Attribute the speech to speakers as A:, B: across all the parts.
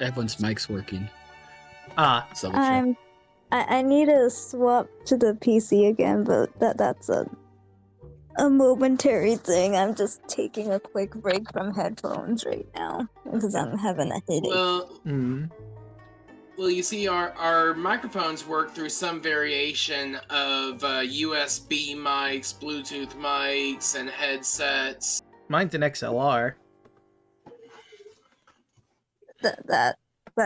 A: Everyone's mic's working.
B: Ah.
A: So check.
C: I need to swap to the PC again, but that's a momentary thing. I'm just taking a quick break from headphones right now because I'm having a headache.
D: Well, you see, our microphones work through some variation of USB mics, Bluetooth mics, and headsets.
B: Mine's an XLR.
C: That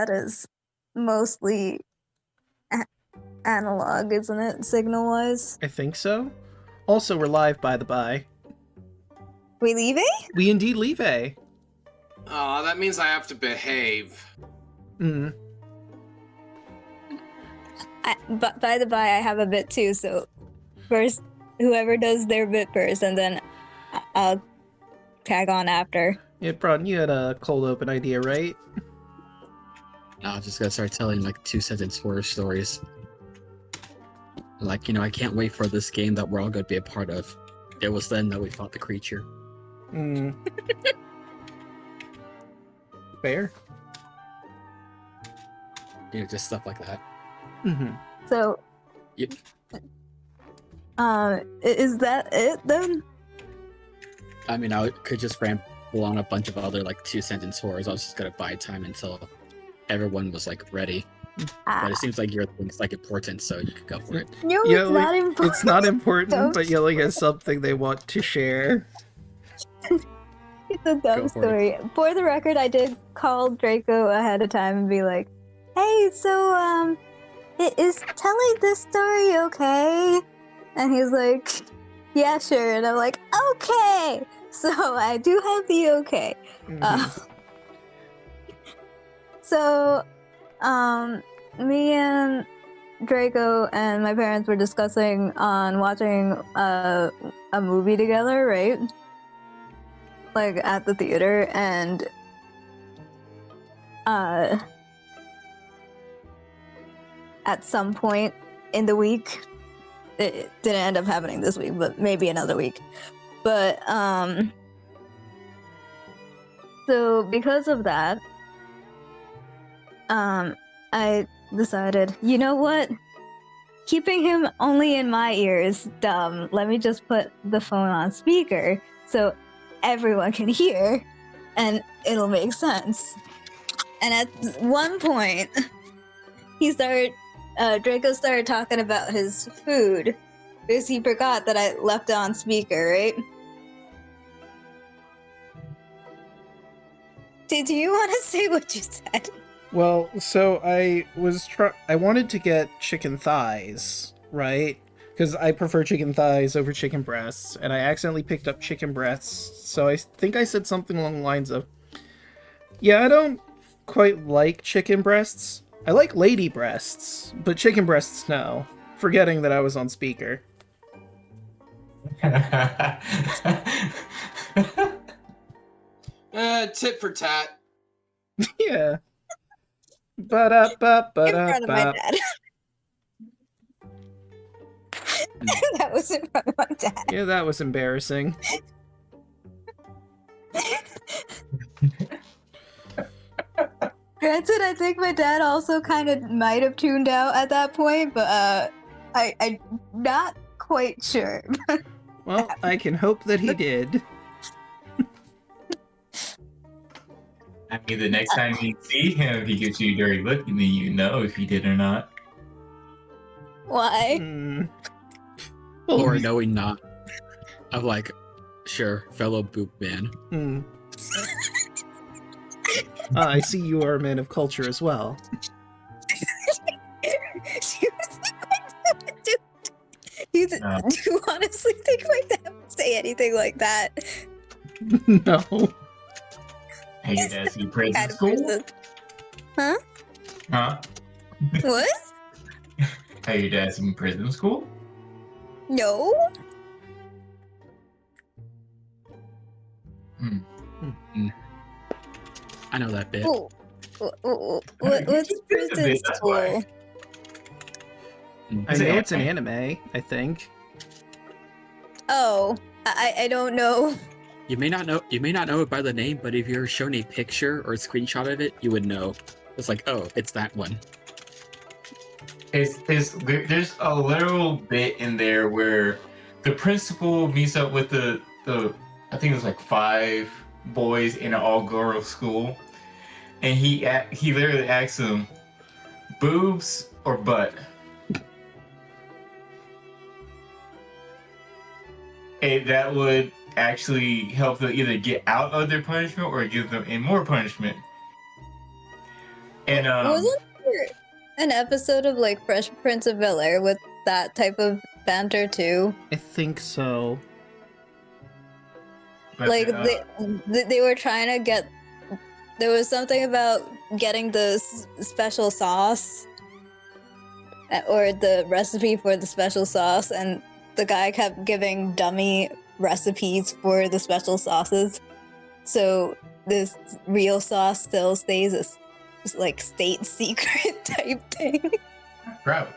C: is mostly analog, isn't it, signal-wise?
B: I think so. Also, we're live, by the by.
C: We leaving?
B: We indeed leave a.
D: Oh, that means I have to behave.
C: But by the by, I have a bit too, so first, whoever does their bit first, and then I'll tag on after.
B: Yeah, Bron, you had a cold open idea, right?
A: No, I'm just gonna start telling like 2-sentence horror stories. Like, I can't wait for this game that we're all gonna be a part of. It was then that we fought the creature.
B: Fair.
A: Just stuff like that.
C: So,
A: Yep.
C: Is that it then?
A: I mean, I could just ramble on a bunch of other like 2-sentence horrors. I was just gonna buy time until everyone was like ready. But it seems like your thing's like important, so you could go for it.
C: No, it's not important.
B: It's not important, but Yelling has something they want to share.
C: It's a dumb story. For the record, I did call Draco ahead of time and be like, "Hey, so is telling this story okay?" And he's like, "Yeah, sure." And I'm like, "Okay." So I do have the okay. So, me and Draco and my parents were discussing on watching a movie together, right? Like at the theater, and at some point in the week, it didn't end up happening this week, but maybe another week. But so because of that, I decided, you know what? Keeping him only in my ear is dumb. Let me just put the phone on speaker so everyone can hear, and it'll make sense. And at one point, Draco started talking about his food because he forgot that I left it on speaker, right? Do you want to say what you said?
B: Well, so I wanted to get chicken thighs, right? Because I prefer chicken thighs over chicken breasts, and I accidentally picked up chicken breasts, so I think I said something along the lines of, yeah, I don't quite like chicken breasts. I like lady breasts, but chicken breasts, no. Forgetting that I was on speaker.
D: Tit for tat.
B: Yeah.
C: In front of my dad. That was in front of my dad.
B: Yeah, that was embarrassing.
C: Granted, I think my dad also kind of might have tuned out at that point, but I'm not quite sure.
B: Well, I can hope that he did.
E: I mean, the next time you see him, if he gives you a dirty look, and then you know if he did or not.
C: Why?
A: Or knowing not. Of like, sure, fellow boob man.
B: I see you are a man of culture as well.
C: Do you honestly think my dad would say anything like that?
B: No.
E: Hey, your dad see prison school?
C: Huh?
E: Huh?
C: What?
E: Hey, your dad see prison school?
C: No.
A: I know that bit.
C: What's prison school?
B: I know it's an anime, I think.
C: Oh, I don't know.
A: You may not know it by the name, but if you're shown a picture or a screenshot of it, you would know. It's like, oh, it's that one.
E: There's a little bit in there where the principal meets up with the I think it was like 5 boys in an all-girls school, and he literally asks them, boobs or butt? And that would actually help them either get out of their punishment or give them in more punishment. And
C: Wasn't there an episode of like Fresh Prince of Bel-Air with that type of banter too?
B: I think so.
E: but,
C: Like they were trying to get. There was something about getting the special sauce, or the recipe for the special sauce, and the guy kept giving dummy recipes for the special sauces. So this real sauce still stays a like state secret type thing.
E: Bro,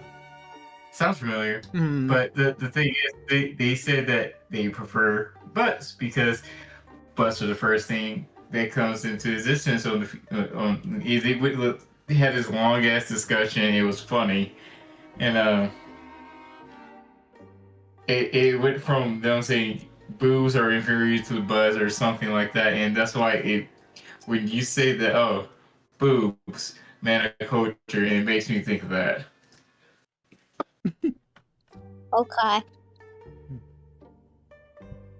E: sounds familiar.
B: Hmm.
E: But the thing is, they said that they prefer butts because butts are the first thing that comes into existence on they had this long ass discussion. It was funny, and it went from them saying boobs are inferior to butts or something like that, and that's why when you say that, oh, boobs, man of culture, it makes me think of that.
C: Okay.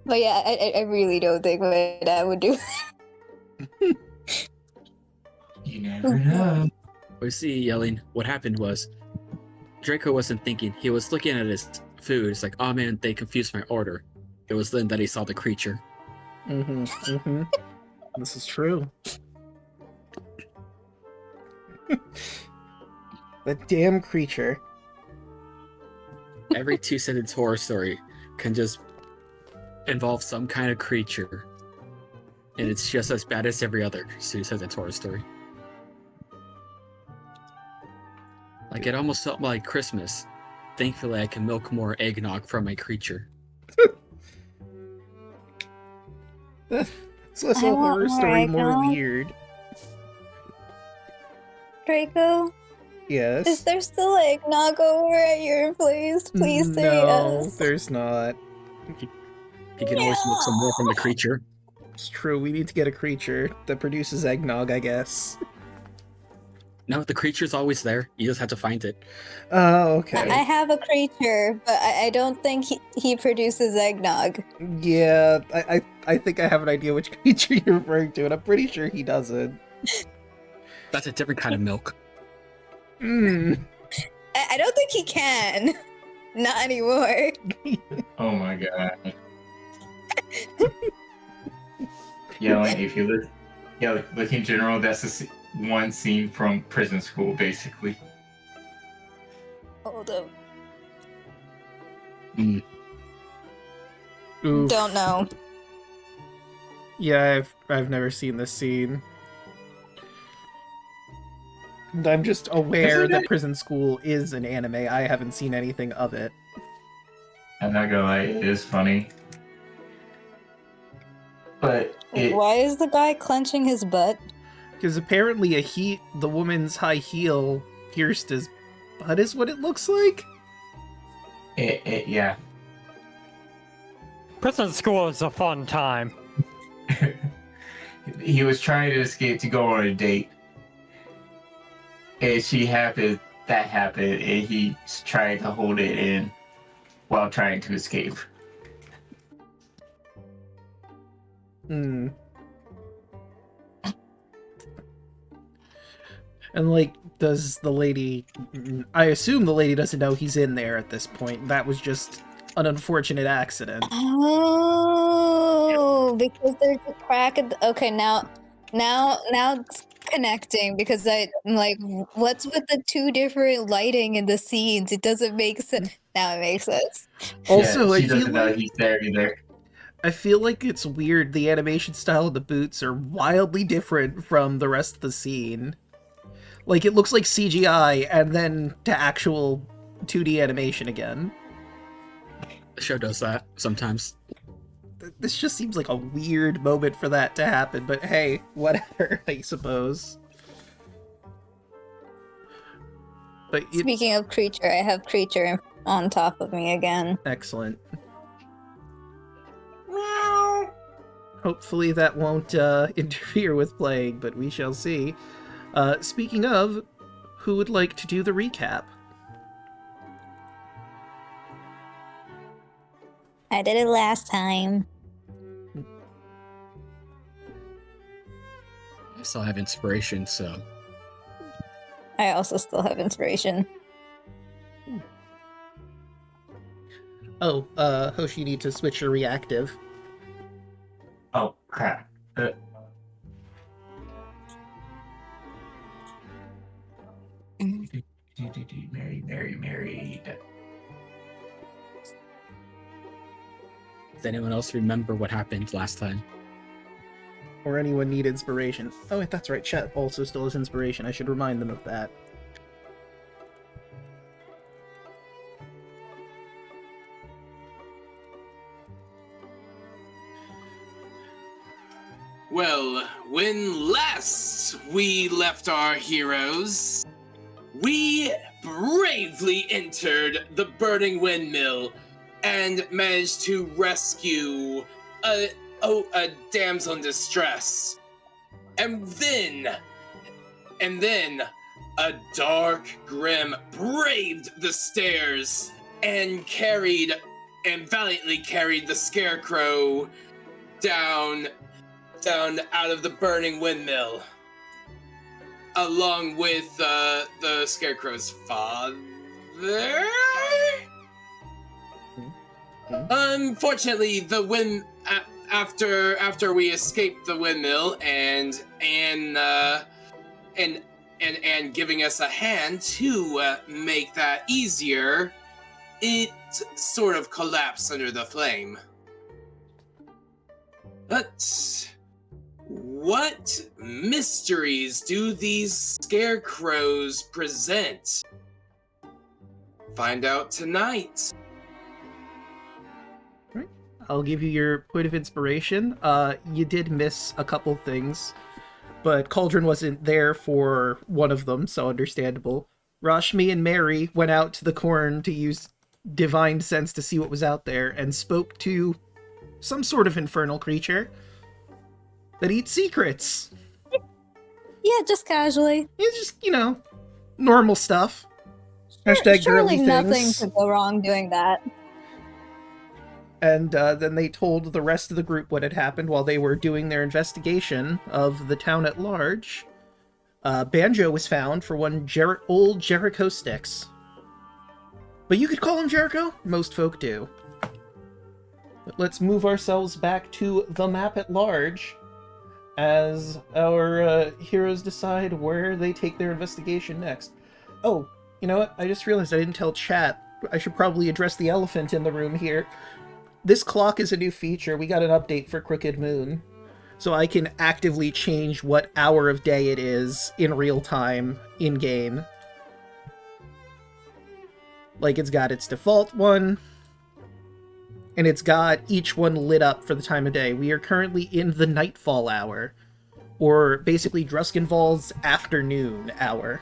C: But yeah, I really don't think my dad would do that.
E: You never know.
A: We see yelling. What happened was Draco wasn't thinking. He was looking at his food. It's like, oh man, they confused my order. It was then that he saw the creature.
B: Mm-hmm. Mm-hmm. This is true. The damn creature.
A: Every 2-sentence horror story can just involve some kind of creature. And it's just as bad as every other 2-sentence horror story. Like, it almost felt like Christmas. Thankfully, I can milk more eggnog from my creature.
B: This was a
C: I want
B: horror
C: more
B: story more
C: eggnog.
B: weird.
C: Draco,
B: Yes.
C: is there still eggnog over at your place? Please say
B: No,
C: yes.
B: there's not.
A: He can always milk some more from the creature.
B: It's true, we need to get a creature that produces eggnog, I guess.
A: No, the creature's always there. You just have to find it.
B: Oh, okay.
C: I have a creature, but I don't think he produces eggnog.
B: Yeah, I think I have an idea which creature you're referring to, and I'm pretty sure he doesn't.
A: That's a different kind of milk.
B: Mm.
C: I don't think he can. Not anymore.
E: Oh my god. Yelling, if you look, yeah, look in general, that's one scene from Prison School, basically.
C: Hold up.
B: Oof.
C: Don't know.
B: Yeah, I've never seen this scene. And I'm just aware that Prison School is an anime. I haven't seen anything of it.
E: I'm not gonna lie, it is funny. But
C: Why is the guy clenching his butt?
B: Because apparently the woman's high heel pierced his butt is what it looks like?
E: yeah.
F: Prison school is a fun time.
E: He was trying to escape to go on a date. And that happened, and he tried to hold it in while trying to escape.
B: Hmm. And like, does the lady... I assume the lady doesn't know he's in there at this point. That was just an unfortunate accident.
C: Oh, because there's a crack at the... Okay, now it's connecting, because I'm like, what's with the 2 different lighting in the scenes? It doesn't make sense. Now it makes sense.
B: Also,
E: yeah, she
B: I feel
E: doesn't know
B: like...
E: he's there either.
B: I feel like it's weird. The animation style of the boots are wildly different from the rest of the scene. Like, it looks like CGI, and then to actual 2D animation again.
A: The show does that sometimes.
B: This just seems like a weird moment for that to happen, but hey, whatever, I suppose. But
C: Speaking of creature, I have creature on top of me again.
B: excellent.
D: Meow.
B: Hopefully that won't interfere with playing, but we shall see. Speaking of, who would like to do the recap?
C: I did it last time.
A: I still have inspiration, so
C: I also still have inspiration.
B: Oh, Hoshi, you need to switch your reactive.
E: Oh crap. Mary.
A: does anyone else remember what happened last time?
B: Or anyone need inspiration. Oh, wait, that's right, Chet also still has inspiration. I should remind them of that.
D: Well, when last we left our heroes, we bravely entered the burning windmill and managed to rescue a damsel in distress. And then a dark grim braved the stairs and valiantly carried the scarecrow down out of the burning windmill, along with the scarecrow's father. Unfortunately, after we escaped the windmill and giving us a hand to make that easier, it sort of collapsed under the flame. But what mysteries do these scarecrows present? Find out tonight.
B: I'll give you your point of inspiration. You did miss a couple things, but Cauldron wasn't there for one of them, so understandable. Rashmi and Mary went out to the corn to use divine sense to see what was out there, and spoke to some sort of infernal creature that eats secrets.
C: Yeah, just casually.
B: It's just, normal stuff. Hashtag
C: Surely
B: girly
C: nothing
B: things.
C: could go wrong doing that.
B: And then they told the rest of the group what had happened while they were doing their investigation of the town at large. Banjo was found for one old Jericho sticks. But you could call him Jericho? Most folk do. But let's move ourselves back to the map at large as our heroes decide where they take their investigation next. Oh, you know what? I just realized I didn't tell chat. I should probably address the elephant in the room here. This clock is a new feature. We got an update for Crooked Moon. So I can actively change what hour of day it is in real time in-game. Like, it's got its default one, and it's got each one lit up for the time of day. We are currently in the nightfall hour, or basically Druskenvald's afternoon hour.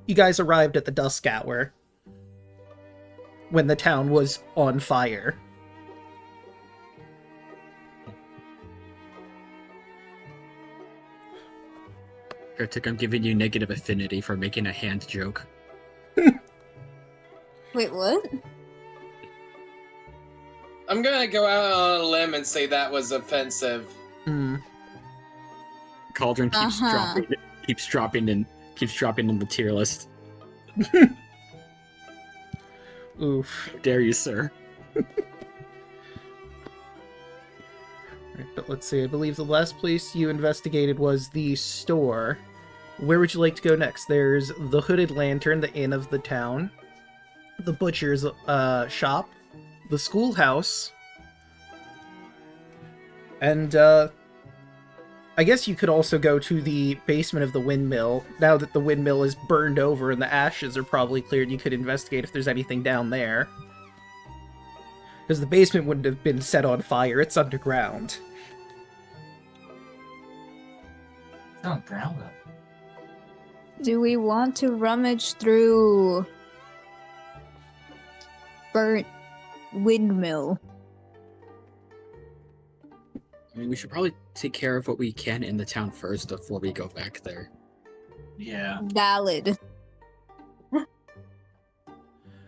B: You guys arrived at the dusk hour, when the town was on fire.
A: Critic, I'm giving you negative affinity for making a hand joke.
C: Wait, what?
D: I'm gonna go out on a limb and say that was offensive.
A: Cauldron keeps dropping in the tier list.
B: Oof.
A: How dare you, sir?
B: Right, but let's see, I believe the last place you investigated was the store. Where would you like to go next? There's the Hooded Lantern, the inn of the town, the butcher's shop, the schoolhouse, and I guess you could also go to the basement of the windmill. Now that the windmill is burned over and the ashes are probably cleared, you could investigate if there's anything down there. Because the basement wouldn't have been set on fire, it's underground.
E: It's on ground up.
C: Do we want to rummage through burnt windmill?
A: I mean, we should probably take care of what we can in the town first before we go back there.
E: Yeah.
C: Valid.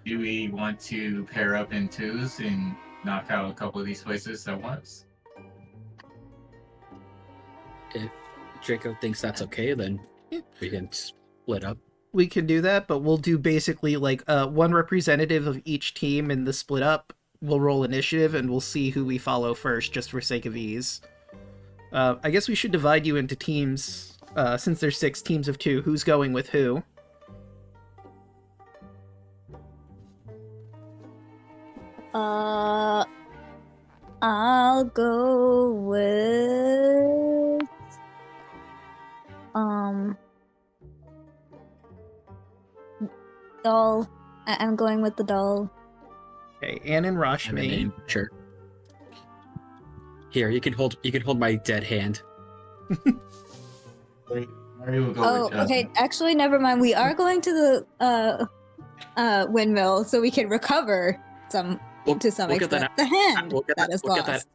E: Do we want to pair up in twos and knock out a couple of these places at once?
A: If Draco thinks that's okay, then we can split up.
B: We can do that, but we'll do basically like one representative of each team in the split up. We'll roll initiative and we'll see who we follow first, just for sake of ease. I guess we should divide you into teams, since there's 6 teams of 2. Who's going with who?
C: I'll go with doll. I'm going with the doll.
B: Okay, Anne and
A: I
B: Rashmi.
A: mean, sure. Here, you can hold my dead hand.
E: Mary will go with
C: Okay. Actually, never mind. We are going to the windmill, so we can recover some to some
A: we'll get
C: extent.
A: that
C: The hand
A: We'll get
C: that is
A: we'll
C: lost.
A: get that.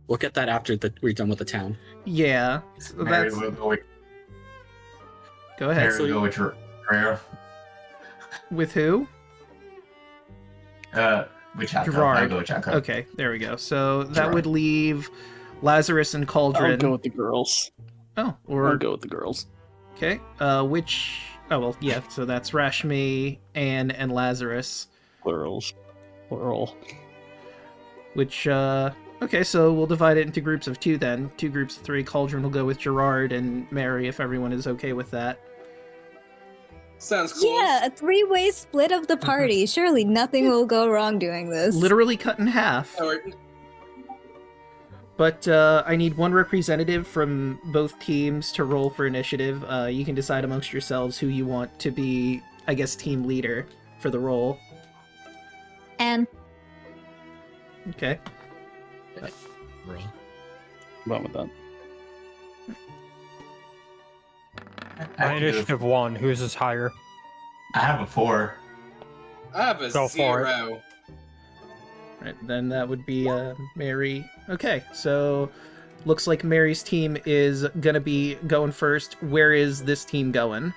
A: We'll get that after we're done with the town.
B: Yeah, so
E: Mary
B: that's...
E: will go with,
B: Go ahead.
E: Mary will go with Gerard.
B: With who?
E: With Chaco.
B: Gerard.
E: I go with Chaco.
B: Okay, there we go. So that
E: Gerard.
B: would leave Lazarus and Cauldron.
G: I'll go with the girls.
B: Oh,
G: I'll
B: or
G: go with the girls.
B: okay. Which? Oh well, yeah. So that's Rashmi, Anne, and Lazarus.
G: Plurals. Plural.
B: Which? Okay, so we'll divide it into groups of 2 then. 2 groups of 3. Cauldron will go with Gerard and Mary if everyone is okay with that.
D: Sounds cool.
C: Yeah, a 3-way split of the party. Surely nothing will go wrong doing this.
B: Literally cut in half.
D: Alright.
B: But I need 1 representative from both teams to roll for initiative. You can decide amongst yourselves who you want to be, I guess, team leader for the role.
C: And
B: Okay.
A: Roll.
G: I'm done with that.
F: My initiative 1. Whose is higher?
E: I have a 4.
D: I have a
F: Go for it.
D: 0.
B: Right, then that would be Mary. Okay, so looks like Mary's team is gonna be going first. Where is this team going?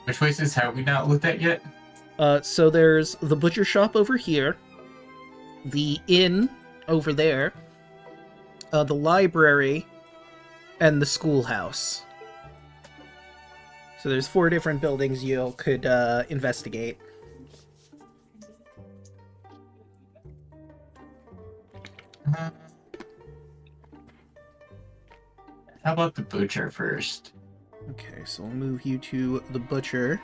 E: Which places have we not looked at yet?
B: So there's the butcher shop over here, the inn over there, the library, and the schoolhouse. So there's 4 different buildings you could investigate.
E: How about the butcher first?
B: Okay, so we'll move you to the butcher.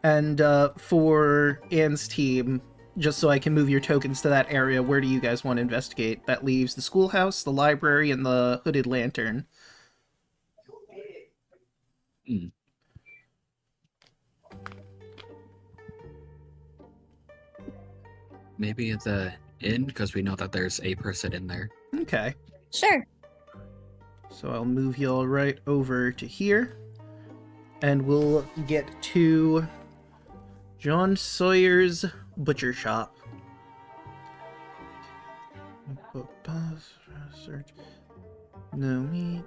B: And for Anne's team, just so I can move your tokens to that area, where do you guys want to investigate? That leaves the schoolhouse, the library, and the hooded lantern.
A: Maybe at the inn, because we know that there's a person in there.
B: Okay,
C: sure.
B: so I'll move y'all right over to here. And we'll get to John Sawyer's butcher shop. No meat.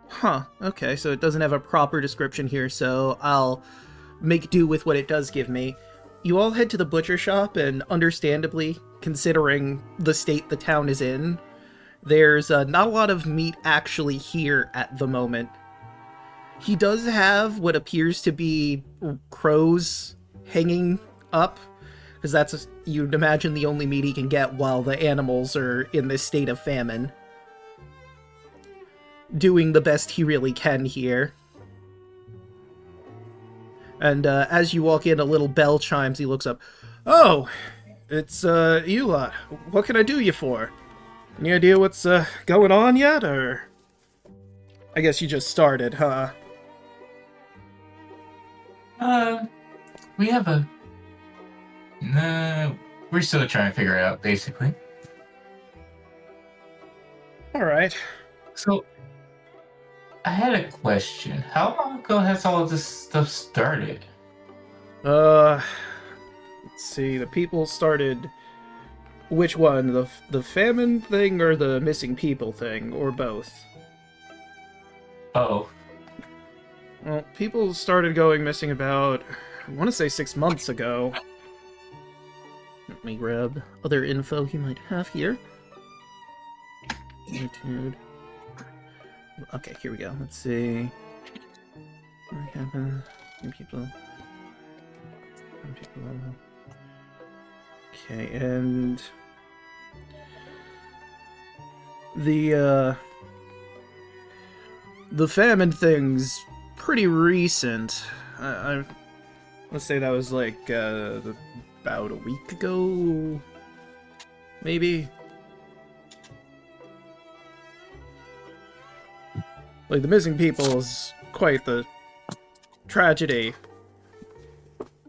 B: Huh, okay, so it doesn't have a proper description here, so I'll make do with what it does give me. You all head to the butcher shop, and understandably, considering the state the town is in, there's not a lot of meat actually here at the moment. He does have what appears to be crows hanging up, because that's, you'd imagine, the only meat he can get while the animals are in this state of famine. Doing the best he really can here. And as you walk in, a little bell chimes. He looks up. Oh, it's you lot. What can I do you for? Any idea what's going on yet, or? I guess you just started, huh?
E: We have a... No, we're still trying to figure it out, basically.
B: All right.
E: So, I had a question. How long ago has all of this stuff started?
B: Let's see. The people started. Which one? The famine thing or the missing people thing, or both?
E: Oh,
B: Well, people started going missing about, I want to say 6 months ago. Let me grab other info he might have here. Attitude. Okay, here we go. Let's see. What happened? People. Okay, and the famine thing's pretty recent. Let's say that was like about a week ago, maybe. Like, the missing people is quite the tragedy.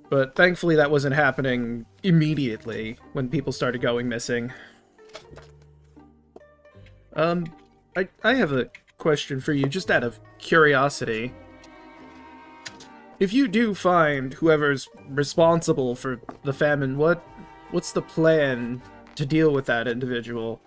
B: But thankfully that wasn't happening immediately when people started going missing. I have a question for you, just out of curiosity. If you do find whoever's responsible for the famine, what's the plan to deal with that individual?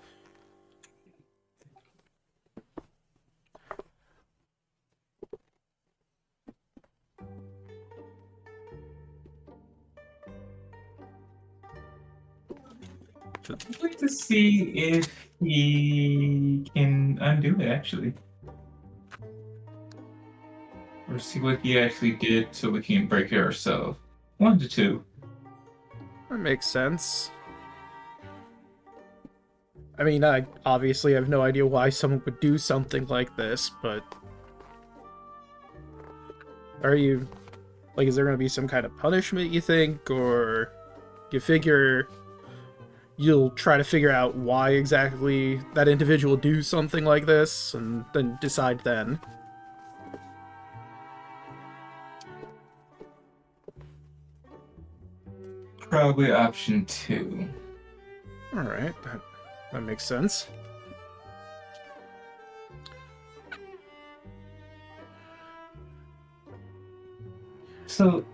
E: I'd like to see if he can undo it, actually. Or see what he actually did so we can break it ourselves. 1 to 2.
B: That makes sense. I mean, I obviously have no idea why someone would do something like this, but... Are you... Like, is there gonna be some kind of punishment, you think? Or... You figure... You'll try to figure out why exactly that individual do something like this, and then decide then.
E: Probably option 2.
B: Alright, that makes sense.
E: So,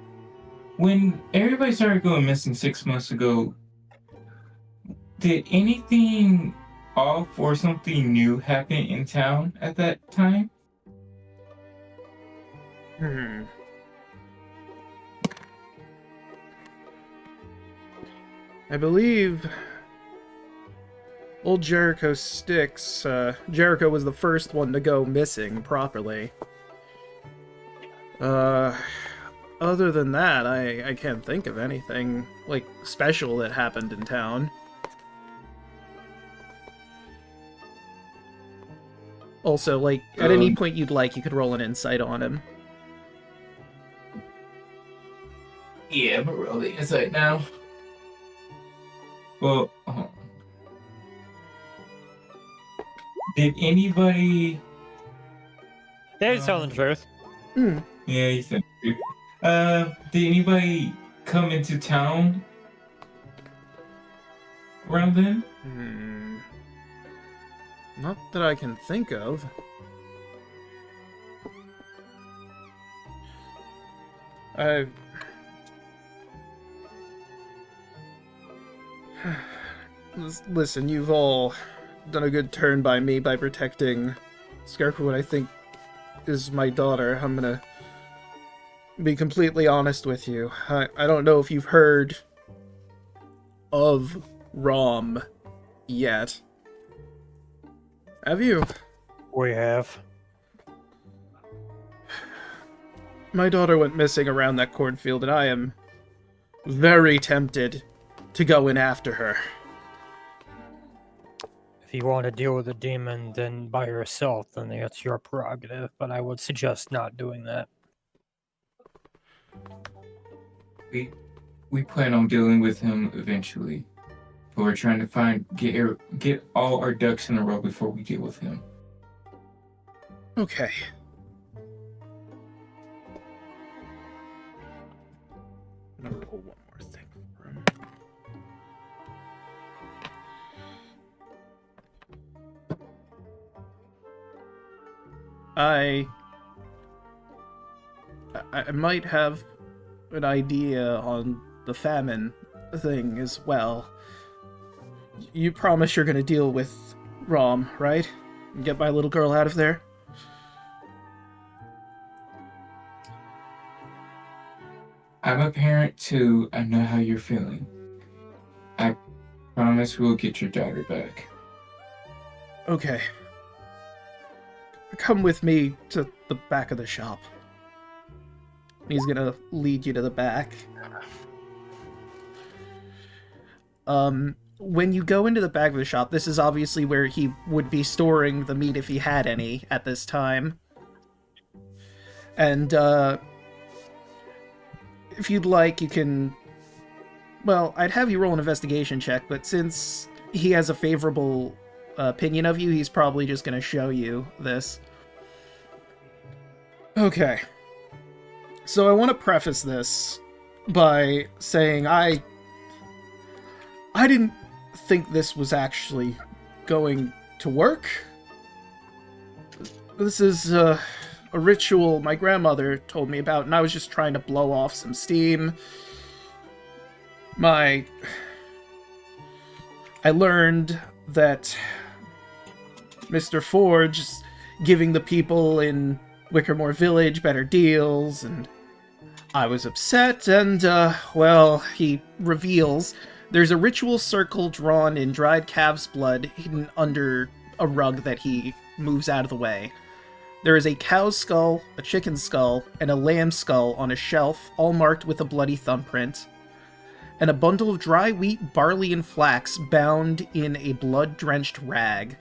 E: when everybody started going missing 6 months ago, did anything off or something new happen in town at that time?
B: I believe old Jericho Sticks, Jericho was the first one to go missing properly. Other than that, I can't think of anything, like, special that happened in town. Also, like, at any point you'd like, you could roll an insight on him.
E: Yeah, I'm rolling insight now. Well, did anybody...
F: Yeah, he's telling the truth.
B: Hmm.
E: Yeah, he said the truth. Did anybody come into town around then?
B: Not that I can think of. Listen, you've all done a good turn by me by protecting Scarpa, what I think is my daughter. I'm gonna be completely honest with you. I don't know if you've heard of Raum yet. Have you?
F: We have.
B: My daughter went missing around that cornfield, and I am very tempted to go in after her.
F: If you want to deal with the demon then by yourself, then that's your prerogative, but I would suggest not doing that.
E: We plan on dealing with him eventually. But we're trying to get all our ducks in a row before we deal with him.
B: Okay. I'm gonna roll one more thing for him. I might have an idea on the famine thing as well. You promise you're gonna deal with Raum, right? And get my little girl out of there?
E: I'm a parent too. I know how you're feeling. I promise we'll get your daughter back.
B: Okay. Come with me to the back of the shop. He's gonna lead you to the back. When you go into the back of the shop, this is obviously where he would be storing the meat if he had any at this time. And, if you'd like, you can... Well, I'd have you roll an investigation check, but since he has a favorable opinion of you, he's probably just gonna show you this. Okay. So I want to preface this by saying I didn't think this was actually going to work. This is a ritual my grandmother told me about, and I was just trying to blow off some steam. I learned that Mr. Forge is giving the people in Wickermore Village better deals, and I was upset, and, well, he reveals there's a ritual circle drawn in dried calf's blood hidden under a rug that he moves out of the way. There is a cow's skull, a chicken's skull, and a lamb's skull on a shelf, all marked with a bloody thumbprint, and a bundle of dry wheat, barley, and flax bound in a blood-drenched rag.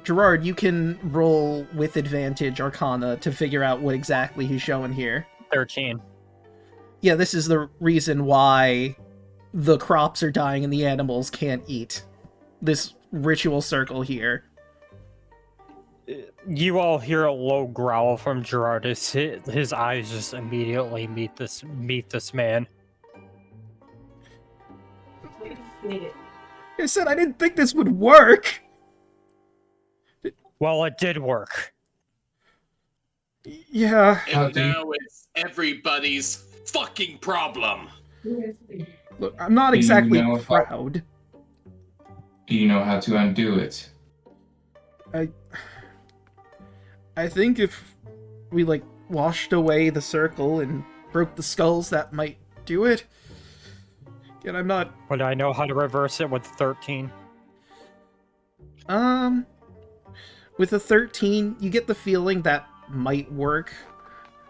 B: Gerard, you can roll with advantage Arcana to figure out what exactly he's showing here.
F: 13.
B: Yeah, this is the reason why the crops are dying and the animals can't eat. This ritual circle here.
F: You all hear a low growl from Gerard as his eyes just immediately meet this man.
B: I said I didn't think this would work!
F: Well, it did work.
B: Yeah.
D: And now it's everybody's fucking problem.
B: Look, I'm not exactly
E: know if
B: proud.
E: Do you know how to undo it?
B: I think if we, like, washed away the circle and broke the skulls, that might do it. And I'm not...
F: But I know how to reverse it with 13.
B: With a 13, you get the feeling that might work.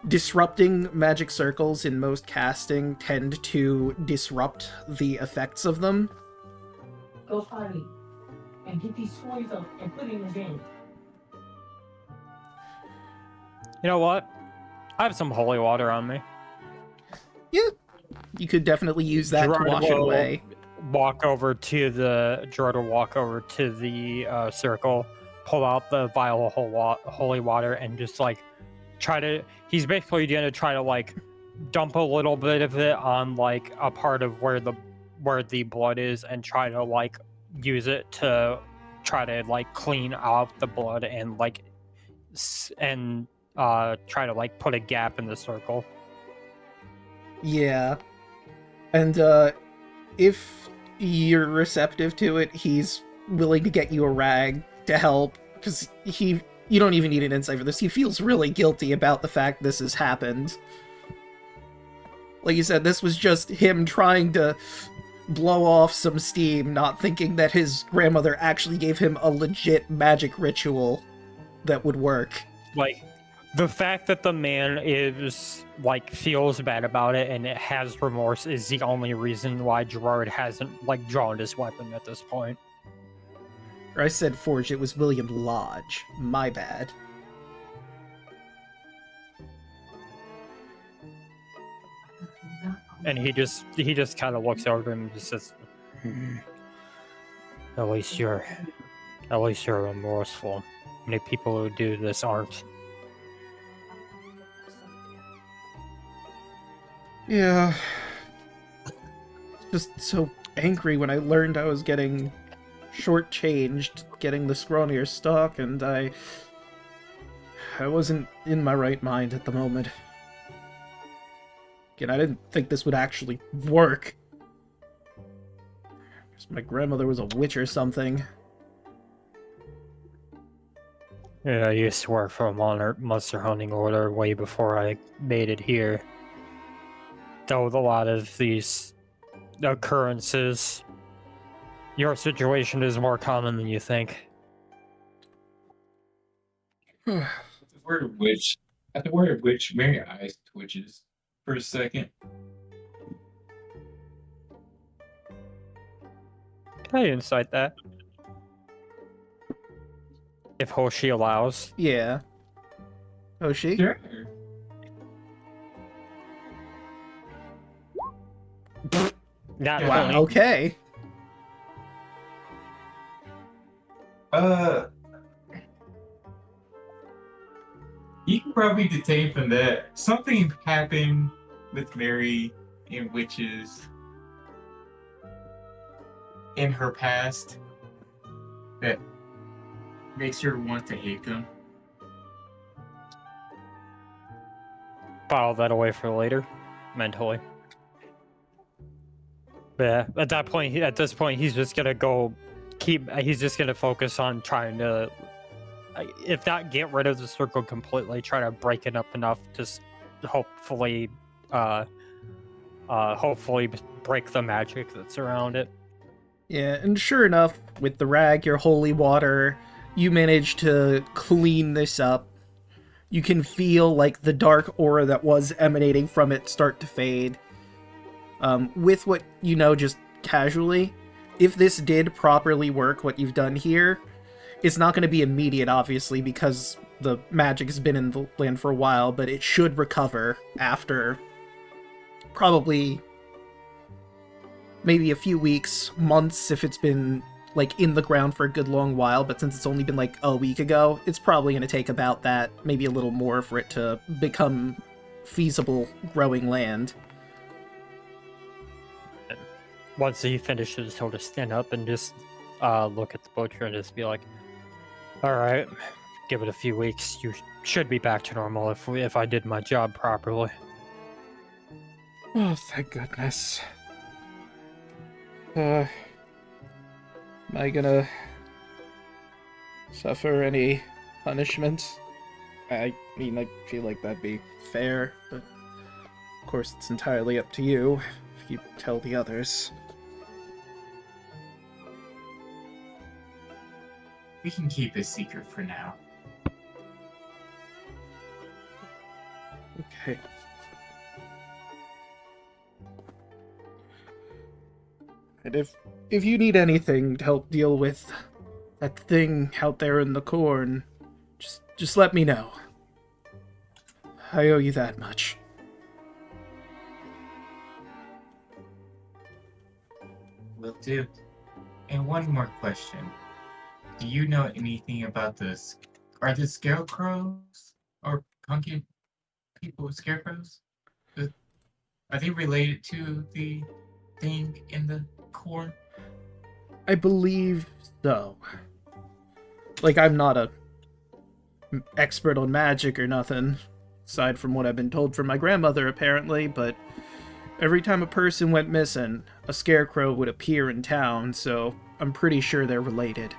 B: Disrupting magic circles in most casting tend to disrupt the effects of them.
H: Go party and get these toys up and put in the game.
F: You know what? I have some holy water on me.
B: Yeah, you could definitely use that
F: Gerard
B: to wash it
F: will
B: away.
F: Gerard will walk over to the circle, pull out the vial of holy water, and just like he's basically gonna try to like dump a little bit of it on like a part of where the blood is, and try to like use it to try to like clean out the blood and like try to like put a gap in the circle.
B: Yeah. And if you're receptive to it, he's willing to get you a rag to help, because you don't even need an insight for this. He feels really guilty about the fact this has happened. Like you said, this was just him trying to blow off some steam, not thinking that his grandmother actually gave him a legit magic ritual that would work.
F: Like, the fact that the man is like feels bad about it and it has remorse is the only reason why Gerard hasn't like drawn his weapon at this point.
B: Or I said Forge, it was William Lodge. My bad.
F: And he just kind of looks over him and just says, At least you're remorseful. Many people who do this aren't."
B: Yeah. Just so angry when I learned I was getting shortchanged getting the scrawnier stock, and I I wasn't in my right mind at the moment. Again, I didn't think this would actually work. Guess my grandmother was a witch or something.
F: Yeah, I used to work for a monster hunting order way before I made it here. Dealt with a lot of these occurrences. Your situation is more common than you think.
E: The word witch. At the word witch, Mary eyes twitches for a second.
F: Can I insight that? If Hoshi allows.
B: Yeah. Hoshi?
E: Sure.
F: Not
E: Yeah.
B: Wow,
F: funny.
B: okay.
E: You can probably detain from that. Something happened with Mary and witches in her past that makes her want to hate them.
F: File that away for later, mentally. But yeah, at this point, he's just gonna go he's just gonna focus on trying to, if not get rid of the circle completely, try to break it up enough to hopefully break the magic that's around it.
B: Yeah, and sure enough, with the rag, your holy water, you manage to clean this up. You can feel, like, the dark aura that was emanating from it start to fade. With what you know just casually, if this did properly work, what you've done here, it's not going to be immediate, obviously, because the magic has been in the land for a while, but it should recover after probably maybe a few weeks, months, if it's been, like, in the ground for a good long while, but since it's only been, like, a week ago, it's probably going to take about that, maybe a little more, for it to become feasible growing land.
F: Once he finishes, he'll just stand up and just look at the butcher and just be like, "Alright, give it a few weeks. You should be back to normal if I did my job properly."
B: Oh, thank goodness. Am I gonna suffer any punishment? I mean, I feel like that'd be fair, but of course it's entirely up to you if you tell the others.
E: We can keep it secret for now.
B: Okay. And if you need anything to help deal with that thing out there in the corn, just let me know. I owe you that much.
E: Will do. And one more question. Do you know anything about this? Are the scarecrows or pumpkin people scarecrows? Are they related to the thing in the corn?
B: I believe so. Like, I'm not a expert on magic or nothing, aside from what I've been told from my grandmother, apparently, but every time a person went missing, a scarecrow would appear in town, so I'm pretty sure they're related.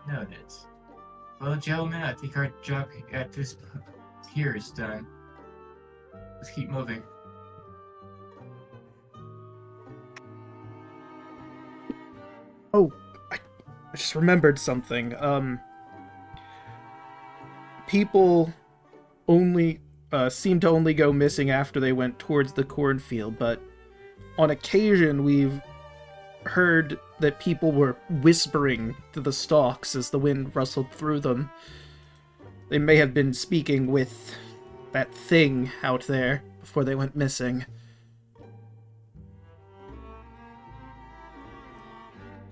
E: Noted. Well, gentlemen, I think our job at this here is done. Let's keep moving.
B: Oh, I just remembered something. People only seem to only go missing after they went towards the cornfield, but on occasion we've heard that people were whispering to the stalks as the wind rustled through them. They may have been speaking with that thing out there before they went missing.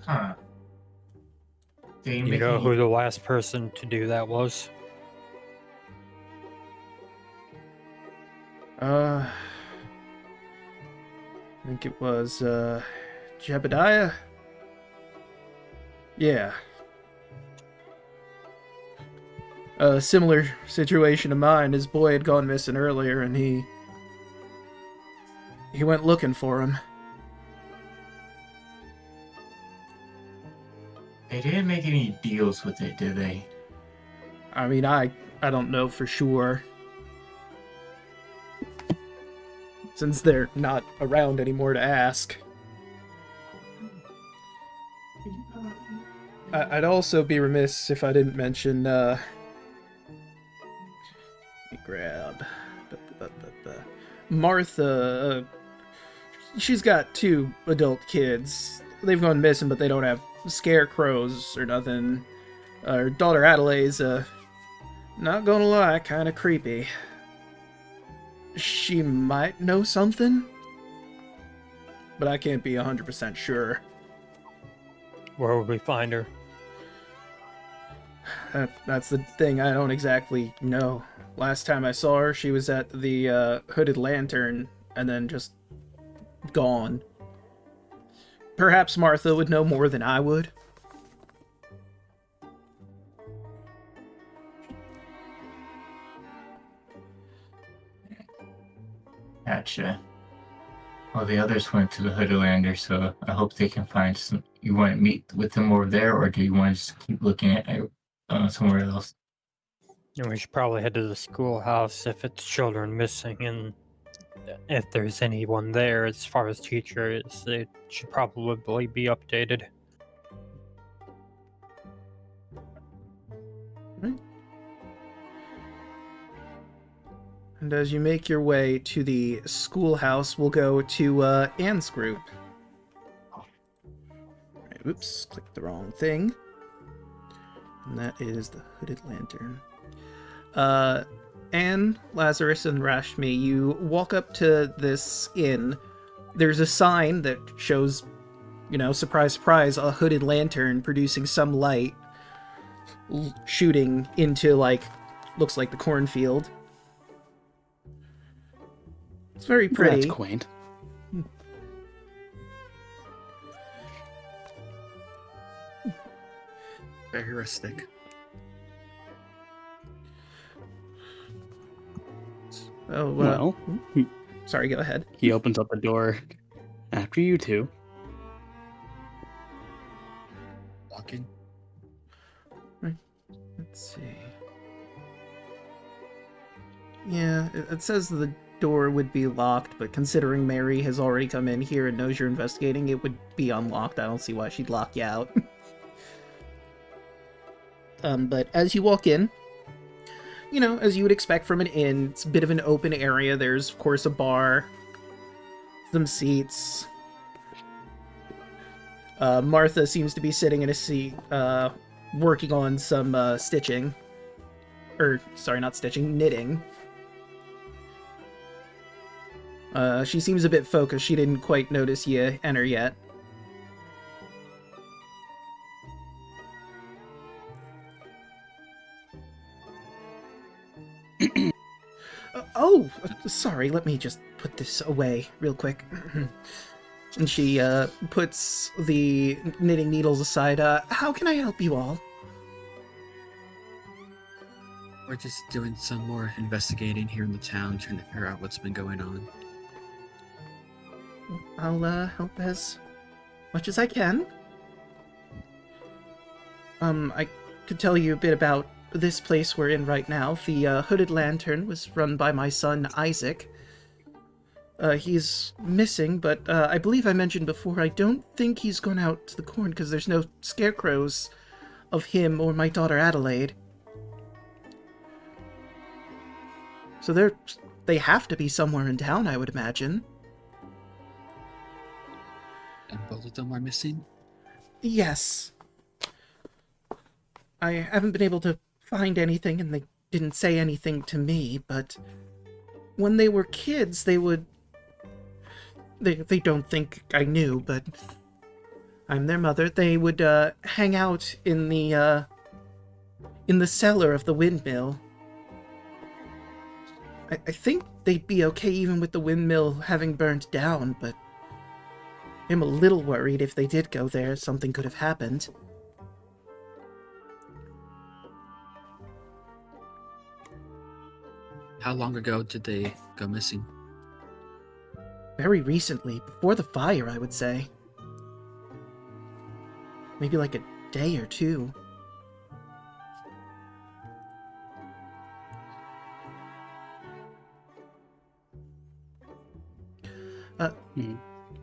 E: Huh. They
F: You know who the last person to do that was?
B: I think it was, Jebediah? Yeah. A similar situation to mine. His boy had gone missing earlier, and he went looking for him.
E: They didn't make any deals with it, did they?
B: I mean, I don't know for sure. Since they're not around anymore to ask. I'd also be remiss if I didn't mention, let me grab... Martha, she's got 2 adult kids. They've gone missing, but they don't have scarecrows or nothing. Her daughter Adelaide's, not gonna lie, kinda creepy. She might know something, but I can't be 100% sure.
F: Where would we find her?
B: That's the thing, I don't exactly know. Last time I saw her, she was at the Hooded Lantern, and then just gone. Perhaps Martha would know more than I would.
E: Gotcha. Well, the others went to the Hooded Lander, so I hope they can find some. You want to meet with them over there, or do you want to just keep looking at somewhere else?
F: And we should probably head to the schoolhouse if it's children missing, and if there's anyone there as far as teachers, it should probably be updated.
B: And as you make your way to the schoolhouse, we'll go to Anne's group. Right, oops, clicked the wrong thing. And that is the Hooded Lantern. Anne, Lazarus, and Rashmi, you walk up to this inn. There's a sign that shows, you know, surprise, surprise, a hooded lantern producing some light shooting into, like, looks like the cornfield. It's very pretty.
G: That's quaint.
A: Very rustic.
B: Oh,
G: Well,
B: sorry, go ahead.
G: he opens up the door after you two.
A: Walking.
B: Let's see. Yeah, it says the door would be locked, but considering Mary has already come in here and knows you're investigating, it would be unlocked. I don't see why she'd lock you out. But as you walk in, you know, as you would expect from an inn, it's a bit of an open area. There's, of course, a bar, some seats. Martha seems to be sitting in a seat, working on some stitching. Or, sorry, not stitching, knitting. She seems a bit focused. She didn't quite notice you enter yet. Sorry, let me just put this away real quick. And she puts the knitting needles aside. How can I help you all?
A: We're just doing some more investigating here in the town, trying to figure out what's been going on.
B: I'll help as much as I can. I could tell you a bit about this place we're in right now. The Hooded Lantern was run by my son, Isaac. He's missing, but I believe I mentioned before, I don't think he's gone out to the corn because there's no scarecrows of him or my daughter Adelaide. So they have to be somewhere in town, I would imagine.
A: And both of them are missing?
B: Yes. I haven't been able to find anything, and they didn't say anything to me, but when they were kids, they would... They don't think I knew, but I'm their mother. They would hang out in the cellar of the windmill. I think they'd be okay even with the windmill having burned down, but I'm a little worried if they did go there, something could have happened.
A: How long ago did they go missing?
B: Very recently, before the fire, I would say. Maybe like a day or two.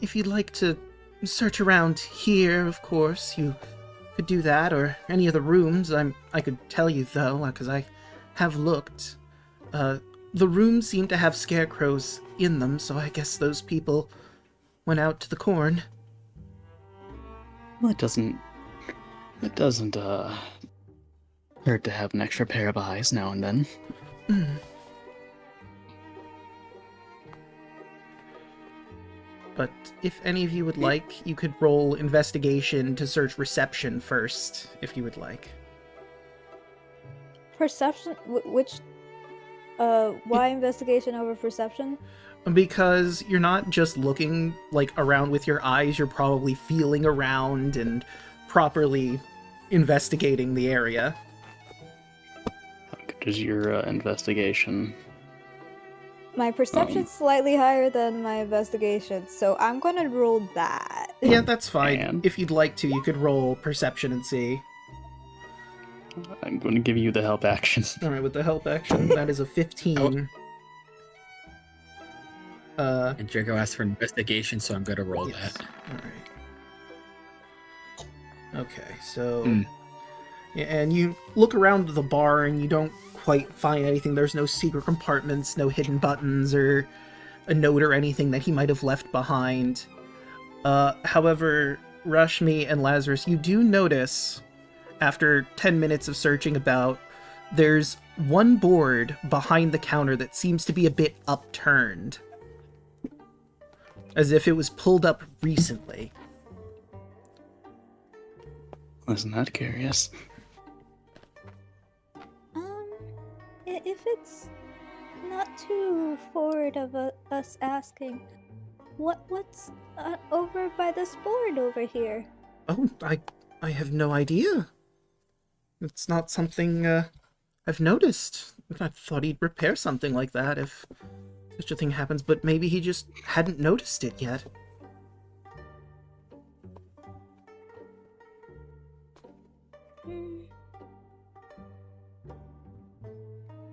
B: If you'd like to search around here, of course, you could do that, or any of the rooms. I could tell you, though, because I have looked. The rooms seem to have scarecrows in them, so I guess those people went out to the corn.
G: Well, it doesn't hurt to have an extra pair of eyes now and then.
B: But if any of you would like, you could roll investigation to search reception first, if you would like.
C: Perception? Which? Why investigation over perception?
B: Because you're not just looking, like, around with your eyes, you're probably feeling around and properly investigating the area.
G: How good is your investigation?
C: My perception's slightly higher than my investigation, so I'm gonna roll that.
B: Yeah, that's fine.
G: And?
B: If you'd like to, you could roll perception and see.
G: I'm going to give you the help action.
B: Alright, with the help action, that is a 15.
A: And Draco asked for investigation, so I'm gonna roll
B: Yes.
A: that.
B: Alright. Okay, so... Yeah, and you look around the bar and you don't quite find anything. There's no secret compartments, no hidden buttons, or a note or anything that he might have left behind. However, Rashmi and Lazarus, you do notice, after 10 minutes of searching about, there's one board behind the counter that seems to be a bit upturned. As if it was pulled up recently.
G: Isn't that curious?
C: If it's not too forward of us asking, what's over by this board over here?
B: Oh, I have no idea. It's not something I've noticed. I thought he'd repair something like that if such a thing happens, but maybe he just hadn't noticed it yet.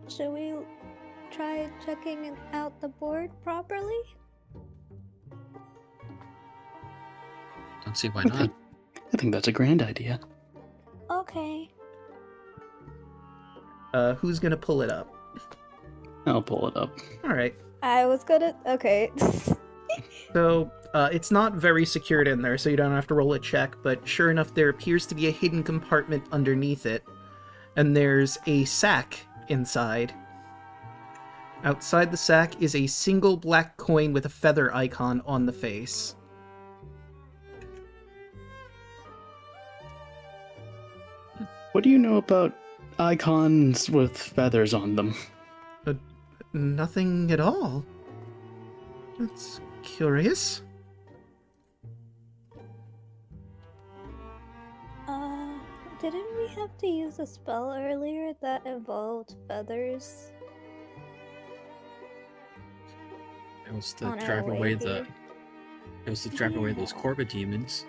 C: Should we try checking out the board properly?
A: Don't see why not.
G: I think that's a grand idea.
C: Okay.
B: Who's gonna pull it up?
G: I'll pull it up.
B: Alright.
C: I was gonna... Okay.
B: So, it's not very secured in there, so you don't have to roll a check, but sure enough, there appears to be a hidden compartment underneath it, and there's a sack inside. Outside the sack is a single black coin with a feather icon on the face.
G: What do you know about icons with feathers on them?
B: Nothing at all. That's curious.
C: Didn't we have to use a spell earlier that involved feathers?
A: It was to
C: On our
A: drive
C: way
A: away
C: here.
A: It was to drive away those Corva demons.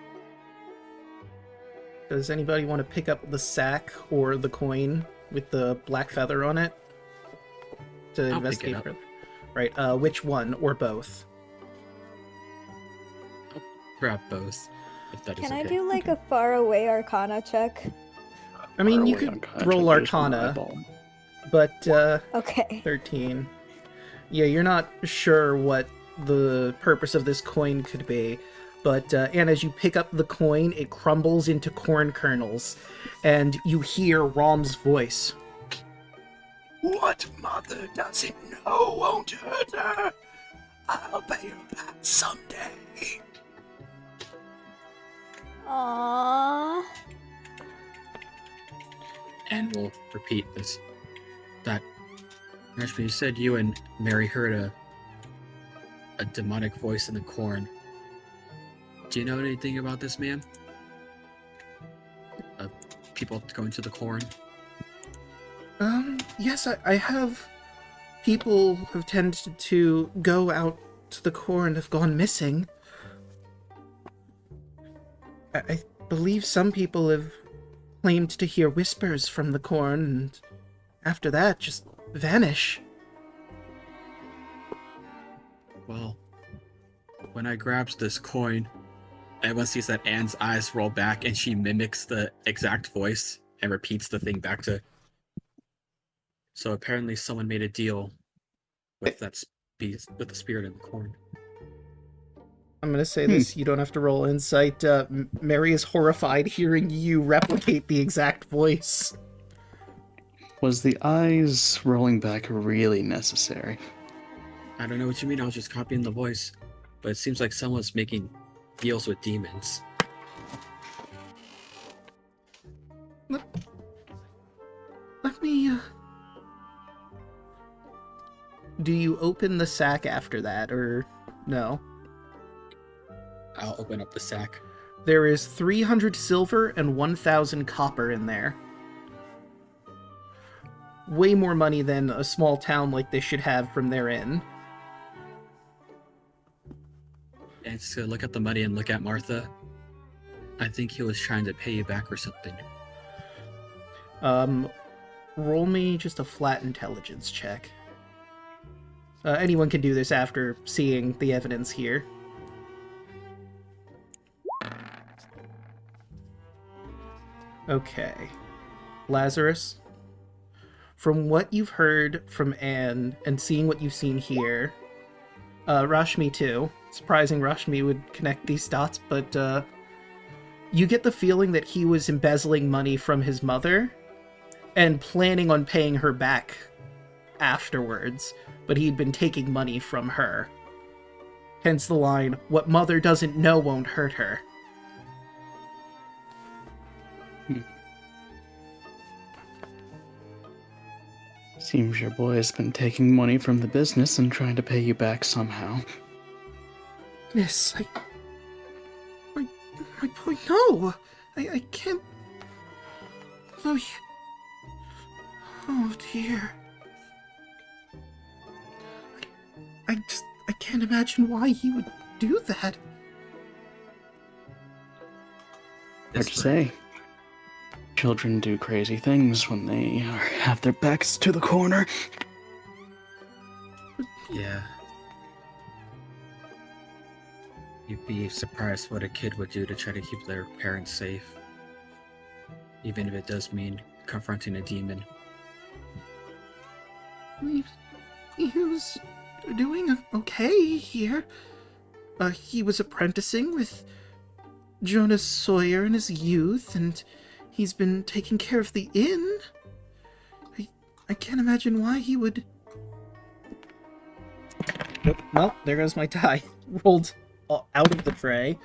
B: Does anybody want to pick up the sack or the coin with the black feather on it? To
A: I'll
B: investigate
A: pick it up.
B: further? Right, which one, or both?
A: Grab both, if that is
C: Can I
A: okay.
C: do like a far away Arcana check?
B: I mean,
G: Far
B: you
G: away
B: could
G: Arcana
B: roll
G: check, just one
B: Arcana,
G: eyeball.
B: but,
C: Okay.
B: 13. Yeah, you're not sure what the purpose of this coin could be, but, and as you pick up the coin, it crumbles into corn kernels, and you hear Raum's voice. What mother doesn't know won't hurt her. I'll pay her back someday.
C: Aww.
A: And we'll repeat this. That Rashmi, you said you and Mary heard a demonic voice in the corn. Do you know anything about this man? People going to the corn?
B: Yes, I have people have tended to go out to the core and have gone missing. I believe some people have claimed to hear whispers from the corn, and after that, just vanish.
A: Well, when I grabs this coin, everyone sees that Anne's eyes roll back and she mimics the exact voice and repeats the thing back to. So apparently someone made a deal with with the spirit in the corn.
B: I'm gonna say this, you don't have to roll insight. Mary is horrified hearing you replicate the exact voice.
G: Was the eyes rolling back really necessary?
A: I don't know what you mean, I was just copying the voice. But it seems like someone's making deals with demons.
B: Let me, Do you open the sack after that, or no?
A: I'll open up the sack.
B: There is 300 silver and 1,000 copper in there. Way more money than a small town like this should have from their inn.
A: And to look at the money and look at Martha. I think he was trying to pay you back or something.
B: Roll me just a flat intelligence check. Anyone can do this after seeing the evidence here. Okay. Lazarus, from what you've heard from Anne and seeing what you've seen here, Rashmi too. Surprising Rashmi would connect these dots, but you get the feeling that he was embezzling money from his mother and planning on paying her back afterwards, but he'd been taking money from her. Hence the line, "What mother doesn't know won't hurt her."
G: Seems your boy has been taking money from the business and trying to pay you back somehow.
B: Yes, My boy, no! I can't... Oh, oh dear. I can't imagine why he would do that.
G: Hard to say. Children do crazy things when they have their backs to the corner.
A: Yeah. You'd be surprised what a kid would do to try to keep their parents safe. Even if it does mean confronting a demon.
B: He was doing okay here. He was apprenticing with Jonas Sawyer in his youth, and he's been taking care of the inn. I can't imagine why he would... Nope. Well, there goes my die. Rolled out of the tray.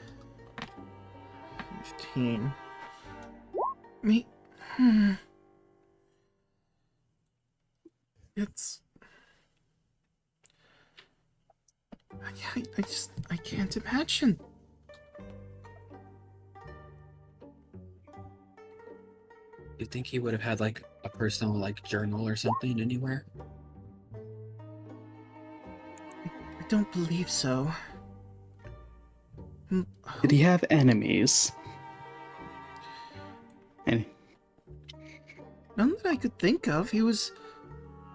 B: 15. It's... I can't imagine.
A: You think he would have had like a personal like journal or something anywhere?
B: I don't believe so.
G: Did he have enemies? And
B: None that I could think of. He was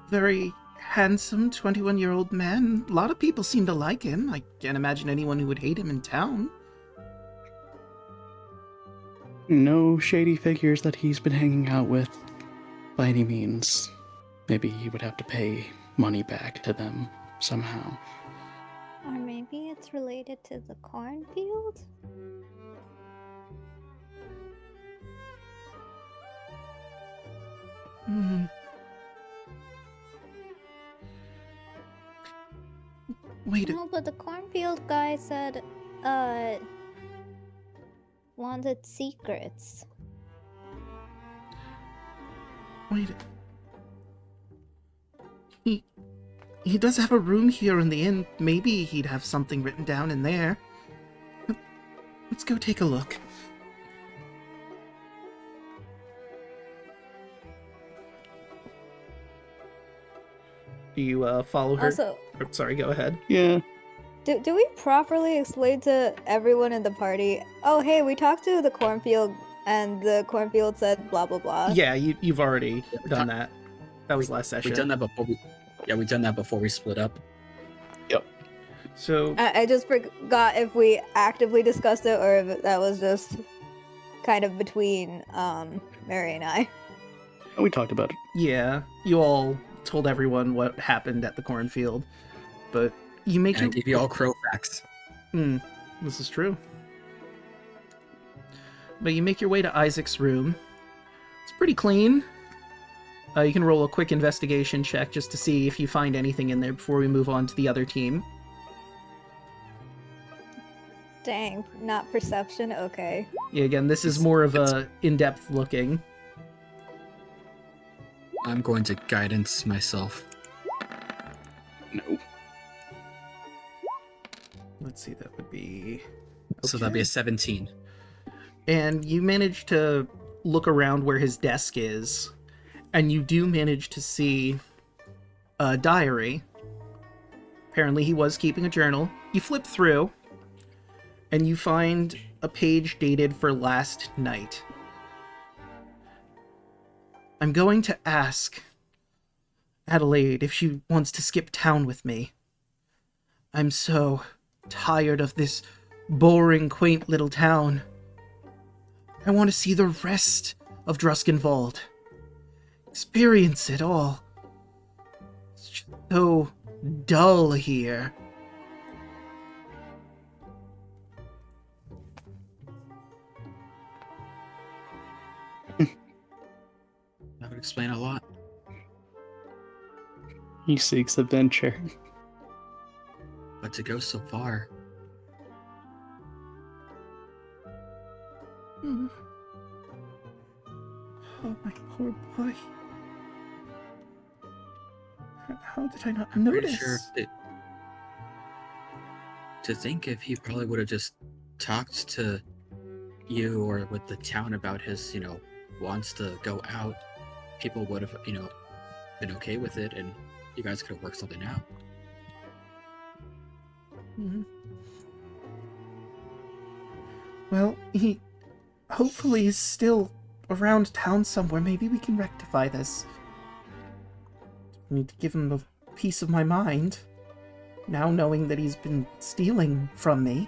B: a very handsome 21-year-old man. A lot of people seem to like him. I can't imagine anyone who would hate him in town.
G: no shady figures that he's been hanging out with by any means. Maybe he would have to pay money back to them somehow.
C: Or maybe it's related to the cornfield?
B: Wait,
C: No, but the cornfield guy said, wanted secrets.
B: wait. He does have a room here in the inn. Maybe he'd have something written down in there. Let's go take a look. Do you follow her?
C: Also,
B: Oh, sorry, go ahead.
G: Yeah.
C: do we properly explain to everyone in the party, oh, hey, we talked to the cornfield, and the cornfield said blah, blah, blah?
B: Yeah, you've already done that. That was last session.
A: We done that before. We done that before we split up.
B: So
C: I just forgot if we actively discussed it or if that was just kind of between Mary and I.
G: We talked about it.
B: yeah, you all told everyone what happened at the cornfield, but you make
A: And I gave you all crow facts.
B: This is true. But you make your way to Isaac's room. It's pretty clean. You can roll a quick investigation check just to see if you find anything in there before we move on to the other team.
C: Dang, not perception? Okay.
B: Yeah, again, this is more of a in-depth looking.
A: I'm going to guidance myself.
G: No.
B: Let's see, that would be...
A: So that'd be a 17.
B: And you manage to look around where his desk is, and you do manage to see a diary. Apparently he was keeping a journal. You flip through, and you find a page dated for last night. I'm going to ask Adelaide if she wants to skip town with me. I'm so tired of this boring, quaint little town. I want to see the rest of Druskenwald. Experience it all. It's just so dull here.
A: That would explain a lot.
G: He seeks adventure.
A: But to go so far,
B: Oh, my poor boy. How did I not
A: I'm pretty
B: notice?
A: sure to think if he probably would have just talked to you or with the town about his, wants to go out, people would have, been okay with it and you guys could have worked something out.
B: Mhm. Well, he hopefully is still around town somewhere. Maybe we can rectify this. I need to give him a piece of my mind. Now knowing that he's been stealing from me.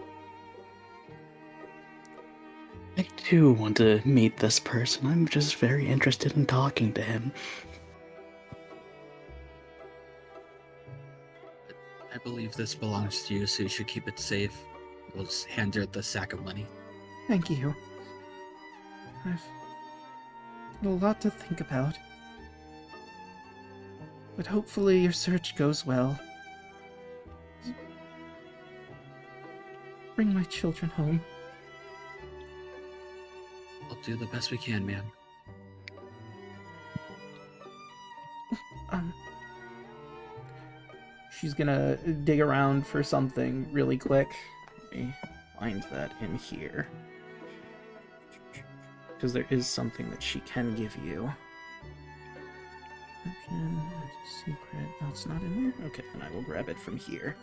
G: I do want to meet this person. I'm just very interested in talking to him.
A: I believe this belongs to you, so you should keep it safe. We'll just hand her the sack of money.
B: Thank you. I've got a lot to think about. But hopefully your search goes well. Bring my children home.
A: We'll do the best we can, ma'am.
B: She's gonna dig around for something really quick. Let me find that in here. Because there is something that she can give you. Secret. No, it's not in there? Okay, then I will grab it from here.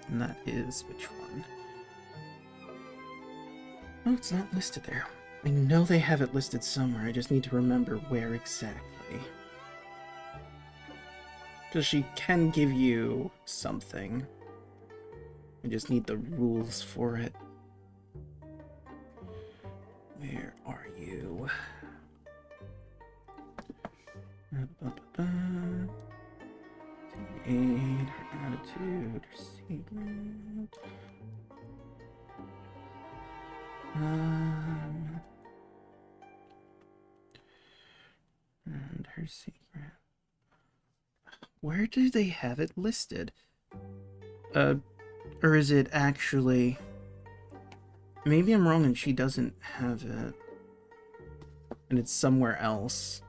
B: And that is which one? Oh, it's not listed there. I know they have it listed somewhere, I just need to remember where exactly. Because she can give you something. I just need the rules for it. Where are you? Aid, her attitude, her secret. And her secret. Where do they have it listed? Or is it actually... Maybe I'm wrong and she doesn't have it. And it's somewhere else.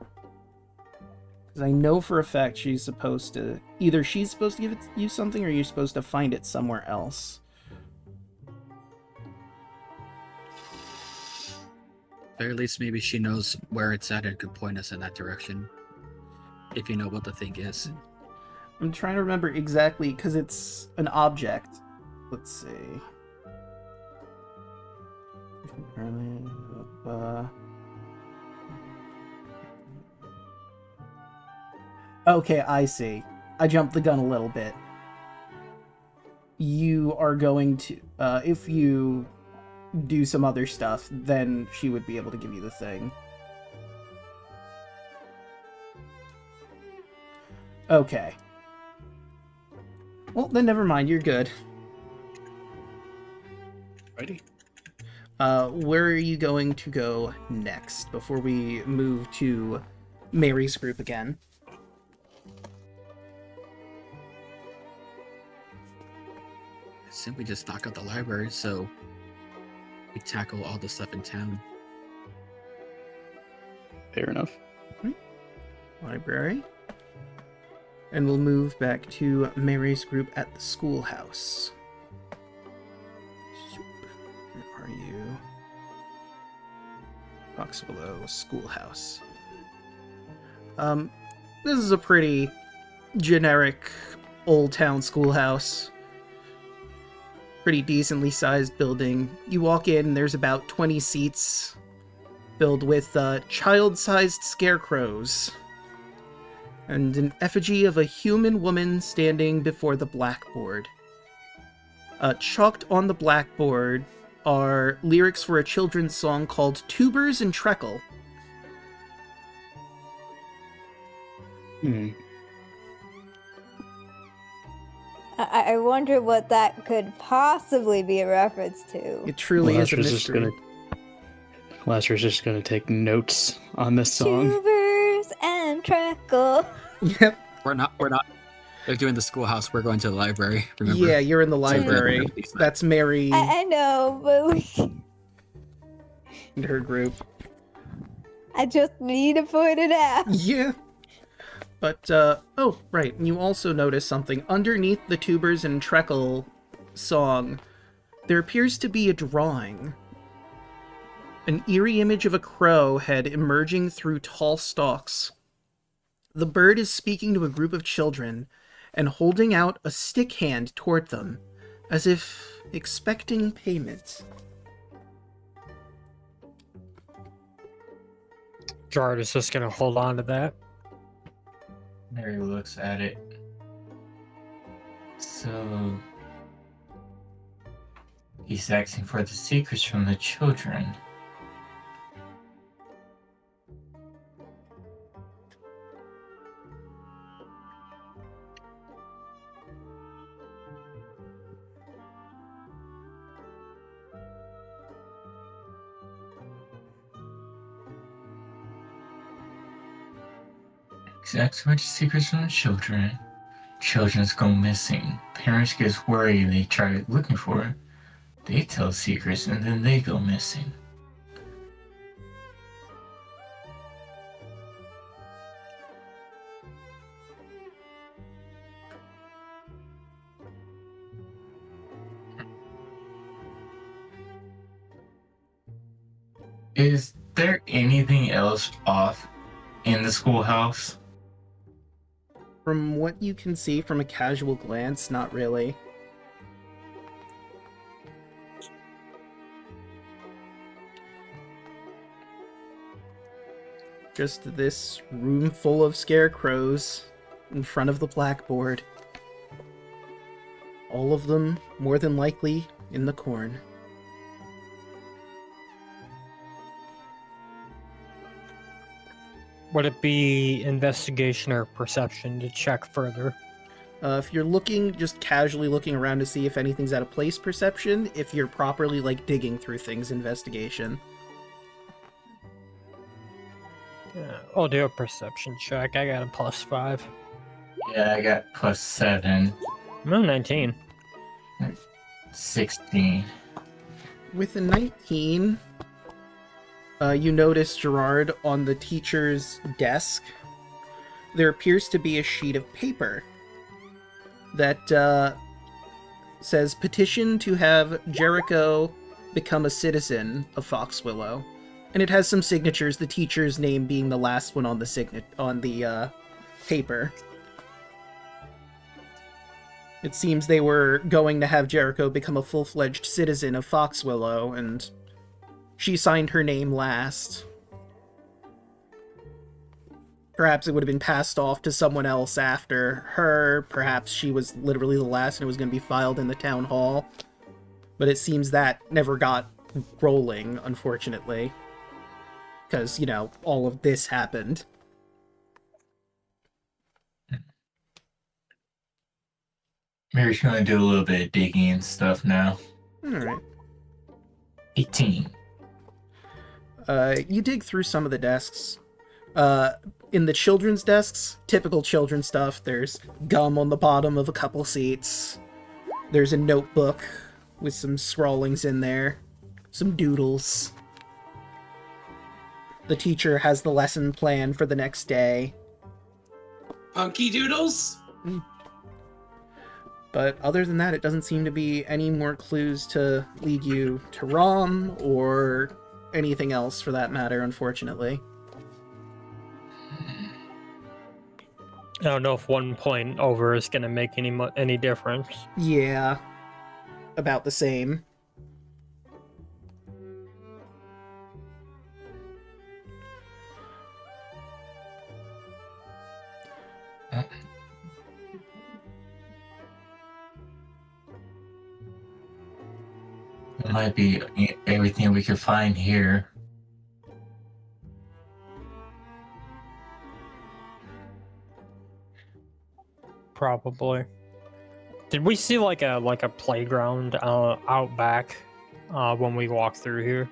B: Because I know for a fact she's supposed to... Either she's supposed to give you something or you're supposed to find it somewhere else.
A: Very least, maybe she knows where it's at and could point us in that direction. if you know what the thing is.
B: I'm trying to remember exactly, because it's an object. Let's see. Okay, I see. I jumped the gun a little bit. You are going to, if you do some other stuff, then she would be able to give you the thing. Okay. Well, then never mind, you're good.
G: Righty.
B: Where are you going to go next before we move to Mary's group again?
A: Simply just stock up the library so we tackle all the stuff in town.
G: Fair enough.
B: Library. And we'll move back to Mary's group at the schoolhouse. Where are you? Foxwillow Schoolhouse. This is a pretty generic old town schoolhouse. Pretty decently sized building. You walk in, there's about 20 seats filled with child-sized scarecrows and an effigy of a human woman standing before the blackboard. Chalked on the blackboard are lyrics for a children's song called Tubers and Treacle.
C: I wonder what that could possibly be a reference to.
B: It truly is a mystery.
G: Lasher's just gonna take notes on this song.
C: Tubers and Treacle.
B: Yep.
A: We're not. They're doing the schoolhouse. We're going to the library. Remember?
B: Yeah, you're in the library. That's Mary
C: I know, but
B: and her group.
C: I just need to point it out.
B: Yeah. But, oh, right, you also notice something. Underneath the Tubers and Treacle song, there appears to be a drawing. An eerie image of a crow head emerging through tall stalks. The bird is speaking to a group of children and holding out a stick hand toward them, as if expecting payment.
F: Gerard is just gonna hold on to that.
E: Mary looks at it. So he's asking for the secrets from the children. Exactly what the secrets from the children. Children's go missing. Parents get worried and they try looking for it. They tell secrets and then they go missing. Is there anything else off in the schoolhouse?
B: From what you can see from a casual glance, not really. Just this room full of scarecrows in front of the blackboard. All of them, more than likely, in the corn.
F: Would it be investigation or perception to check further?
B: If you're looking, just casually looking around to see if anything's out of place, perception. If you're properly, like, digging through things, investigation.
F: I'll do a perception check. I got a +5.
E: Yeah, I got +7.
F: No, 19.
E: 16.
B: With a 19, you notice, Gerard, on the teacher's desk, there appears to be a sheet of paper that says, petition to have Jericho become a citizen of Foxwillow. And it has some signatures, the teacher's name being the last one on the paper. It seems they were going to have Jericho become a full-fledged citizen of Foxwillow, and she signed her name last. Perhaps it would have been passed off to someone else after her. Perhaps she was literally the last and it was going to be filed in the town hall. But it seems that never got rolling, unfortunately. Because, you know, all of this happened.
E: Mary's gonna do a little bit of digging and stuff now.
B: Alright.
E: 18.
B: You dig through some of the desks. In the children's desks, typical children's stuff, there's gum on the bottom of a couple seats. There's a notebook with some scrawlings in there. Some doodles. The teacher has the lesson plan for the next day.
D: Punky Doodles?
B: But other than that, it doesn't seem to be any more clues to lead you to Raum or anything else for that matter, unfortunately.
F: I don't know if 1 point over is going to make any difference.
B: Yeah. About the same.
E: It might be everything we could find here.
F: Probably. Did we see like a playground out back when we walked through here?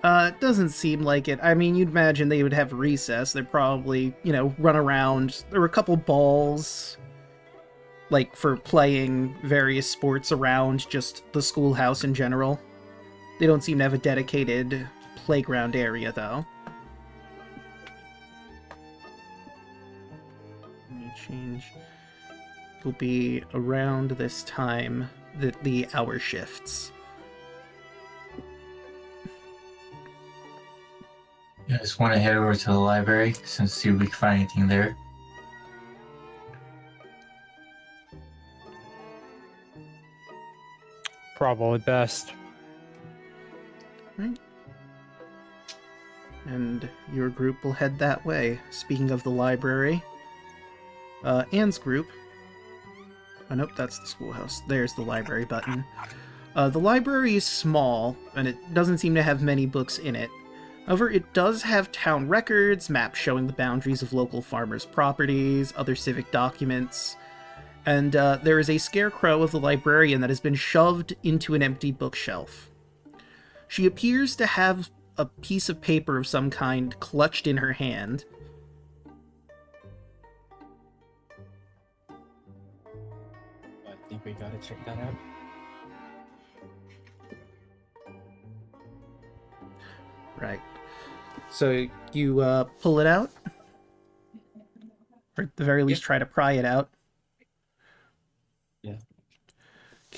B: It doesn't seem like it. I mean, you'd imagine they would have recess. They'd probably, you know, run around. There were a couple balls, like, for playing various sports around just the schoolhouse in general. They don't seem to have a dedicated playground area, though. Let me change. It'll be around this time that the hour shifts.
E: I just want to head over to the library since see if we can find anything there.
F: Probably best.
B: Right. And your group will head that way. Speaking of the library, Anne's group. Oh, nope, that's the schoolhouse. There's the library button. The library is small, and it doesn't seem to have many books in it. However, it does have town records, maps showing the boundaries of local farmers' properties, other civic documents, and there is a scarecrow of the librarian that has been shoved into an empty bookshelf. She appears to have a piece of paper of some kind clutched in her hand.
A: I think we gotta check that out.
B: Right. So you pull it out? Or at the very least try to pry it out?
A: Yeah.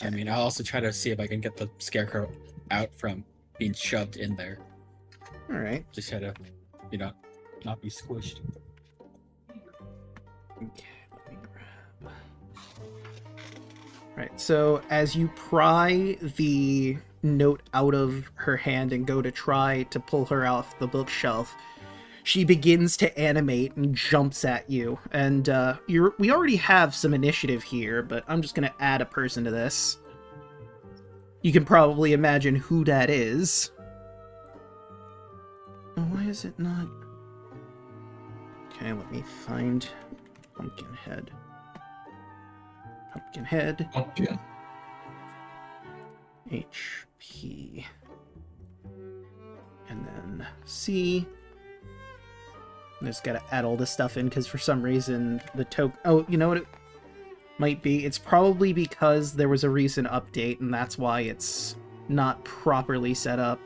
A: I mean, I'll also try to see if I can get the scarecrow out from being shoved in there.
B: Alright.
A: Just try to, you know, not be squished.
B: Okay, let me grab... Right, so as you pry the note out of her hand and go to try to pull her off the bookshelf, she begins to animate and jumps at you. And we already have some initiative here, but I'm just going to add a person to this. You can probably imagine who that is. Oh, why is it not... Okay, let me find Pumpkinhead. Pumpkinhead.
E: Pumpkin.
B: HP. And then C. I just gotta add all this stuff in because for some reason the token... Oh, you know what it might be? It's probably because there was a recent update and that's why it's not properly set up.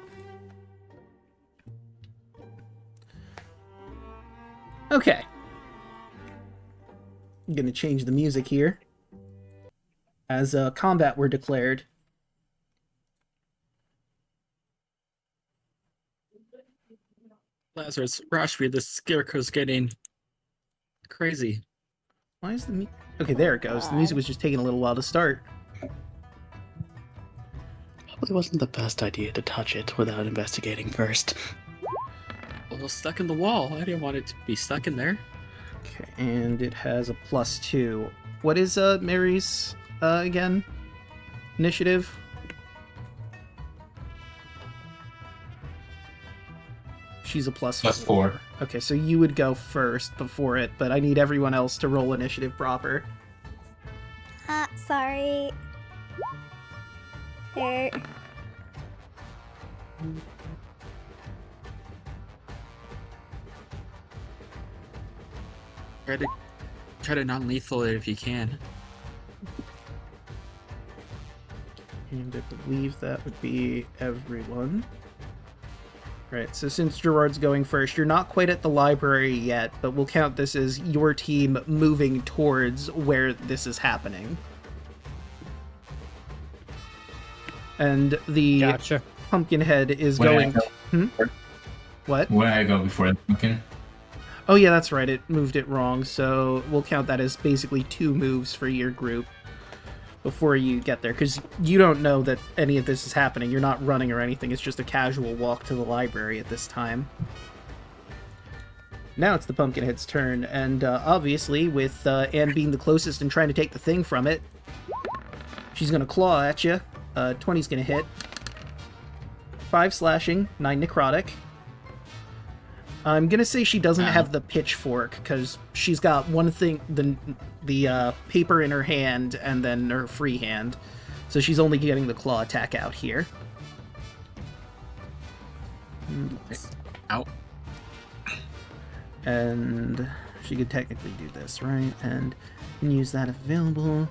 B: Okay. I'm gonna change the music here. As combat were declared.
A: Lazarus, Rashby, the scarecrow's getting Crazy.
B: Why is the Okay, there it goes. The music was just taking a little while to start.
G: Probably wasn't the best idea to touch it without investigating first.
A: Well, it was stuck in the wall. I didn't want it to be stuck in there.
B: Okay, and it has a +2. What is Mary's again? Initiative? She's a +4. Okay, so you would go first before it, but I need everyone else to roll initiative proper.
C: Sorry. There.
A: Try to non-lethal it if you can.
B: And I believe that would be everyone. Right, so since Gerard's going first, you're not quite at the library yet, but we'll count this as your team moving towards where this is happening. And the
F: Gotcha.
B: Pumpkinhead is
E: When
B: going...
E: I go-
B: What?
E: Where I go before the pumpkin?
B: Oh yeah, that's right, it moved it wrong, so we'll count that as basically 2 moves for your group before you get there, because you don't know that any of this is happening. You're not running or anything, it's just a casual walk to the library at this time. Now it's the Pumpkinhead's turn, and obviously, with Anne being the closest and trying to take the thing from it, she's going to claw at you. 20's going to hit. 5 slashing, 9 necrotic. I'm going to say she doesn't have the pitchfork, because she's got one thing, the paper in her hand, and then her free hand. So she's only getting the claw attack out here.
A: Ow.
B: And she could technically do this, right? And can use that if available.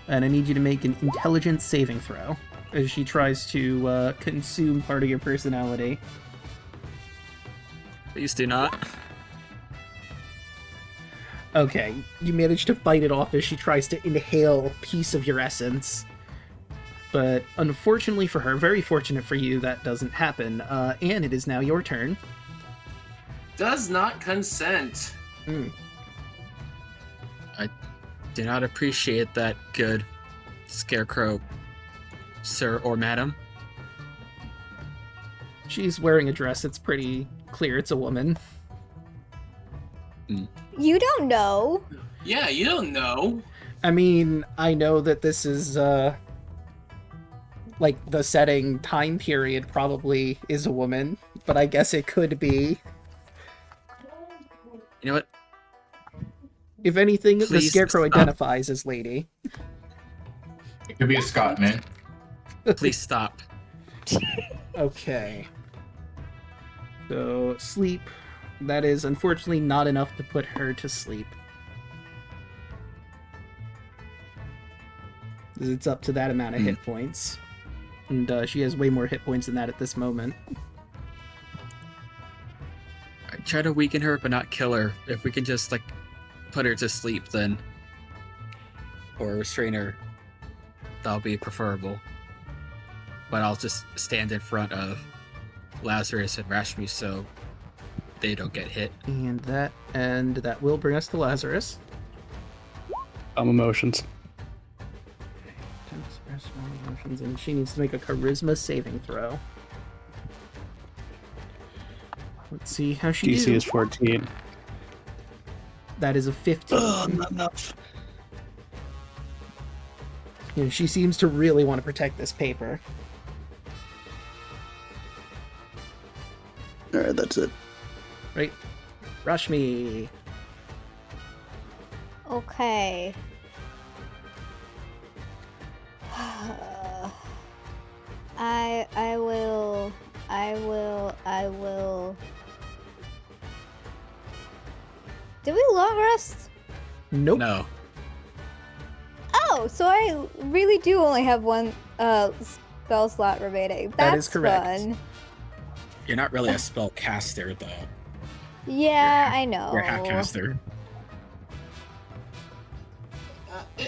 B: And I need you to make an intelligence saving throw as she tries to consume part of your personality.
A: Please do not.
B: Okay, you manage to fight it off as she tries to inhale a piece of your essence. But unfortunately for her, very fortunate for you, that doesn't happen. Anne, it is now your turn.
D: Does not consent.
A: I do not appreciate that, good scarecrow, sir or madam.
B: She's wearing a dress. It's pretty clear it's a woman.
C: You don't know.
D: Yeah, you don't know.
B: I mean, I know that this is, like, the setting time period probably is a woman, but I guess it could be.
A: You know what?
B: If anything, the
A: Please
B: Scarecrow
A: stop.
B: identifies as lady.
E: It could be a Scot, man.
A: Please stop.
B: Okay. So, sleep. That is unfortunately not enough to put her to sleep. It's up to that amount of hit points. And she has way more hit points than that at this moment.
A: I try to weaken her, but not kill her. If we can just, like, put her to sleep, then... Or restrain her, that'll be preferable. But I'll just stand in front of Lazarus and Rashmi so they don't get hit.
B: And that will bring us to Lazarus.
G: Emotions.
B: And she needs to make a charisma saving throw. Let's see how she
G: DC
B: do.
G: is 14.
B: That is a 15.
G: Not enough.
B: You know, she seems to really want to protect this paper.
G: Alright, that's it.
B: Right? Rashmi.
C: Okay. I will. Did we long rest?
B: Nope.
A: No.
C: Oh, so I really do only have one spell slot remaining. That's
B: That is correct.
C: fun.
A: You're not really a spell caster, though.
C: Yeah, I know.
A: You're a half caster.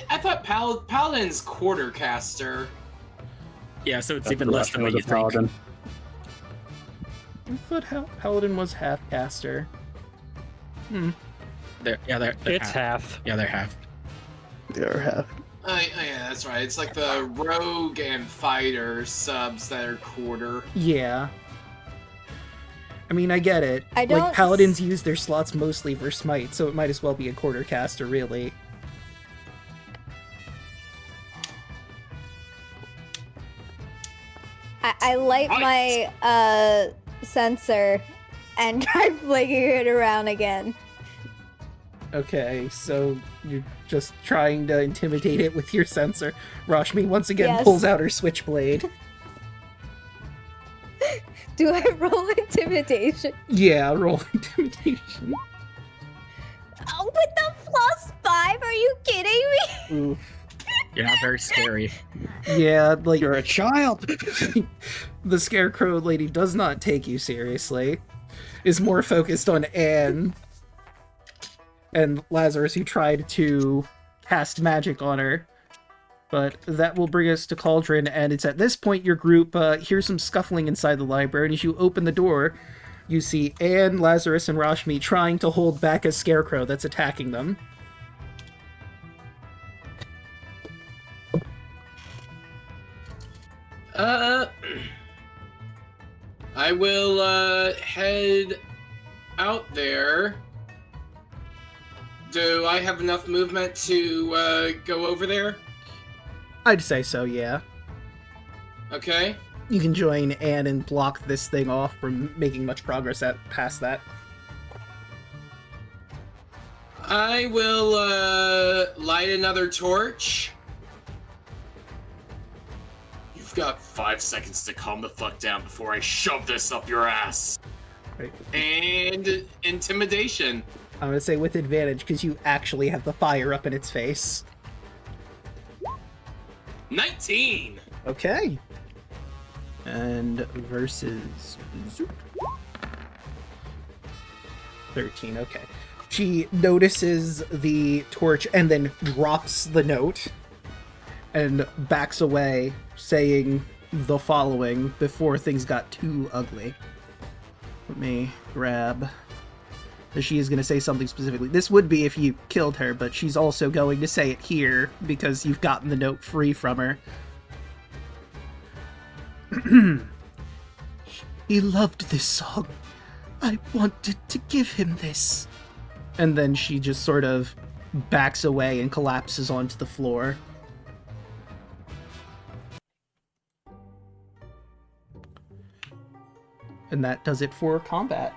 D: I thought Paladin's quarter caster.
A: Yeah, so it's
G: That's
A: even
G: the
A: less than
G: Russian
A: what
G: was
A: you
G: a
A: think.
G: paladin.
B: I thought Paladin was half caster.
A: They're
F: It's half.
A: Yeah, they're half.
G: They are half.
D: Oh, yeah, that's right. It's like the rogue and fighter subs that are quarter.
B: Yeah. I mean, I get it.
C: I don't
B: Like, paladins use their slots mostly for smite, so it might as well be a quarter caster, really.
C: I light my sensor and try flicking it around again.
B: Okay, so you're just trying to intimidate it with your sensor. Rashmi once again
C: Yes.
B: pulls out her switchblade.
C: Do I roll intimidation?
B: Yeah, roll intimidation.
C: Oh, with the +5? Are you kidding me?
B: Oof.
A: You're not very scary.
B: Yeah, like,
G: You're a child!
B: the scarecrow lady does not take you seriously. Is more focused on Anne and Lazarus, who tried to cast magic on her. But that will bring us to Cauldron, and it's at this point your group hears some scuffling inside the library, and as you open the door, you see Anne, Lazarus, and Rashmi trying to hold back a scarecrow that's attacking them.
D: I will head out there. Do I have enough movement to go over there?
B: I'd say so, yeah.
D: Okay.
B: You can join Anne and block this thing off from making much progress past that.
D: I will light another torch. You've got 5 seconds to calm the fuck down before I shove this up your ass.
B: Right.
D: And intimidation.
B: I'm gonna say with advantage, because you actually have the fire up in its face.
D: 19!
B: Okay. And versus... 13, okay. She notices the torch and then drops the note and backs away, saying the following before things got too ugly. Let me grab... She is going to say something specifically. This would be if you killed her, but she's also going to say it here because you've gotten the note free from her. He loved this song. I wanted to give him this. And then she just sort of backs away and collapses onto the floor. And that does it for combat.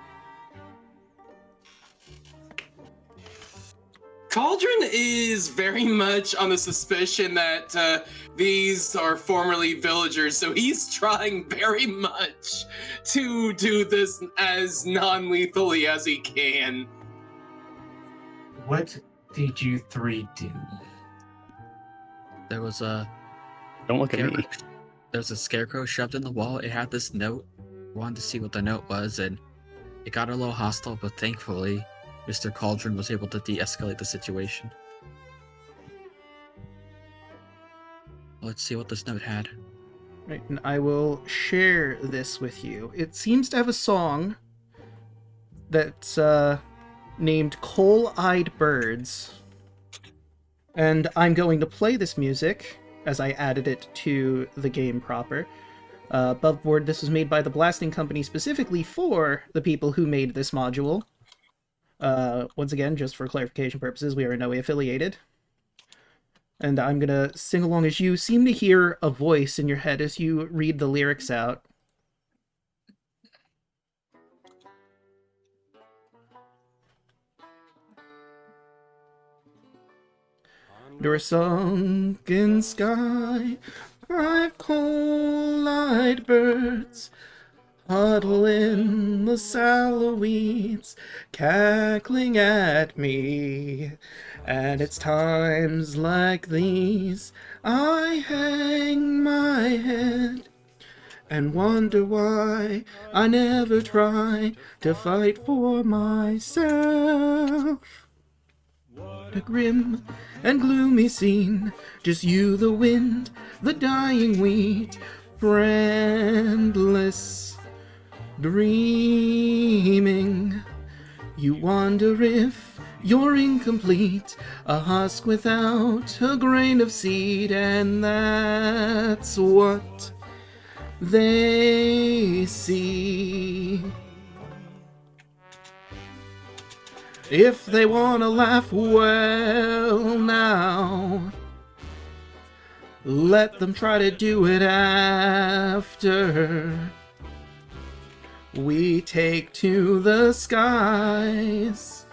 D: Cauldron is very much on the suspicion that these are formerly villagers, so he's trying very much to do this as non-lethally as he can.
E: What did you three do?
A: There was a
G: Don't look at me.
A: There's a scarecrow shoved in the wall. It had this note. Wanted to see what the note was, and it got a little hostile, but thankfully Mr. Cauldron was able to de-escalate the situation. Let's see what this note had.
B: Right, and I will share this with you. It seems to have a song that's named Coal-Eyed Birds. And I'm going to play this music as I added it to the game proper. Above board, this was made by the Blasting Company specifically for the people who made this module. Once again, just for clarification purposes, we are in no way affiliated. And I'm gonna sing along as you seem to hear a voice in your head as you read the lyrics out. Under a sunken sky, 5 coal-eyed birds huddle in the sallow weeds, cackling at me. And it's times like these I hang my head and wonder why I never try to fight for myself. What a grim and gloomy scene, just you, the wind, the dying wheat, friendless, dreaming, You wonder if you're incomplete, a husk without a grain of seed, and that's what they see. If they wanna laugh, well now, let them try to do it after we take to the skies.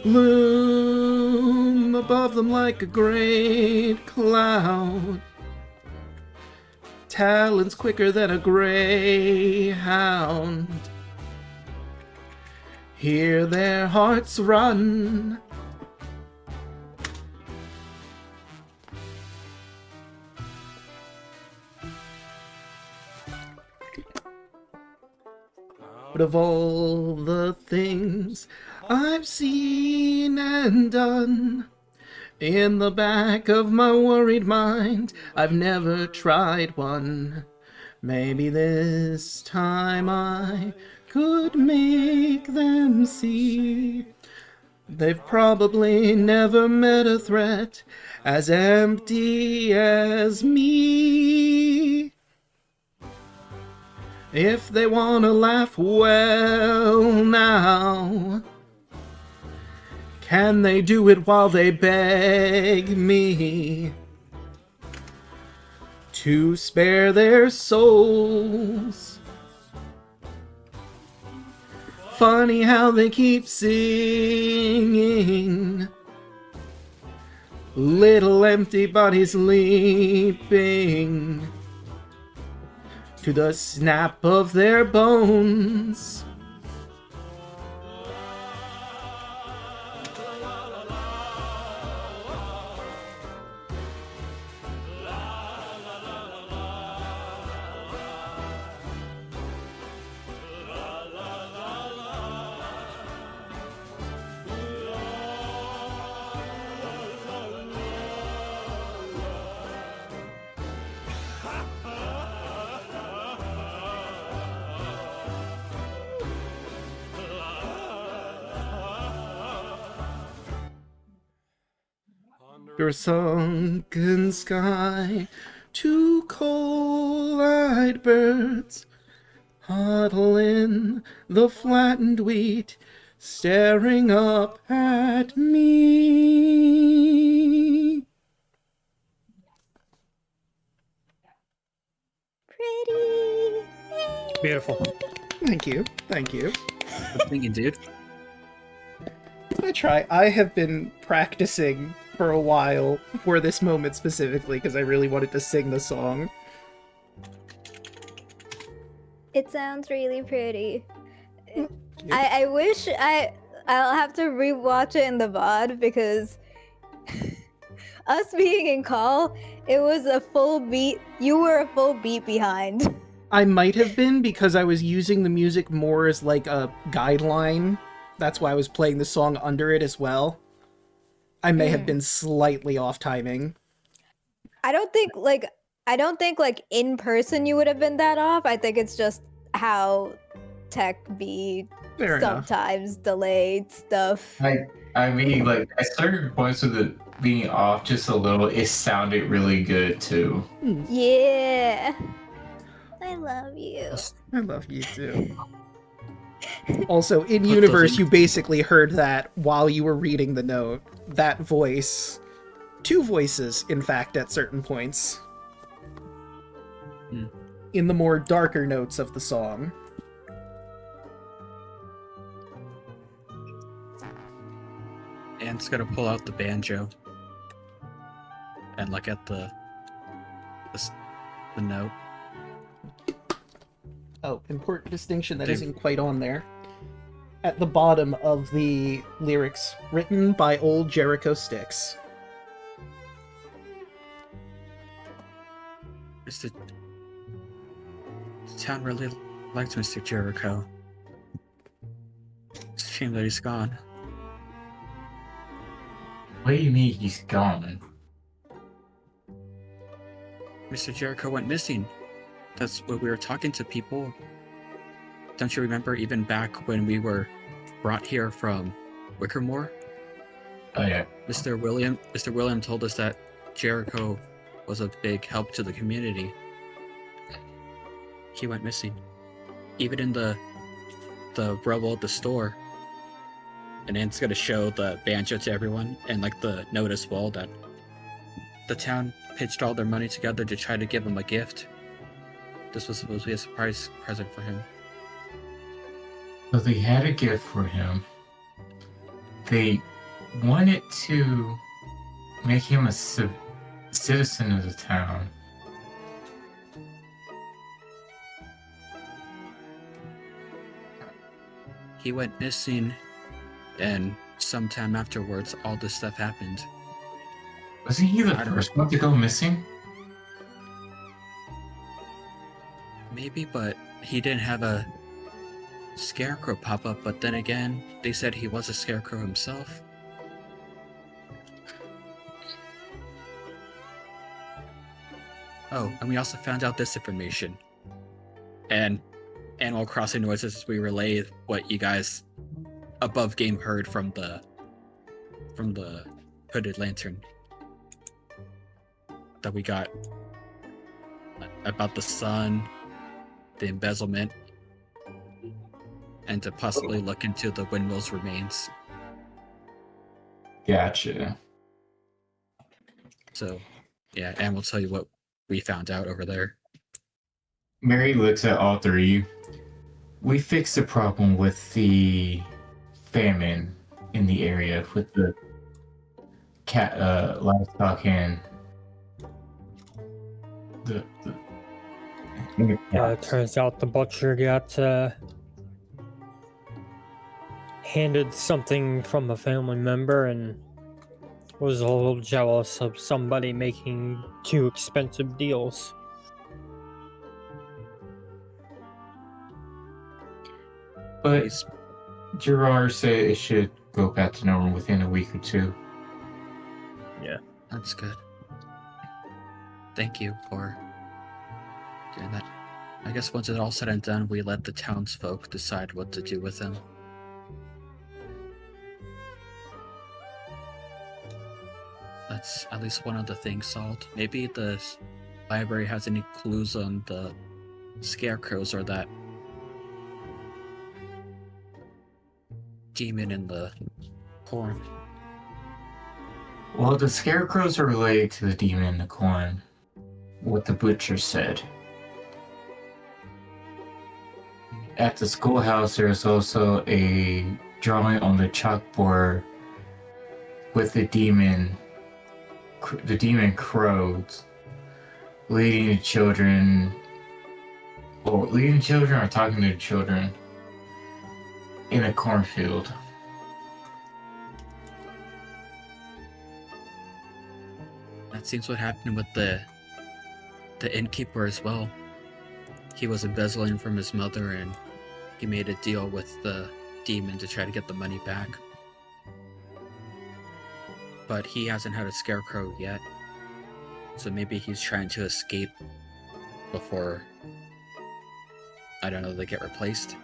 B: Loom above them like a great cloud, talons quicker than a greyhound. Hear their hearts run. But of all the things I've seen and done, in the back of my worried mind, I've never tried one. Maybe this time I could make them see. They've probably never met a threat as empty as me. If they wanna laugh, well now, can they do it while they beg me to spare their souls? Funny how they keep singing, little empty bodies leaping to the snap of their bones. Your sunken sky, two coal-eyed birds huddle in the flattened wheat, staring up at me.
C: Pretty.
F: Beautiful.
B: Thank you, thank you.
A: Good thinking, dude.
B: I try. I have been practicing for a while for this moment specifically because I really wanted to sing the song.
C: It sounds really pretty. I wish I'll have to rewatch it in the VOD because us being in call, it was a full beat. You were a full beat behind.
B: I might have been because I was using the music more as like a guideline. That's why I was playing the song under it as well. I may have been slightly off timing.
C: I don't think in person you would have been that off. I think it's just how tech be
B: Fair enough.
C: sometimes delayed stuff.
E: I mean, like at certain points with it being off just a little, it sounded really good too.
C: Yeah. I love you.
B: I love you too. Also, in universe, you basically heard that while you were reading the note. That voice. Two voices, in fact, at certain points. In the more darker notes of the song.
A: Ant's gonna pull out the banjo and look at the note.
B: Oh, important distinction that isn't quite on there. At the bottom of the lyrics, written by old Jericho Sticks.
A: The town really likes Mr. Jericho. It's a shame that he's gone.
E: What do you mean he's gone?
A: Mr. Jericho went missing. That's what we were talking to people. Don't you remember even back when we were brought here from Wickermore.
E: Oh yeah.
A: Mr. William told us that Jericho was a big help to the community. He went missing. Even in the rubble at the store. And then it's gonna show the banjo to everyone and like the notice wall that the town pitched all their money together to try to give him a gift. This was supposed to be a surprise present for him.
E: So they had a gift for him. They wanted to make him a citizen of the town.
A: He went missing, and sometime afterwards, all this stuff happened.
E: Wasn't he the
A: I don't
E: first one to go missing?
A: Maybe, but he didn't have a scarecrow pop up. But then again, they said he was a scarecrow himself. Oh, and we also found out this information. And Animal Crossing noises, we relay what you guys above game heard from the hooded lantern that we got about the sun, the embezzlement, and to possibly look into the windmill's remains.
E: Gotcha.
A: So, yeah, and we'll tell you what we found out over there.
E: Mary looks at all three. We fixed the problem with the famine in the area with the livestock and the
F: Yeah, it turns out the butcher got handed something from a family member and was a little jealous of somebody making too expensive deals.
E: But Gerard said it should go back to normal within a week or two.
A: That's good. Thank you for doing that. I guess once it's all said and done, we let the townsfolk decide what to do with him. That's at least one of the things solved. Maybe the library has any clues on the scarecrows or that demon in the corn.
E: Well, the scarecrows are related to the demon in the corn. What the butcher said. At the schoolhouse, there's also a drawing on the chalkboard with the demon crows leading children or talking to children in a cornfield.
A: That seems what happened with the innkeeper as well. He was embezzling from his mother and he made a deal with the demon to try to get the money back. But he hasn't had a scarecrow yet. So maybe he's trying to escape before, I don't know, they get replaced.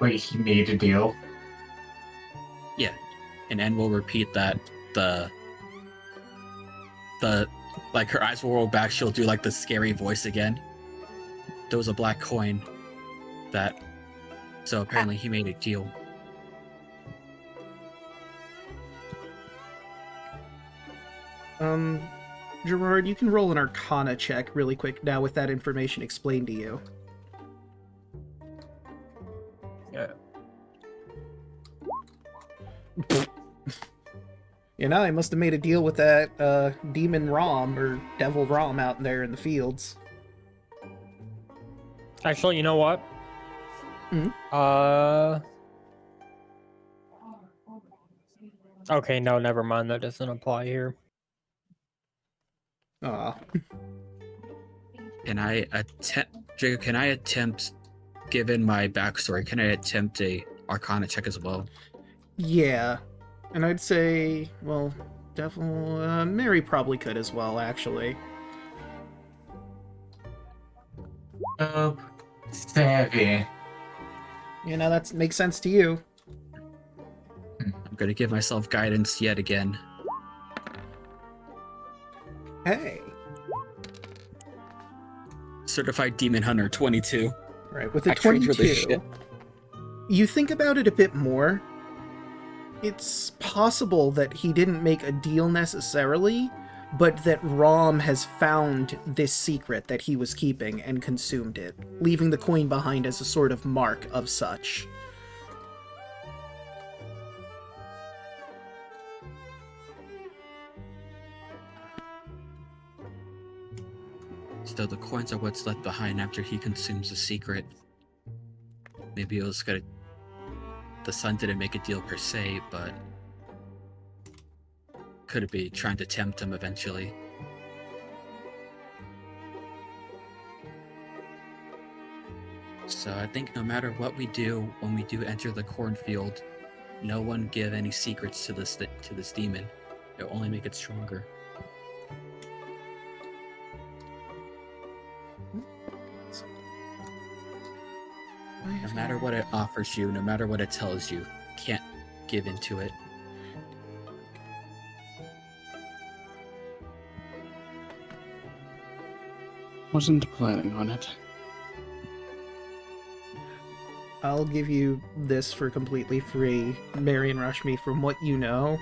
E: Wait, he made a deal?
A: Yeah. And Anne will repeat that the like her eyes will roll back, she'll do like the scary voice again. There was a black coin that, so apparently he made a deal.
B: Gerard, you can roll an Arcana check really quick now with that information explained to you.
F: Yeah.
B: You know, I must have made a deal with that demon Raum or devil Raum out there in the fields.
F: Actually, you know what?
B: Hmm?
F: Okay, no, never mind. That doesn't apply here.
B: Aw.
A: Can I attempt, Draco, can I attempt, given my backstory, can I attempt a Arcana check as well?
B: Yeah. And I'd say, well, Devil, Mary probably could as well, actually.
E: 7.
B: You know, that makes sense to you.
A: I'm gonna give myself guidance yet again.
B: Hey.
A: Certified Demon Hunter 22.
B: Right, with a
A: I trained for this
B: 22,
A: shit.
B: you think about it a bit more. It's possible that he didn't make a deal necessarily, but that Raum has found this secret that he was keeping and consumed it, leaving the coin behind as a sort of mark of such.
A: So the coins are what's left behind after he consumes the secret. Maybe it was gonna... The sun didn't make a deal per se, but... Could it be trying to tempt him eventually? So I think no matter what we do, when we do enter the cornfield, no one give any secrets to this demon. It'll only make it stronger. No matter what it offers you, no matter what it tells you, can't give into it.
G: Wasn't planning on it.
B: I'll give you this for completely free, Marion Rashmi, from what you know.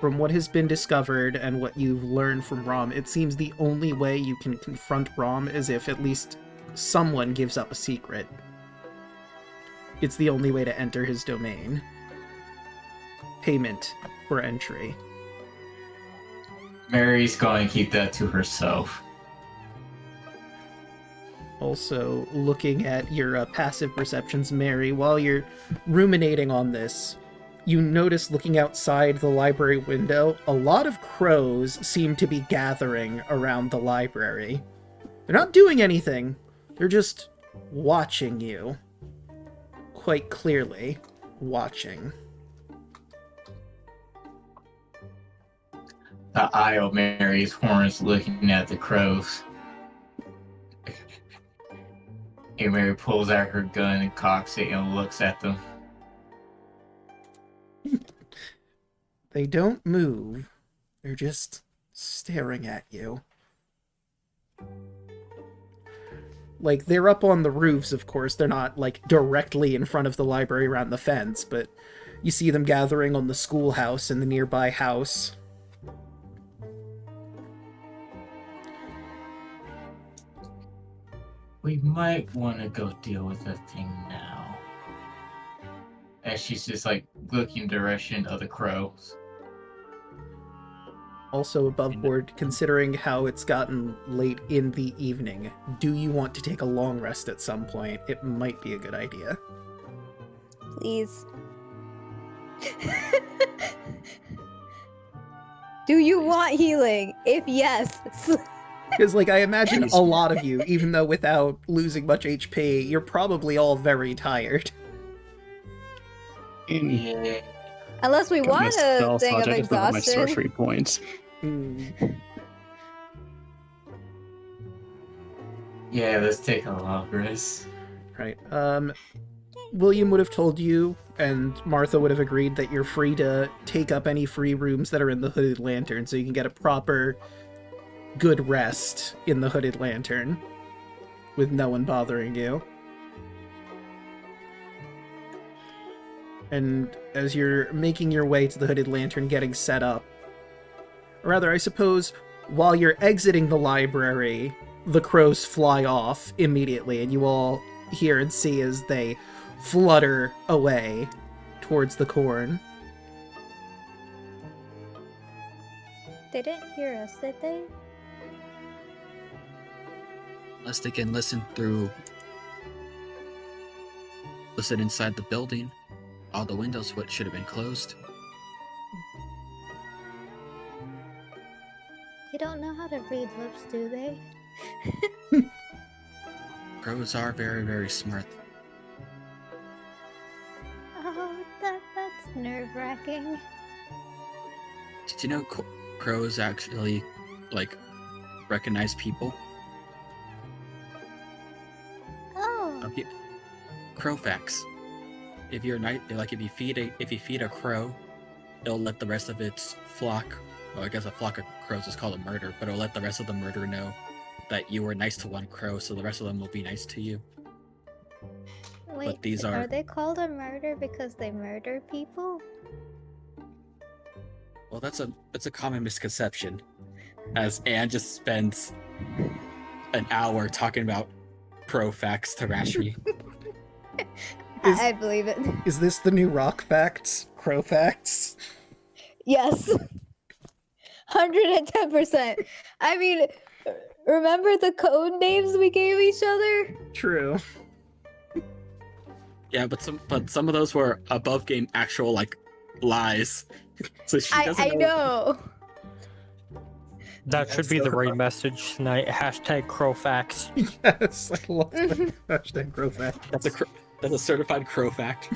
B: From what has been discovered and what you've learned from Raum, it seems the only way you can confront Raum is if at least someone gives up a secret. It's the only way to enter his domain. Payment for entry.
E: Mary's going to keep that to herself.
B: Also, looking at your passive perceptions, Mary, while you're ruminating on this, you notice looking outside the library window, a lot of crows seem to be gathering around the library. They're not doing anything, they're just watching you. Quite clearly, watching.
E: The eye of Mary's horns looking at the crows. And Mary pulls out her gun and cocks it and looks at them.
B: They don't move. They're just staring at you. Like, they're up on the roofs, of course. They're not, like, directly in front of the library around the fence, but you see them gathering on the schoolhouse and the nearby house.
E: We might want to go deal with that thing now. As she's just like looking direction of the crows.
B: Also above board, considering how it's gotten late in the evening, do you want to take a long rest at some point? It might be a good idea.
C: Please. Do you want healing? If yes.
B: Because, like, I imagine a lot of you, even though without losing much HP, you're probably all very tired.
E: Yeah.
C: Unless we want a thing of
G: I just look at my
C: exhaustion.
G: sorcery points.
E: Yeah, let's take a long rest.
B: Right. William would have told you, and Martha would have agreed, that you're free to take up any free rooms that are in the Hooded Lantern, so you can get a proper, good rest in the Hooded Lantern, with no one bothering you. And as you're making your way to the Hooded Lantern, getting set up, or rather, I suppose, while you're exiting the library, the crows fly off immediately, and you all hear and see as they flutter away towards the corn.
C: They didn't hear us, did they?
A: Unless they can listen inside the building. All the windows should have been closed.
C: They don't know how to read lips, do they?
A: Crows are very, very smart.
C: Oh, that's nerve-wracking.
A: Did you know crows actually, like, recognize people?
C: Oh,
A: crow facts. If you're if you feed a crow, it'll let the rest of its flock. Well, I guess a flock of crows is called a murder, but it'll let the rest of the murder know that you were nice to one crow, so the rest of them will be nice to you.
C: Wait,
A: these
C: are
A: are-
C: they called a murder because they murder people?
A: Well, that's a common misconception, as Anne just spends an hour talking about crow facts to Rashmi.
C: I believe it.
B: Is this the new rock facts? Crow facts?
C: Yes. 110%. I mean, remember the code names we gave each other?
B: True.
A: Yeah, but some of those were above game actual lies. So she doesn't
C: I know.
F: That should be the raid message tonight. #crowfacts.
B: Yes, I love that. Hashtag crow fact.
A: That's a certified crow fact.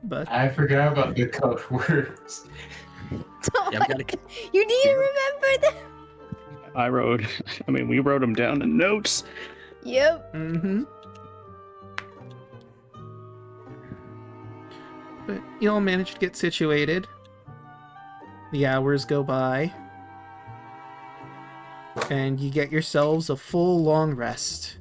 B: But
E: I forgot about the code words.
A: Yeah, we gotta
C: You need to remember that.
G: we wrote them down in notes.
C: Yep.
B: mm-hmm. But you all managed to get situated. The hours go by. And you get yourselves a full long rest.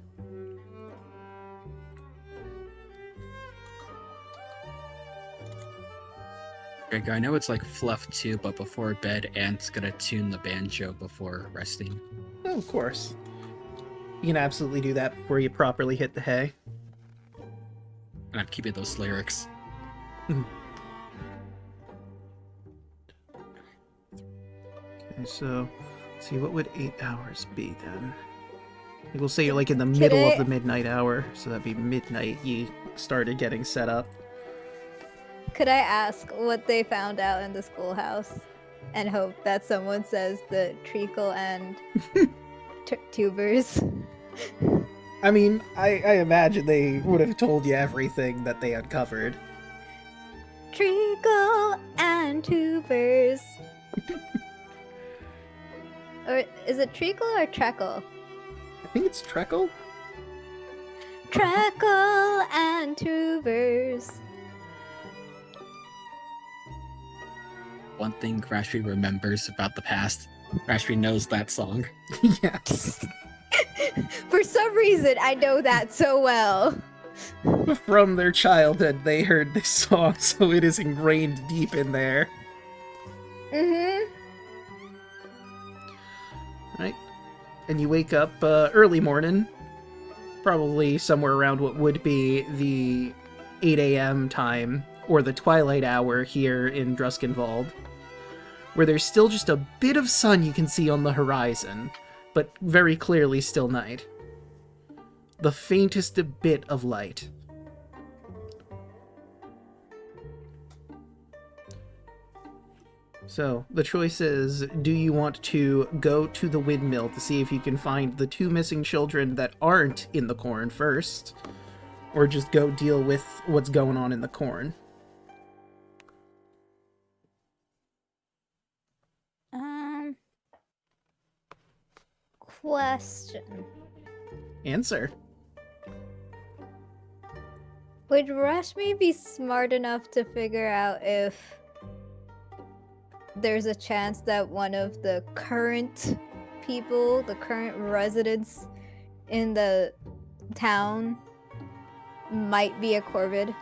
A: Greg, I know it's fluff too, but before bed, Anne's gonna tune the banjo before resting.
B: Oh, of course. You can absolutely do that before you properly hit the hay.
A: And I'm keeping those lyrics.
B: Okay, so let's see, what would 8 hours be then? We'll say you're in the middle of the midnight hour, so that'd be midnight you started getting set up.
C: Could I ask what they found out in the schoolhouse and hope that someone says the treacle and tubers?
B: I mean, I imagine they would have told you everything that they uncovered.
C: Treacle and tubers. Or is it treacle or treckle?
B: I think it's Treckle?
C: Treckle and tubers.
A: One thing Rashmi remembers about the past, Rashmi knows that song.
B: Yeah.
C: For some reason, I know that so well.
B: From their childhood, they heard this song, so it is ingrained deep in there.
C: Mm-hmm.
B: Right? And you wake up early morning, probably somewhere around what would be the 8 a.m. time, or the twilight hour here in Druskenwald, where there's still just a bit of sun you can see on the horizon, but very clearly still night. The faintest bit of light. So, the choice is, do you want to go to the windmill to see if you can find the 2 missing children that aren't in the corn first, or just go deal with what's going on in the corn?
C: Question.
B: Answer.
C: Would Rashmi be smart enough to figure out if there's a chance that one of the current people, the current residents in the town might be a Corvid?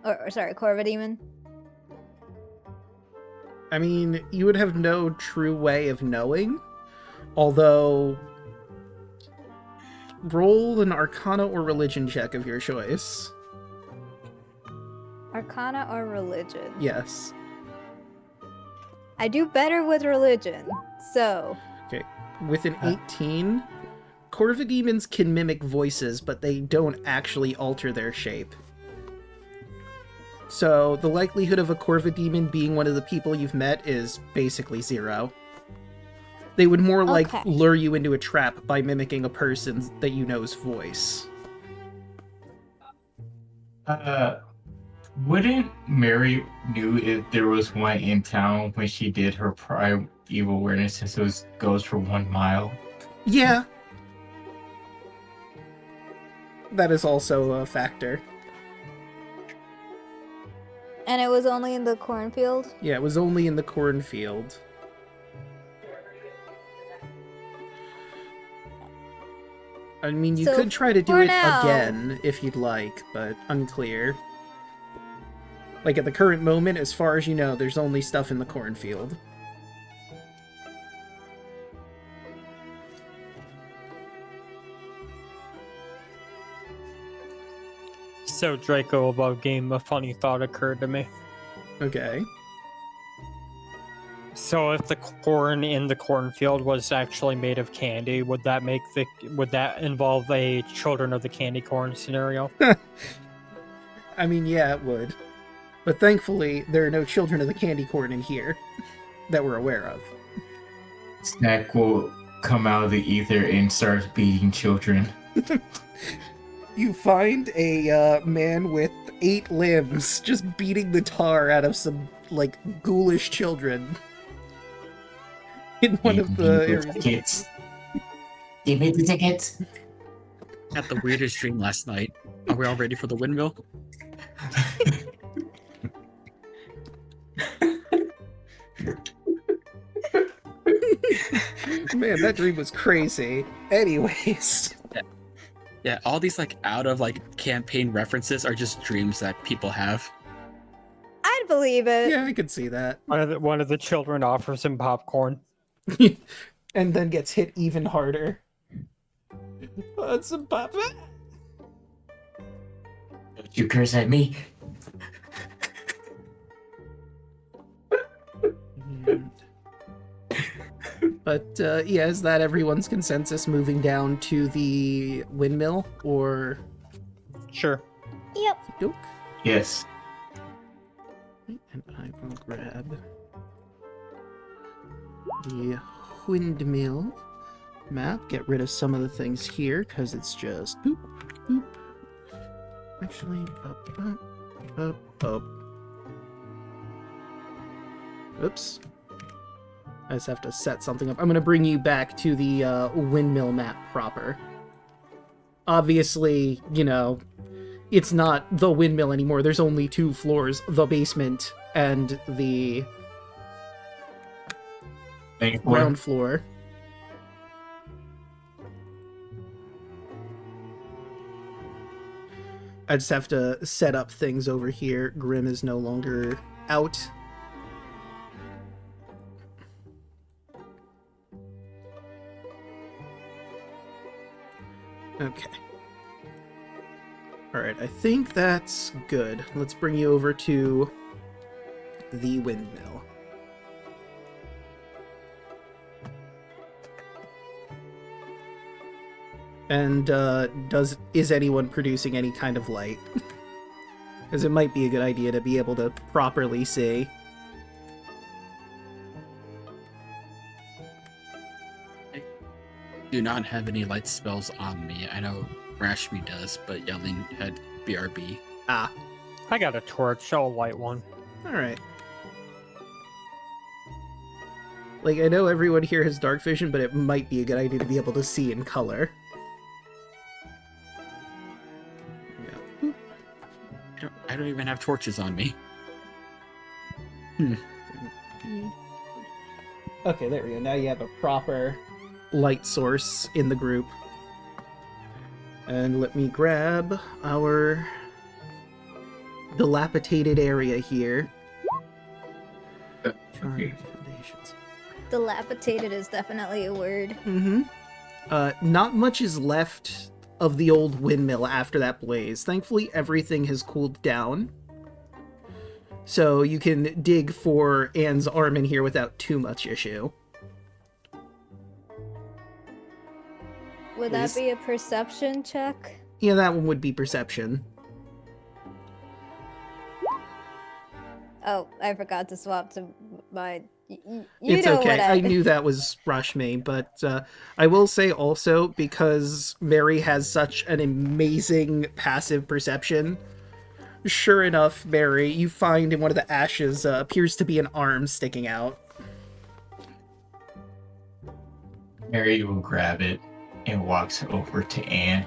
C: Corvid demon?
B: I mean, you would have no true way of knowing, although roll an Arcana or Religion check of your choice.
C: Arcana or religion?
B: Yes.
C: I do better with religion, so...
B: Okay. With an 18, Corvid demons can mimic voices, but they don't actually alter their shape. So the likelihood of a Corvid demon being one of the people you've met is basically 0. They would more
C: Okay.
B: lure you into a trap by mimicking a person that you know's voice.
E: Wouldn't Mary knew if there was one in town when she did her prior evil awareness, since it goes for 1 mile?
B: Yeah. That is also a factor.
C: And it was only in the cornfield?
B: Yeah, it was only in the cornfield. I mean, you
C: So,
B: could try to do
C: for
B: it
C: now-
B: again if you'd like, but unclear. Like, at the current moment, as far as you know, there's only stuff in the cornfield.
F: So Draco above game, a funny thought occurred to me.
B: Okay.
F: So if the corn in the cornfield was actually made of candy, would that involve a Children of the Candy Corn scenario?
B: I mean, yeah, it would. But thankfully, there are no children of the candy corn in here that we're aware of.
E: Snack will come out of the ether and start beating children.
B: You find a man with 8 limbs just beating the tar out of some, like, ghoulish children. In one of the areas.
E: Tickets. Give me the tickets.
A: Had the weirdest dream last night. Are we all ready for the windmill?
B: Man, that dream was crazy. Anyways.
A: Yeah, all these like out of like campaign references are just dreams that people have.
C: I'd believe it.
B: Yeah, I could see that.
F: One of the children offers him popcorn.
B: And then gets hit even harder. That's a papa.
E: Don't you curse at me.
B: But yeah, is that everyone's consensus moving down to the windmill, or?
F: Sure.
C: Yep.
B: Doke.
E: Yes.
B: And I will grab the windmill map, get rid of some of the things here, because it's just boop, boop. Actually, up, up, up, up. Oops. I just have to set something up. I'm going to bring you back to the windmill map proper. Obviously, you know, it's not the windmill anymore. There's only 2 floors, the basement and the ground floor. I just have to set up things over here. Grim is no longer out. Okay. Alright, I think that's good. Let's bring you over to the windmill. And is anyone producing any kind of light? Because it might be a good idea to be able to properly see.
A: Do not have any light spells on me. I know Rashmi does, but Yelling had BRB.
B: Ah,
F: I got a torch. I'll light one.
B: alright. Like, I know everyone here has dark vision, but it might be a good idea to be able to see in color. Yeah.
A: I don't even have torches on me.
B: Okay, there we go. Now you have a proper light source in the group. And let me grab our dilapidated area here.
E: Okay.
B: Foundations.
C: Dilapidated is definitely a word.
B: Mm-hmm. Not much is left of the old windmill after that blaze. Thankfully, everything has cooled down. So you can dig for Anne's arm in here without too much issue.
C: Would that be a perception check?
B: Yeah, that one would be perception.
C: Oh, I forgot to swap to my... You
B: It's
C: know
B: okay.
C: what
B: I knew that was Rashmi, but I will say also, because Mary has such an amazing passive perception, sure enough, Mary, you find in one of the ashes appears to be an arm sticking out.
E: Mary will grab it and walks over to Anne.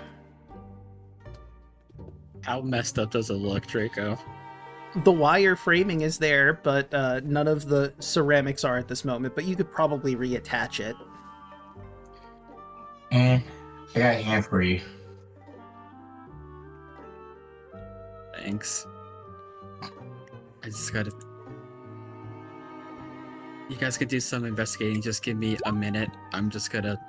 A: How messed up does it look, Draco?
B: The wire framing is there, but none of the ceramics are at this moment, but you could probably reattach it.
E: And I got a hand for you.
A: Thanks. I just gotta... You guys could do some investigating. Just give me a minute. I'm just gonna...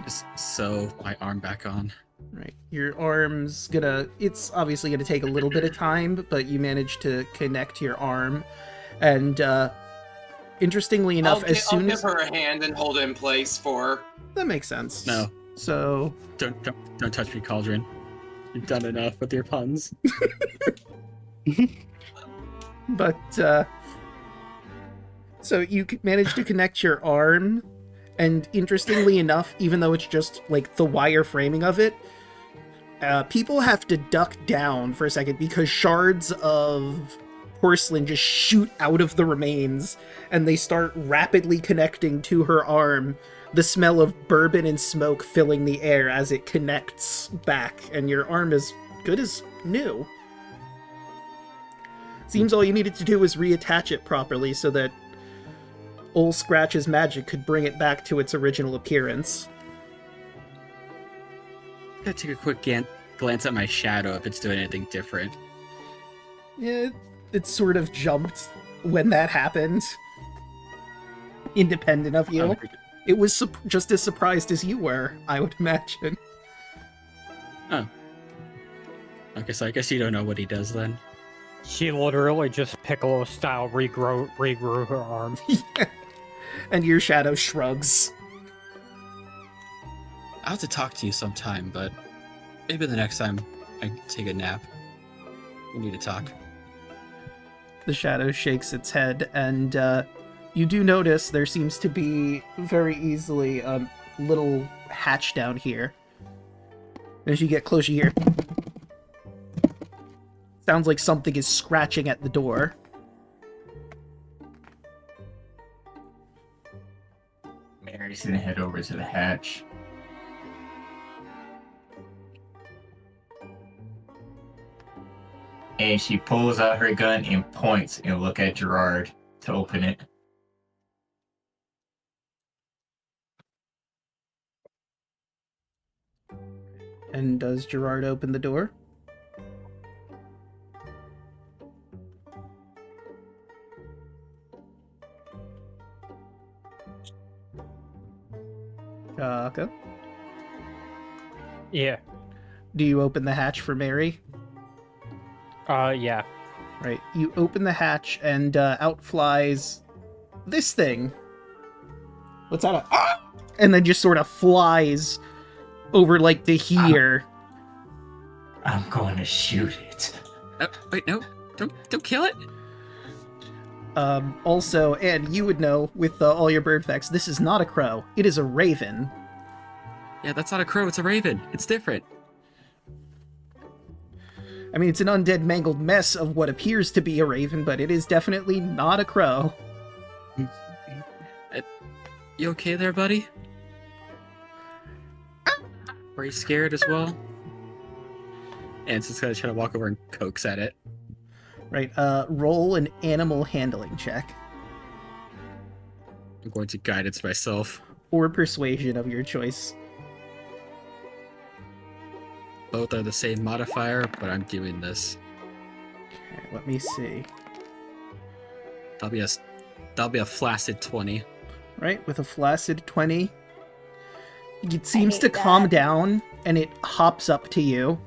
A: just sew my arm back on.
B: Right. Your arm's gonna... It's obviously gonna take a little bit of time, but you manage to connect your arm. And, interestingly enough, as soon
D: I'll
B: as...
D: give her a hand and hold it in place for her.
B: That makes sense.
A: No.
B: So...
A: Don't touch me, Cauldron. You've done enough with your puns.
B: But, so you managed to connect your arm, and interestingly enough, even though it's just, like, the wire framing of it, people have to duck down for a second because shards of porcelain just shoot out of the remains, and they start rapidly connecting to her arm, the smell of bourbon and smoke filling the air as it connects back, and your arm is good as new. Seems all you needed to do was reattach it properly so that Old Scratch's magic could bring it back to its original appearance.
A: Gotta take a quick glance at my shadow if it's doing anything different.
B: Yeah, it sort of jumped when that happened. Independent of you. It was just as surprised as you were, I would imagine.
A: Oh. Okay, so I guess you don't know what he does then.
F: She literally just Piccolo style regrew her arm.
B: Yeah. And your shadow shrugs.
A: I'll have to talk to you sometime, but maybe the next time I take a nap. We need to talk.
B: The shadow shakes its head, and you do notice there seems to be very easily a little hatch down here. As you get closer here, sounds like something is scratching at the door.
E: Mary's gonna head over to the hatch. And she pulls out her gun and points and look at Gerard to open it.
B: And does Gerard open the door? Draco?
F: Yeah.
B: Do you open the hatch for Mary?
F: Yeah.
B: Right. You open the hatch, and out flies this thing. What's that? And then just sort of flies over, like, to here.
E: I'm going to shoot it.
A: Wait, no. Don't kill it.
B: Also, and you would know with all your bird facts, this is not a crow. It is a raven.
A: Yeah, that's not a crow. It's a raven. It's different.
B: I mean, it's an undead mangled mess of what appears to be a raven, but it is definitely not a crow.
A: You okay there, buddy? Are you scared as well? And it's just gonna try to walk over and coax at it.
B: Right, roll an animal handling check.
A: I'm going to guidance myself.
B: Or persuasion of your choice.
A: Both are the same modifier, but I'm doing this.
B: Okay, let me see.
A: That'll be a flaccid 20.
B: Right, with a flaccid 20. It seems
C: hate
B: to calm
C: that.
B: down, and it hops up to you,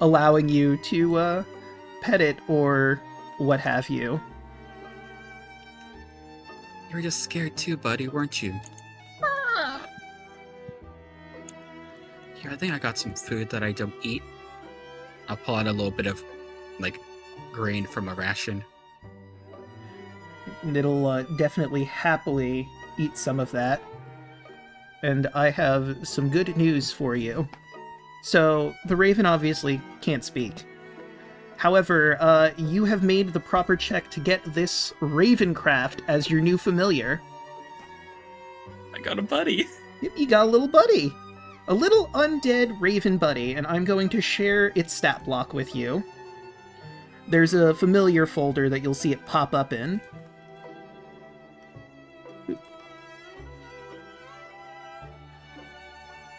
B: allowing you to pet it or what have you.
A: You were just scared too, buddy, weren't you? Here, I think I got some food that I don't eat. I'll pull out a little bit of, like, grain from a ration.
B: And it'll definitely happily eat some of that. And I have some good news for you. So, the raven obviously can't speak. However, you have made the proper check to get this Ravencraft as your new familiar.
A: I got a buddy.
B: Yep, you got a little buddy. a little undead raven buddy, and I'm going to share its stat block with you. There's a familiar folder that you'll see it pop up in.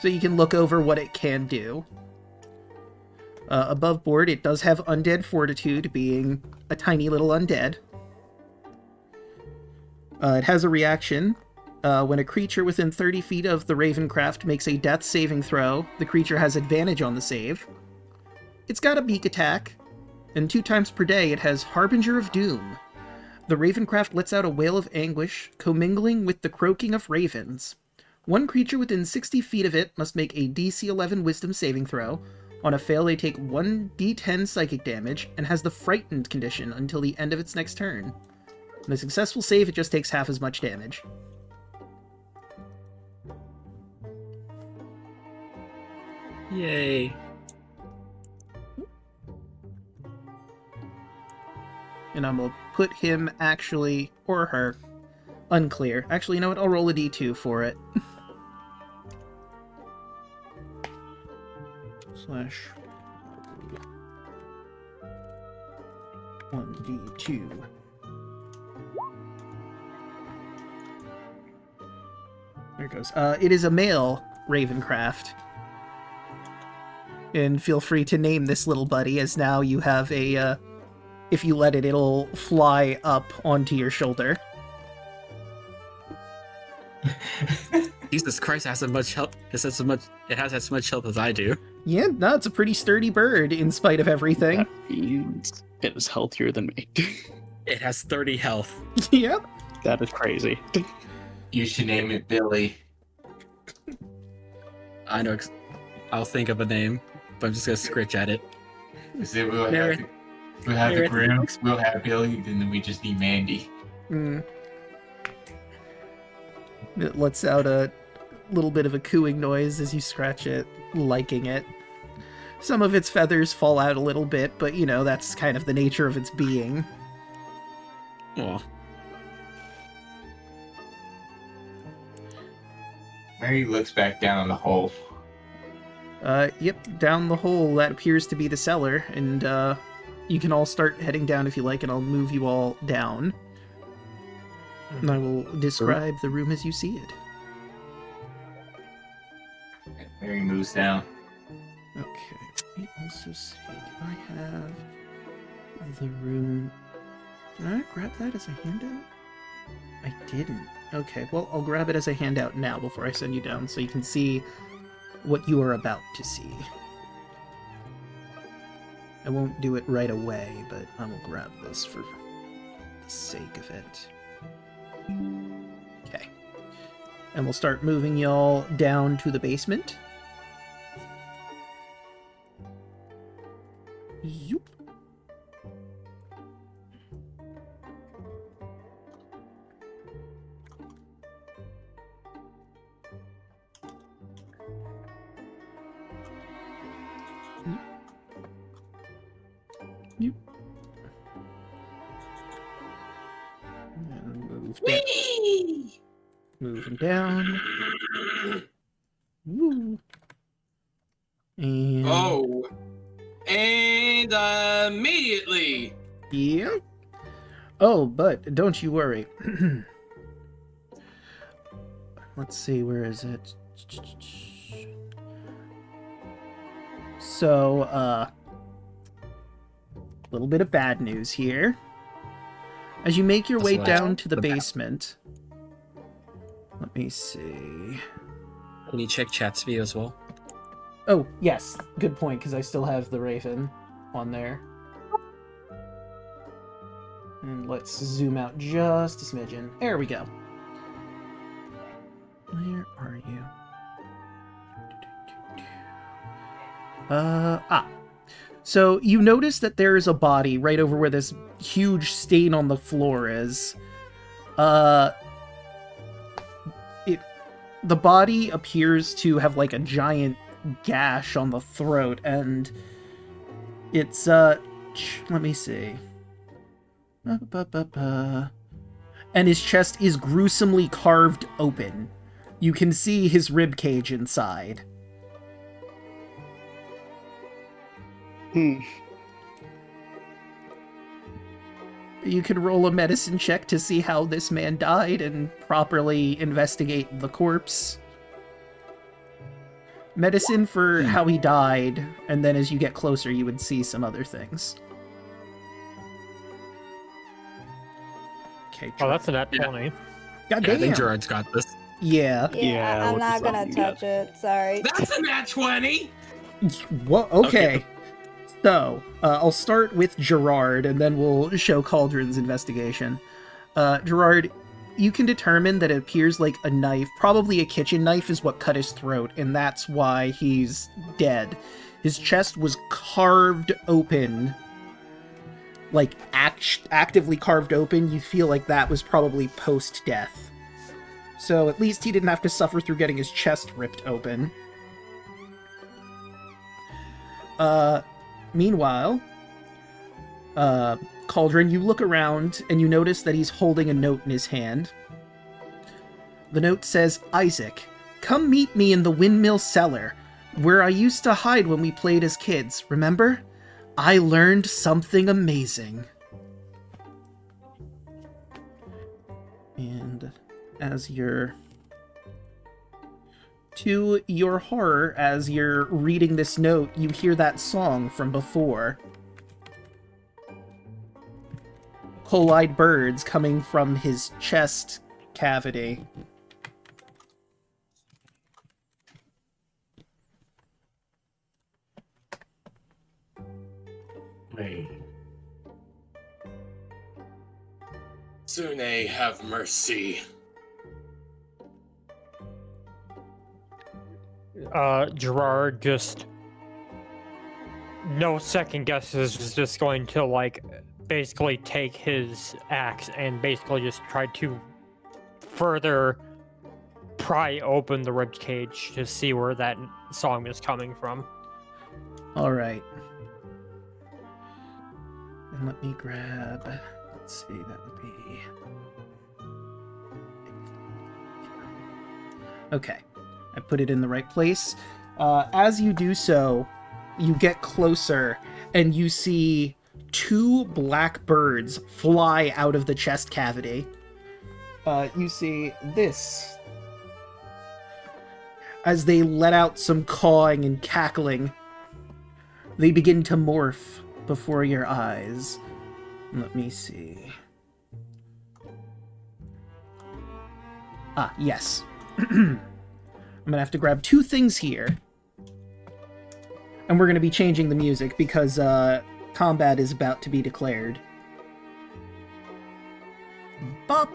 B: So you can look over what it can do. Above board, it does have Undead Fortitude, being a tiny little undead. It has a reaction. When a creature within 30 feet of the Ravencraft makes a death saving throw, the creature has advantage on the save. It's got a beak attack, and 2 times per day it has Harbinger of Doom. The Ravencraft lets out a wail of anguish, commingling with the croaking of ravens. One creature within 60 feet of it must make a DC 11 Wisdom saving throw. On a fail, they take 1d10 psychic damage, and has the Frightened condition until the end of its next turn. On a successful save, it just takes half as much damage.
A: Yay.
B: And I'm gonna put him actually, or her, unclear. Actually, you know what? I'll roll a d2 for it. Slash 1d2. There it goes. It is a male Ravencraft. And feel free to name this little buddy, as now you have a, if you let it, it'll fly up onto your shoulder.
A: Jesus Christ, it has as much health. It has as much health as I do.
B: Yeah, no, it's a pretty sturdy bird, in spite of everything.
G: That means it is healthier than me.
A: It has 30 health.
B: Yep.
G: That is crazy.
E: You should name it Billy.
A: I know. I'll think of a name, but I'm just gonna scritch at it.
E: Because then we'll have the group, we'll have Billy, and then we just need Mandy.
B: It lets out a little bit of a cooing noise as you scratch it, liking it. Some of its feathers fall out a little bit, but you know, that's kind of the nature of its being.
A: Aw.
E: Mary looks back down on the hole.
B: Yep, down the hole, that appears to be the cellar, and you can all start heading down if you like, and I'll move you all down. And I will describe the room as you see it.
E: Mary moves down.
B: Okay, let me also see, do I have the room? Did I grab that as a handout? I didn't. Okay, well, I'll grab it as a handout now before I send you down, so you can see what you are about to see. I won't do it right away, but I will grab this for the sake of it. Okay. And we'll start moving y'all down to the basement. Yoop. Yep. And move down. Moving down. Woo. And
D: Oh. And immediately.
B: yeah. Oh, but don't you worry. Let's see, where is it? So, a little bit of bad news here. As you make your way
A: That's
B: down
A: what
B: to the
A: the bad-
B: basement. Let me see.
A: Can you check chat's view as well?
B: Oh, yes. Good point, because I still have the Raven on there. And let's zoom out just a smidgen. There we go. Where are you? So you notice that there is a body right over where this huge stain on the floor is. The body appears to have like a giant gash on the throat, and it's let me see. And his chest is gruesomely carved open. You can see his rib cage inside. You can roll a medicine check to see how this man died and properly investigate the corpse. Medicine for how he died, and then as you get closer, you would see some other things. Okay.
F: Oh, that's a nat 20.
B: God
A: Yeah, I
B: damn.
A: think Gerard's got this.
B: Yeah.
I: Yeah, I'm
G: what
I: not
G: the fuck
I: gonna
G: you got?
I: touch it. Sorry.
D: That's a nat 20!
B: Well, okay. So, I'll start with Gerard, and then we'll show Cauldron's investigation. Gerard, you can determine that it appears like a knife, probably a kitchen knife, is what cut his throat, and that's why he's dead. His chest was carved open, like actively carved open. You feel like that was probably post-death. So at least he didn't have to suffer through getting his chest ripped open. Meanwhile, Cauldron, you look around and you notice that he's holding a note in his hand. The note says, "Isaac, come meet me in the windmill cellar, where I used to hide when we played as kids, remember? I learned something amazing." And as you're... To your horror, as you're reading this note, you hear that song from before. Coal-eyed birds coming from his chest cavity.
E: Wait.
D: Sune, have mercy.
F: Gerard just no second guesses is just going to like basically take his axe and basically just try to further pry open the rib cage to see where that song is coming from.
B: All right. And let me grab... Let's see, that would be... Okay. I put it in the right place. As you do so, you get closer, and you see two black birds fly out of the chest cavity. You see this. As they let out some cawing and cackling, they begin to morph before your eyes. Let me see. Ah, yes. I'm gonna have to grab two things here. And we're gonna be changing the music because combat is about to be declared. Bop!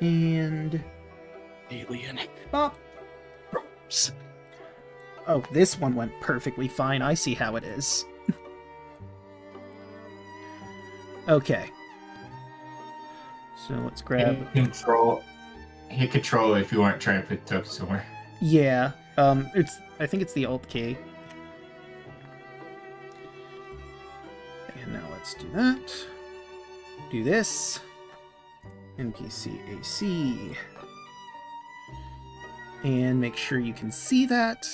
B: And...
A: Alien.
B: Bop!
A: Rose.
B: Oh, this one went perfectly fine. I see how it is. Okay. So let's grab...
E: Hit control if you weren't trying to put Token somewhere.
B: Yeah, I think it's the Alt key. And now let's do that. Do this. NPC AC. And make sure you can see that.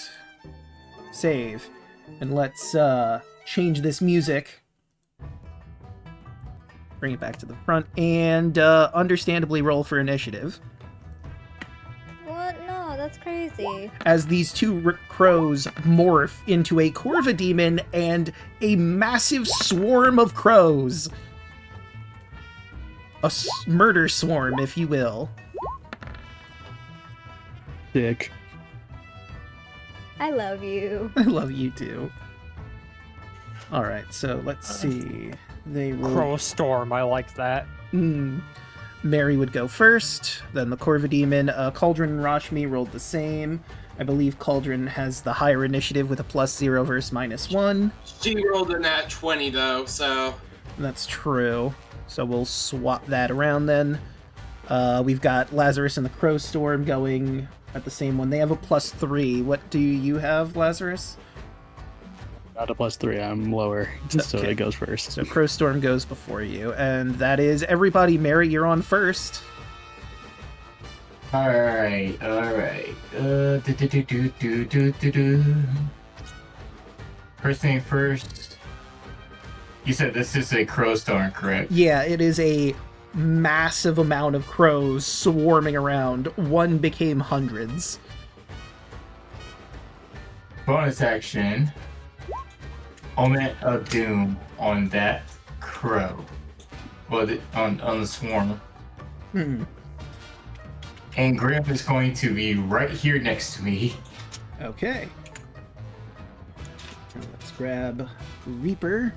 B: Save. And let's change this music. Bring it back to the front and understandably roll for initiative.
I: What? No, that's crazy.
B: As these two crows morph into a Corva demon and a massive swarm of crows. A murder swarm, if you will.
G: Dick.
I: I love you.
B: I love you too. Alright, so let's see. They roll...
F: Crow Storm, I like that.
B: Mary would go first, then the Corva Demon. Cauldron and Rashmi rolled the same. I believe Cauldron has the higher initiative with a +0 versus -1.
D: She rolled a nat 20 though, so...
B: That's true. So we'll swap that around then. We've got Lazarus and the Crow Storm going at the same one. They have a +3. What do you have, Lazarus?
G: Not a +3, I'm lower, so
B: Okay.
G: it goes first.
B: So Crow Storm goes before you, and that is everybody. Mary, you're on first.
E: Alright. First thing first, you said this is a crow storm, correct?
B: Yeah, it is a massive amount of crows swarming around. One became hundreds.
E: Bonus action. Omen of Doom on that crow. Well, on the swarm. And Grim is going to be right here next to me.
B: Okay. Let's grab Reaper.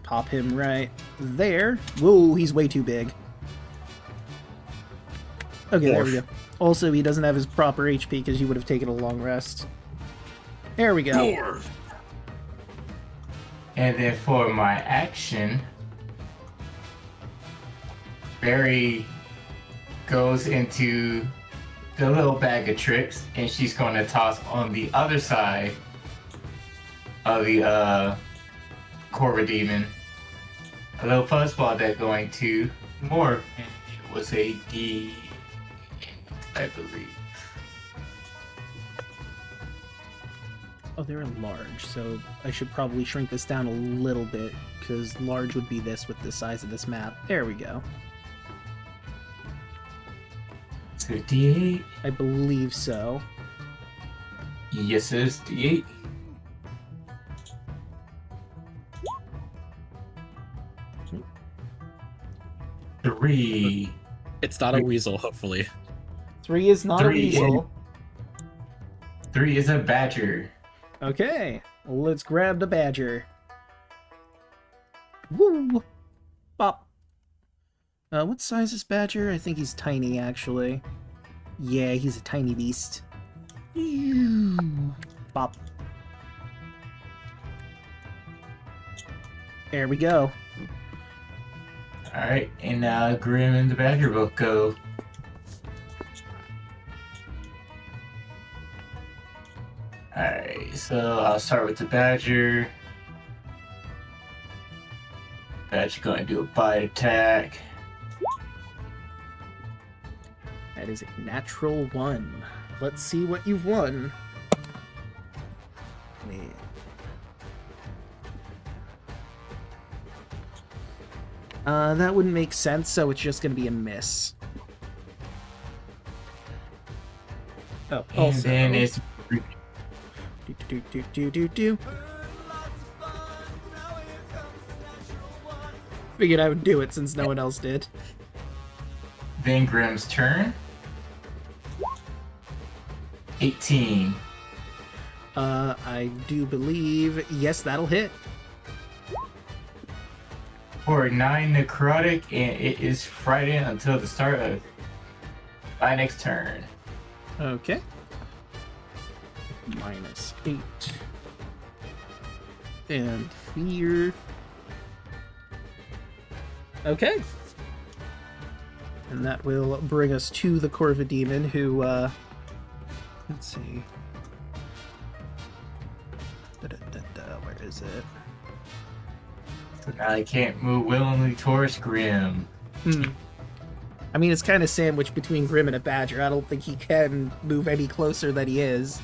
B: Pop him right there. Whoa, he's way too big. Okay, there we go. Also, he doesn't have his proper HP because he would have taken a long rest. There we go.
E: And then for my action, Barry goes into the little bag of tricks, and she's going to toss on the other side of the Corva Demon a little fuzzball that's going to morph, and it was a D, I believe.
B: Oh, they're large, so I should probably shrink this down a little bit, because large would be this with the size of this map. There we go.
E: So D8?
B: I believe so.
E: Yes, it is D8. Three.
A: It's not a weasel, hopefully.
B: 3 is not a weasel.
E: 3 is a badger.
B: Okay, let's grab the badger. Woo! Bop. What size is badger? I think he's tiny, actually. Yeah, he's a tiny beast. Bop. There we go.
E: Alright, and now Grim and the badger will go. Alright, so I'll start with the badger. Badger going to do a bite attack.
B: That is a natural 1. Let's see what you've won. Man. That wouldn't make sense, so it's just gonna be a miss. Oh,
E: And
B: also...
E: then it's
B: Do. Figured I would do it since no one else did.
E: then Grim's turn. 18.
B: I do believe... Yes, that'll hit.
E: For 9 necrotic, and it is Friday until the start of my next turn.
B: Okay. -8. And fear. Okay. And that will bring us to the Corva Demon, who, let's see. Where is it?
E: So now I can't move willingly towards Grim.
B: I mean, it's kind of sandwiched between Grim and a badger. I don't think he can move any closer than he is.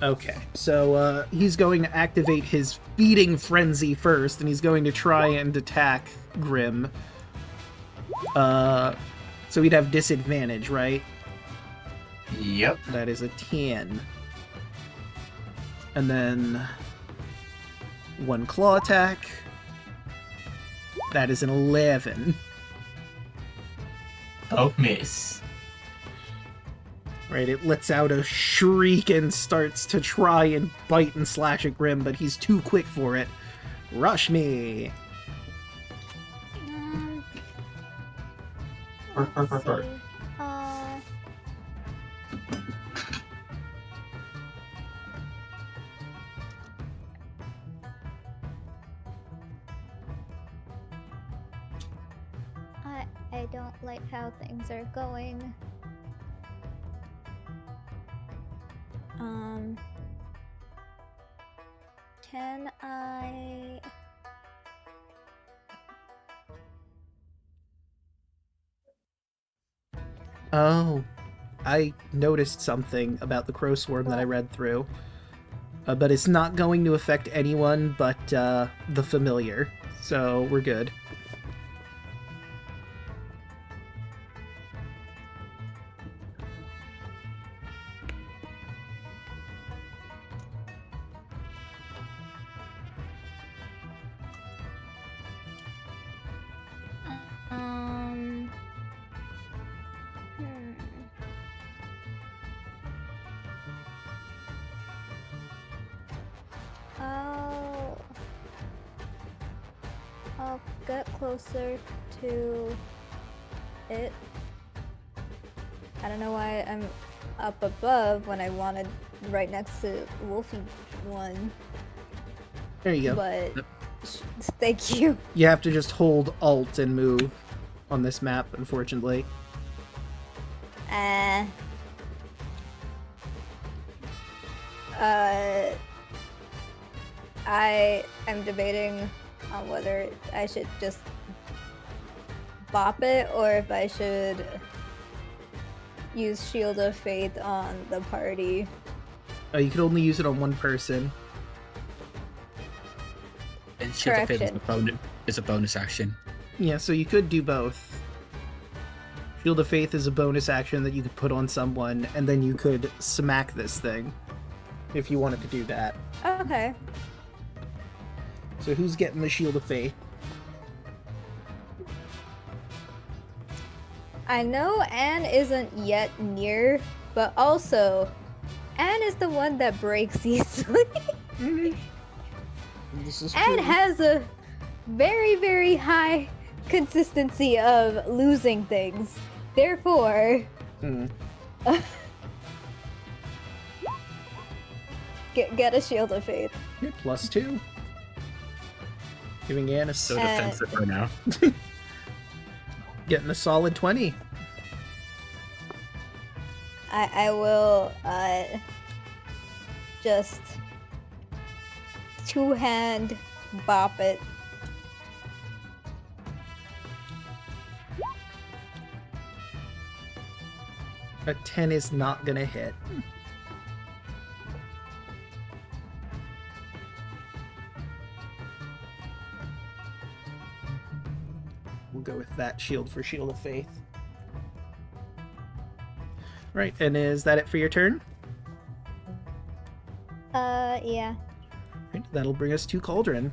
B: Okay, so he's going to activate his feeding frenzy first, and he's going to try and attack Grim. So he'd have disadvantage, right?
E: Yep.
B: That is a 10. And then 1 claw attack. That is an 11.
E: Oh, miss.
B: Right, it lets out a shriek and starts to try and bite and slash at Grim, but he's too quick for it. Rush me!
I: Let's see. I don't like how things are going. Can I...
B: Oh. I noticed something about the crow swarm that I read through. But it's not going to affect anyone but the familiar. So we're good.
I: I'll get closer to it. I don't know why I'm up above when I wanted right next to Wolfie one.
B: There you go.
I: But thank you.
B: You have to just hold Alt and move on this map, unfortunately.
I: I am debating on whether I should just bop it or if I should use Shield of Faith on the party.
B: You could only use it on one person.
A: And Shield of Faith is a bonus action.
B: Yeah, so you could do both. Shield of Faith is a bonus action that you could put on someone, and then you could smack this thing if you wanted to do that.
I: Okay.
B: So who's getting the Shield of Faith?
I: I know Anne isn't yet near, but also Anne is the one that breaks easily.
B: This is
I: Anne
B: true.
I: has a very, very high consistency of losing things. Therefore, get a Shield of Faith.
B: You're +2. Giving Anne a
A: So defensive right now.
B: getting a solid 20.
I: I will just two-hand bop it.
B: A 10 is not gonna hit. We'll go with that shield for Shield of Faith. Right, and is that it for your turn?
I: Yeah.
B: Right, that'll bring us to Cauldron.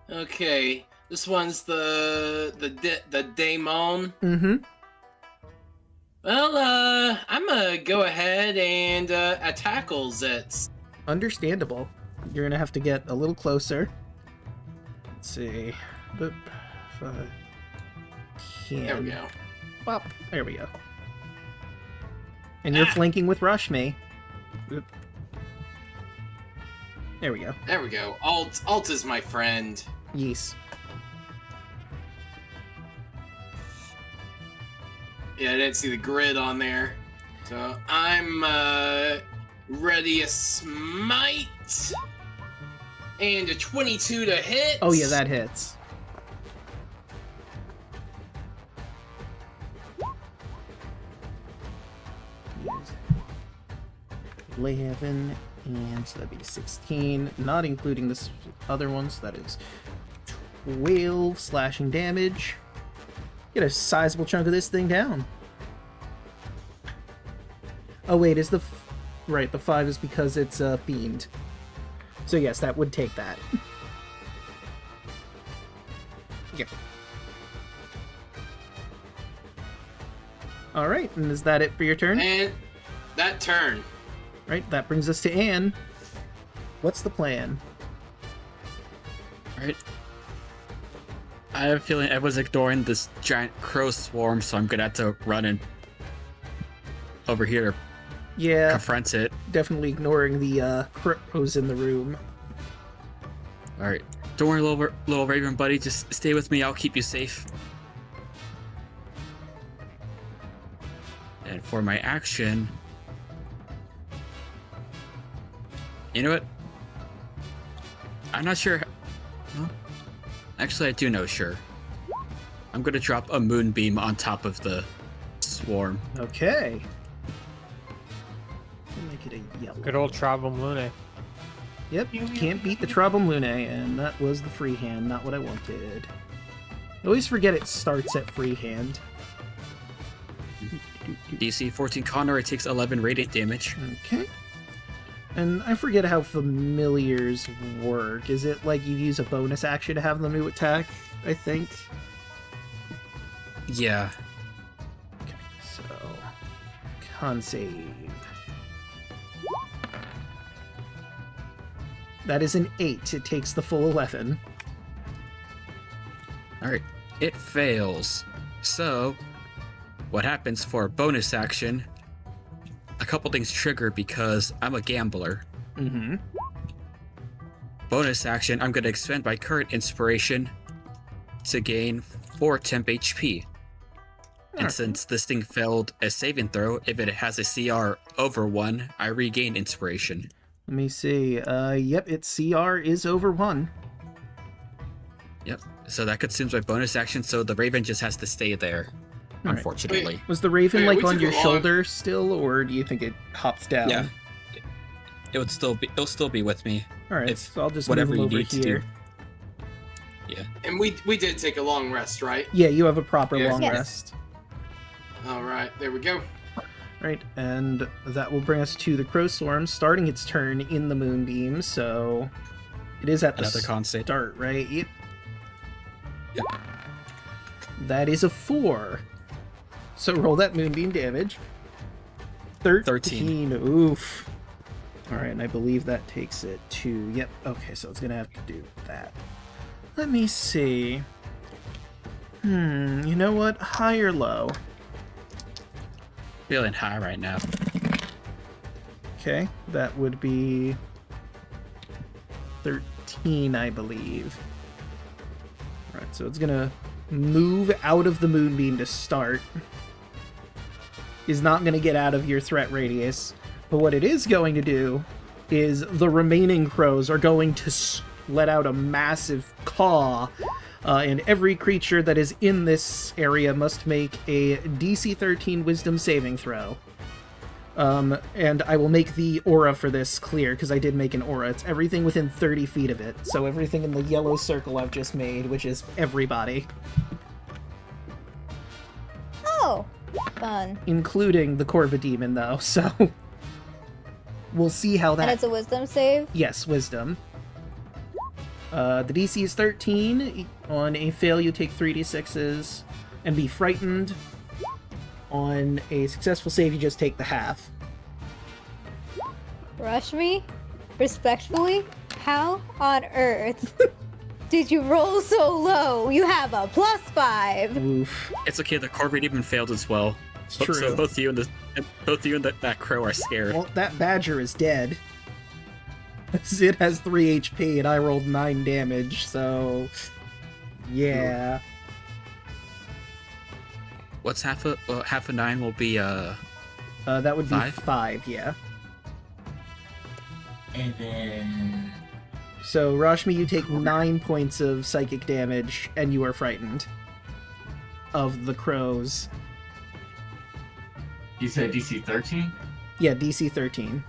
D: Okay, this one's the daemon.
B: Mm-hmm.
D: Well, I'm gonna go ahead and tackle Zets.
B: Understandable. You're gonna have to get a little closer. Let's see. Boop.
D: There we go.
B: Well, there we go. And you're flanking with Rush Me. Boop. There we go.
D: There we go. Alt is my friend.
B: Yes.
D: Yeah, I didn't see the grid on there. So I'm ready a smite. And a 22 to hit.
B: Oh yeah, that hits. Yes. 11, and so that'd be 16, not including this other one, so that is 12 slashing damage. Get a sizable chunk of this thing down. Oh wait, is the right? The 5 is because it's a fiend. So yes, that would take that. Yeah. All right, and is that it for your turn?
D: And that turn.
B: Right, that brings us to Anne. What's the plan?
A: Alright. I have a feeling everyone's ignoring this giant crow swarm, so I'm gonna have to run in over here to
B: Yeah,
A: confront it.
B: definitely ignoring the crows in the room.
A: Alright. Don't worry, little raven buddy. Just stay with me. I'll keep you safe. And for my action... You know what? I'm not sure... Huh? Actually, I do know, sure. I'm gonna drop a moonbeam on top of the swarm.
B: Okay. We'll make it a yellow.
F: Good old Tribal Lune.
B: Yep, can't beat the Tribal Lune, and that was the free hand, not what I wanted. I always forget it starts at free hand.
A: DC 14 Conroy takes 11 radiant damage.
B: Okay. And I forget how familiars work. Is it like you use a bonus action to have them to attack, I think?
A: Yeah.
B: Okay, so... Con save. That is an 8. It takes the full 11.
A: Alright. It fails. So, what happens for a bonus action? A couple things trigger because I'm a gambler.
B: Mm-hmm.
A: Bonus action, I'm going to expend my current inspiration to gain 4 temp HP. And
B: Alright.
A: since this thing failed a saving throw, if it has a CR over 1, I regain inspiration.
B: Let me see. Yep, its CR is over 1.
A: Yep. So that consumes my bonus action, so the Raven just has to stay there.
B: Alright.
A: Unfortunately.
B: Was the Raven,
D: Wait,
B: like,
D: we
B: on
D: took
B: your
D: a long-
B: shoulder still, or do you think it hops down?
A: Yeah. It'll still be with me.
B: Alright,
A: If
B: so I'll just
A: whatever
B: move him
A: you
B: over
A: need to
B: here.
A: do. Yeah.
D: And we did take a long rest, right?
B: Yeah, you have a proper
D: Yes.
B: long
I: Yes.
B: rest.
D: All right, there we go.
B: Right, and that will bring us to the Crow Swarm, starting its turn in the Moonbeam, so it is at the
A: Another con save.
B: start, right? Yep.
A: Yep.
B: That is a 4. So roll that Moonbeam damage. 13. Oof. Alright, and I believe that takes it to... Yep, okay, so it's gonna have to do that. Let me see. You know what? High or low?
A: Feeling high right now.
B: Okay, that would be 13, I believe. Alright, so it's gonna move out of the Moonbeam to start. Is not gonna get out of your threat radius. But what it is going to do is the remaining crows are going to let out a massive caw. And every creature that is in this area must make a DC 13 Wisdom saving throw. And I will make the aura for this clear, because I did make an aura. It's everything within 30 feet of it. So everything in the yellow circle I've just made, which is everybody.
I: Oh, fun.
B: Including the Corva Demon, though, so... We'll see how that...
I: And it's a wisdom save?
B: Yes, Wisdom. The DC is 13. On a fail, you take 3d6s and be frightened. On a successful save, you just take the half.
I: Rush me? Respectfully? How on earth did you roll so low? You have a +5.
B: Oof.
A: It's okay, the Corvid even failed as well.
B: It's
A: So
B: true.
A: both you and that crow are scared.
B: Well, that badger is dead. It has 3 HP and I rolled 9 damage, so... Yeah.
A: What's half a 9 will be
B: That would be
A: 5?
B: 5, yeah.
E: And then
B: So, Rashmi, you take 9 points of psychic damage, and you are frightened. Of the crows.
E: you said DC 13?
B: Yeah, DC 13.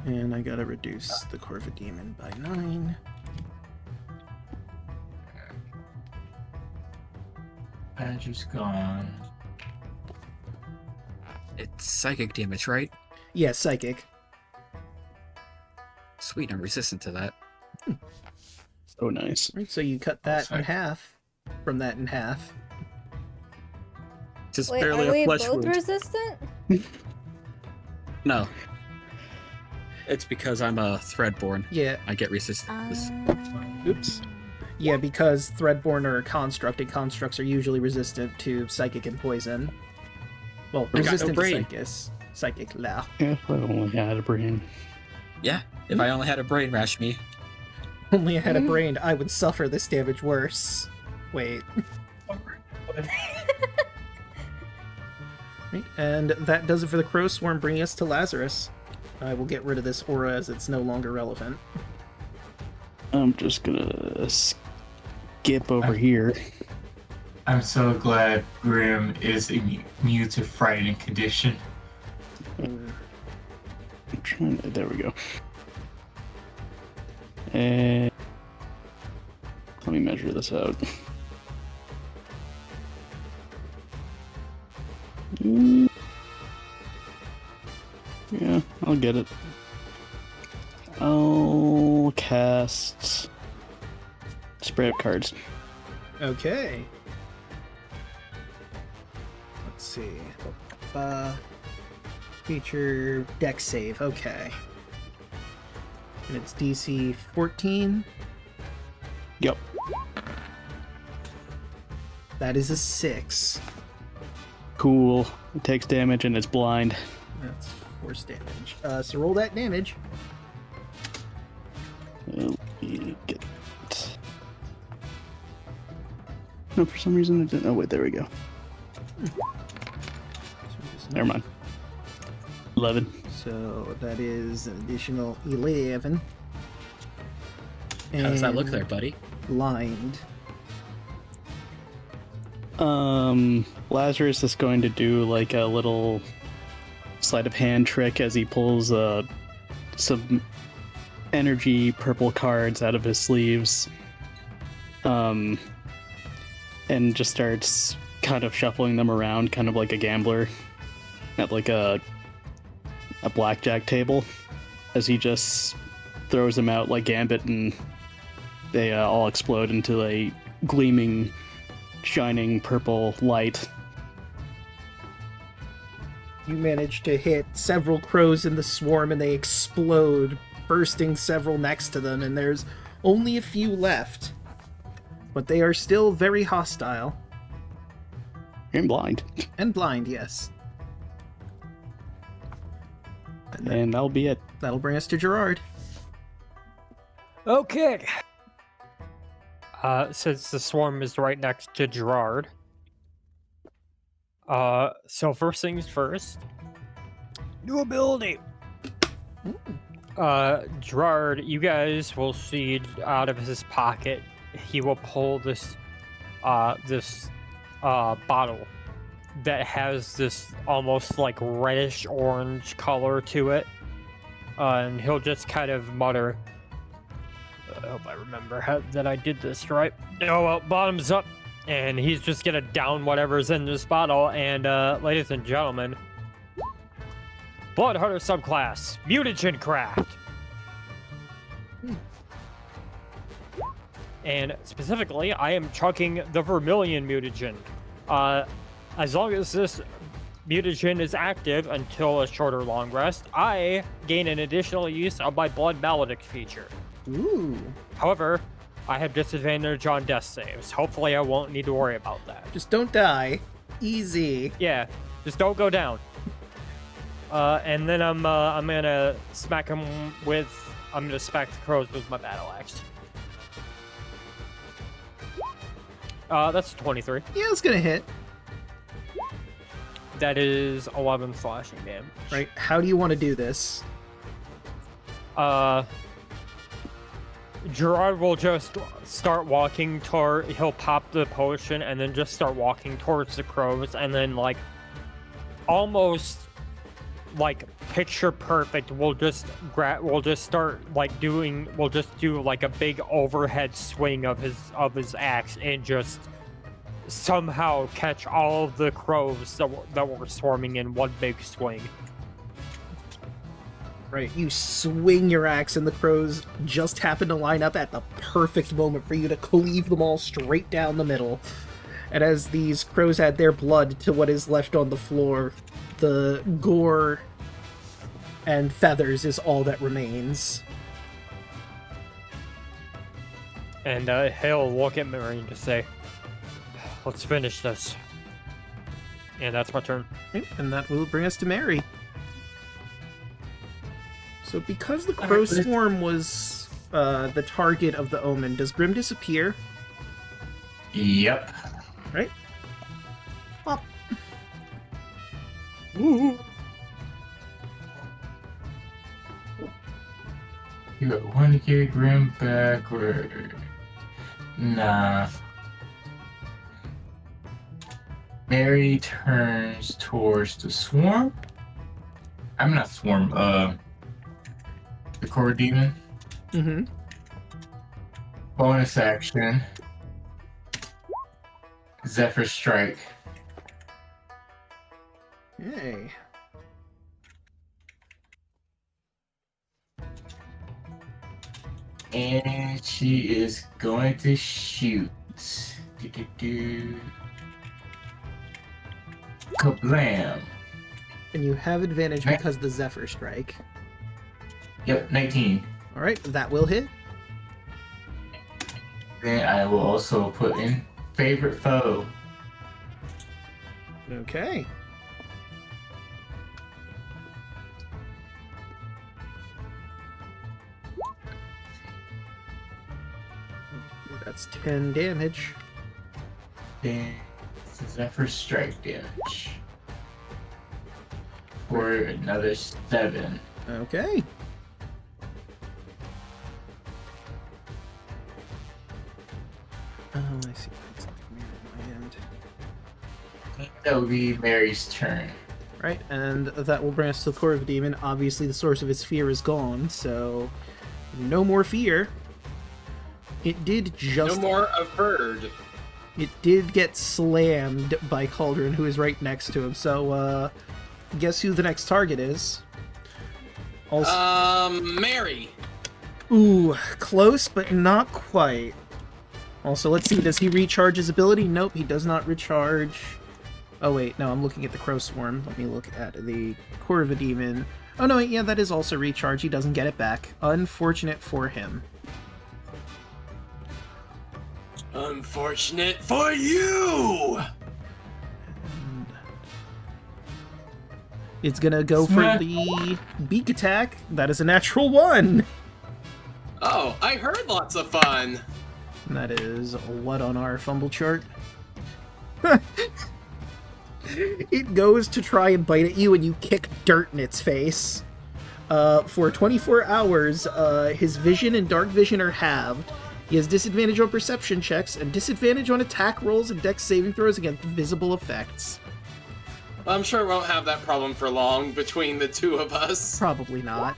B: And I gotta reduce the Corva Demon by 9.
E: Badger's gone.
A: it's psychic damage, right?
B: Yeah, psychic.
A: Sweet, I'm resistant to that.
G: So nice.
B: Right, so you cut that in
E: Sorry.
B: half. From that in half.
A: Just
I: Wait,
A: barely
I: are we
A: a flesh
I: both
A: wound.
I: resistant?
A: No. It's because I'm a Threadborn.
B: Yeah,
A: I get resistance.
B: oops. Yeah, because Threadborn are a construct, and constructs are usually resistant to psychic and poison. Well,
A: I got no
B: resistant to
A: brain.
B: psychic, la.
G: Yeah, if I only had a brain.
A: Yeah, if I only had a brain, rash me.
B: Only I had a brain, I would suffer this damage worse. Wait. Right, and that does it for the Crow Swarm, bringing us to Lazarus. I will get rid of this aura as it's no longer relevant.
G: I'm just gonna skip over here.
E: I'm so glad Grim is immune to frightening condition.
G: I'm trying to, there we go. And let me measure this out. Yeah, I'll get it. I'll cast spray of cards.
B: Okay. Let's see. Feature deck save. Okay. And it's DC 14.
G: Yep.
B: That is a 6.
G: Cool. It takes damage and it's blind.
B: That's force damage. So roll that damage.
G: Let me get it. No, for some reason it didn't. Oh, wait, there we go. Never mind. 11.
B: So that is an additional 11.
A: How does that look
B: And
A: there, buddy?
B: Blind.
G: Lazarus is going to do like a little sleight of hand trick as he pulls some energy purple cards out of his sleeves. And just starts kind of shuffling them around, kind of like a gambler at like a blackjack table, as he just throws them out like Gambit, and they all explode into a gleaming, shining purple light.
B: You manage to hit several crows in the swarm and they explode, bursting several next to them, and there's only a few left. But they are still very hostile.
G: And blind.
B: And blind, yes.
G: And that'll be it.
B: That'll bring us to Gerard.
F: Okay. Since the swarm is right next to Gerard. So first things first. New ability. Gerard, you guys will see out of his pocket, he will pull this bottle that has this almost like reddish orange color to it, and he'll just kind of mutter, I hope I remember that I did this right. Oh well, bottoms up, and he's just gonna down whatever's in this bottle. And ladies and gentlemen, Blood Hunter subclass, Mutagen Craft. And specifically, I am chucking the Vermilion Mutagen. As long as this mutagen is active until a short or long rest, I gain an additional use of my Blood Maledict feature.
B: Ooh.
F: However, I have disadvantage on death saves. Hopefully I won't need to worry about that.
B: Just don't die. Easy.
F: Yeah, just don't go down. And then I'm gonna smack him with, I'm gonna smack the crows with my battle axe. That's 23.
B: Yeah, it's gonna hit.
F: That is 11 slashing damage.
B: Right, how do you want to do this?
F: Gerard will just start walking toward, he'll pop the potion and then just start walking towards the crows, and then like almost like picture perfect, we'll just start like doing, we'll just do like a big overhead swing of his axe and just somehow catch all of the crows that were swarming in one big swing.
B: Right, you swing your axe and the crows just happen to line up at the perfect moment for you to cleave them all straight down the middle. And as these crows add their blood to what is left on the floor, the gore and feathers is all that remains.
F: And he'll look at Marine to say, let's finish this. And that's my turn.
B: And that will bring us to Mary. So because the crow swarm was the target of the omen, does Grim disappear?
E: Yep.
B: Right? Pop.
E: Ooh. You want to carry Grim back or... Nah. Mary turns towards the swarm. I'm not swarm. The core demon.
B: Mm-hmm.
E: Bonus action. Zephyr Strike.
B: Hey.
E: And she is going to shoot. Do-do-do. Kablam.
B: And you have advantage
E: Okay.
B: because of the Zephyr Strike.
E: Yep, 19.
B: Alright, that will hit.
E: Then I will also put in favorite foe.
B: Okay. That's 10 damage.
E: Then Zephyr Strike damage. For another 7.
B: Okay. I see. It's like near my end.
E: That would be Mary's turn.
B: Right, and that will bring us to the core of the demon. Obviously, the source of its fear is gone, so no more fear. It did just.
D: No more of bird.
B: It did get slammed by Cauldron, who is right next to him. So, guess who the next target is? Also,
D: Mary.
B: ooh, close, but not quite. Also, let's see, does he recharge his ability? Nope, he does not recharge. Oh wait, no, I'm looking at the Crow Swarm. Let me look at the Core of a Demon. Oh no, yeah, that is also recharge. He doesn't get it back. Unfortunate for him.
D: Unfortunate for you!
B: It's gonna go for the beak attack. That is a natural 1!
D: Oh, I heard lots of fun.
B: And that is what on our fumble chart? It goes to try and bite at you, and you kick dirt in its face. For 24 hours, his vision and dark vision are halved. He has disadvantage on perception checks, and disadvantage on attack rolls and dex saving throws against visible effects.
D: I'm sure we won't have that problem for long between the two of us.
B: Probably not.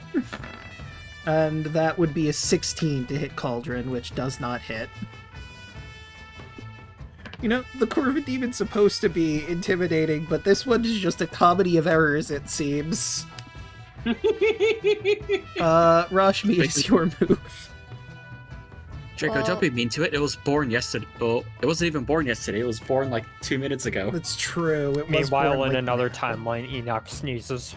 B: And that would be a 16 to hit Cauldron, which does not hit. You know, the Core of a Demon's supposed to be intimidating, but this one is just a comedy of errors, it seems. Rashmi, it's your move.
A: Draco, don't be mean to it. It was born yesterday. Well, it wasn't even born yesterday. It was born like 2 minutes ago.
B: That's true. It was
F: Meanwhile,
B: born,
F: in
B: like,
F: another timeline, Enoch sneezes.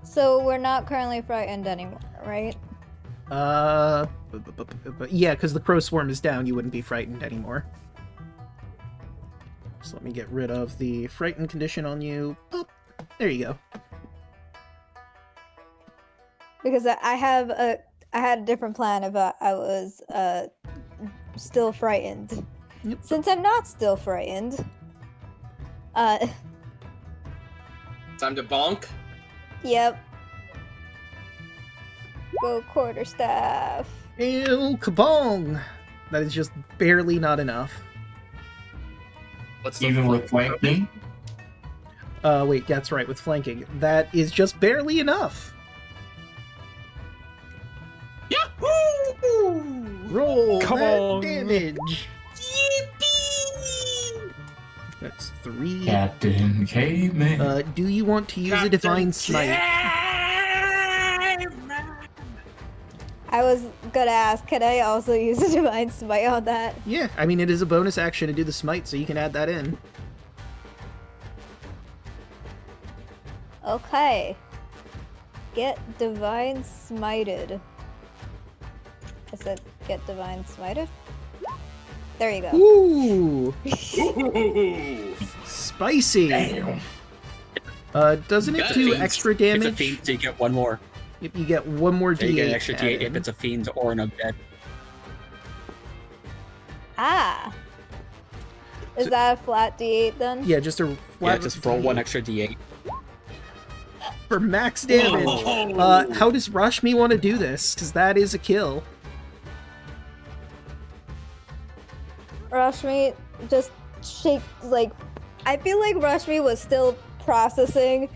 I: So we're not currently frightened anymore, right?
B: Yeah, because the Crow Swarm is down, you wouldn't be frightened anymore. So let me get rid of the frightened condition on you. Boop. There you go.
I: Because I had a different plan if I was still frightened.
B: Yep.
I: Since I'm not still frightened,
D: Time to bonk.
I: yep. Go quarterstaff.
B: Ew, kabong! That is just barely not enough.
A: What's the
E: Even with flanking.
B: Wait, that's right, with flanking. That is just barely enough.
D: Yahoo!
B: Roll
F: Come
B: that
F: on.
B: damage.
D: Yippee!
B: That's 3.
E: Captain Caveman.
B: Do you want to use a Divine Smite?
I: I was gonna ask, can I also use a divine smite on that?
B: Yeah, I mean, it is a bonus action to do the smite, so you can add that in.
I: Okay. Get divine smited. I said get divine smited. There you go.
B: Ooh!
D: Ooh.
B: Spicy!
E: Damn.
B: Doesn't it
A: It's a
B: do
A: fiend.
B: extra
A: It's a
B: damage?
A: fiend, so you get one more.
B: Yep, you get one more
A: Yeah,
B: D8.
A: you get an extra D8
B: added.
A: if it's a fiend or an undead.
I: Ah. Is
B: So-
I: that a flat d8 then?
B: Yeah, just a
A: Yeah,
B: flat
A: just roll one
B: D8
A: extra D8.
B: for max damage.
D: Whoa.
B: How does Rashmi want to do this? Because that is a kill.
I: Rashmi, just shake, like, I feel like Rashmi was still processing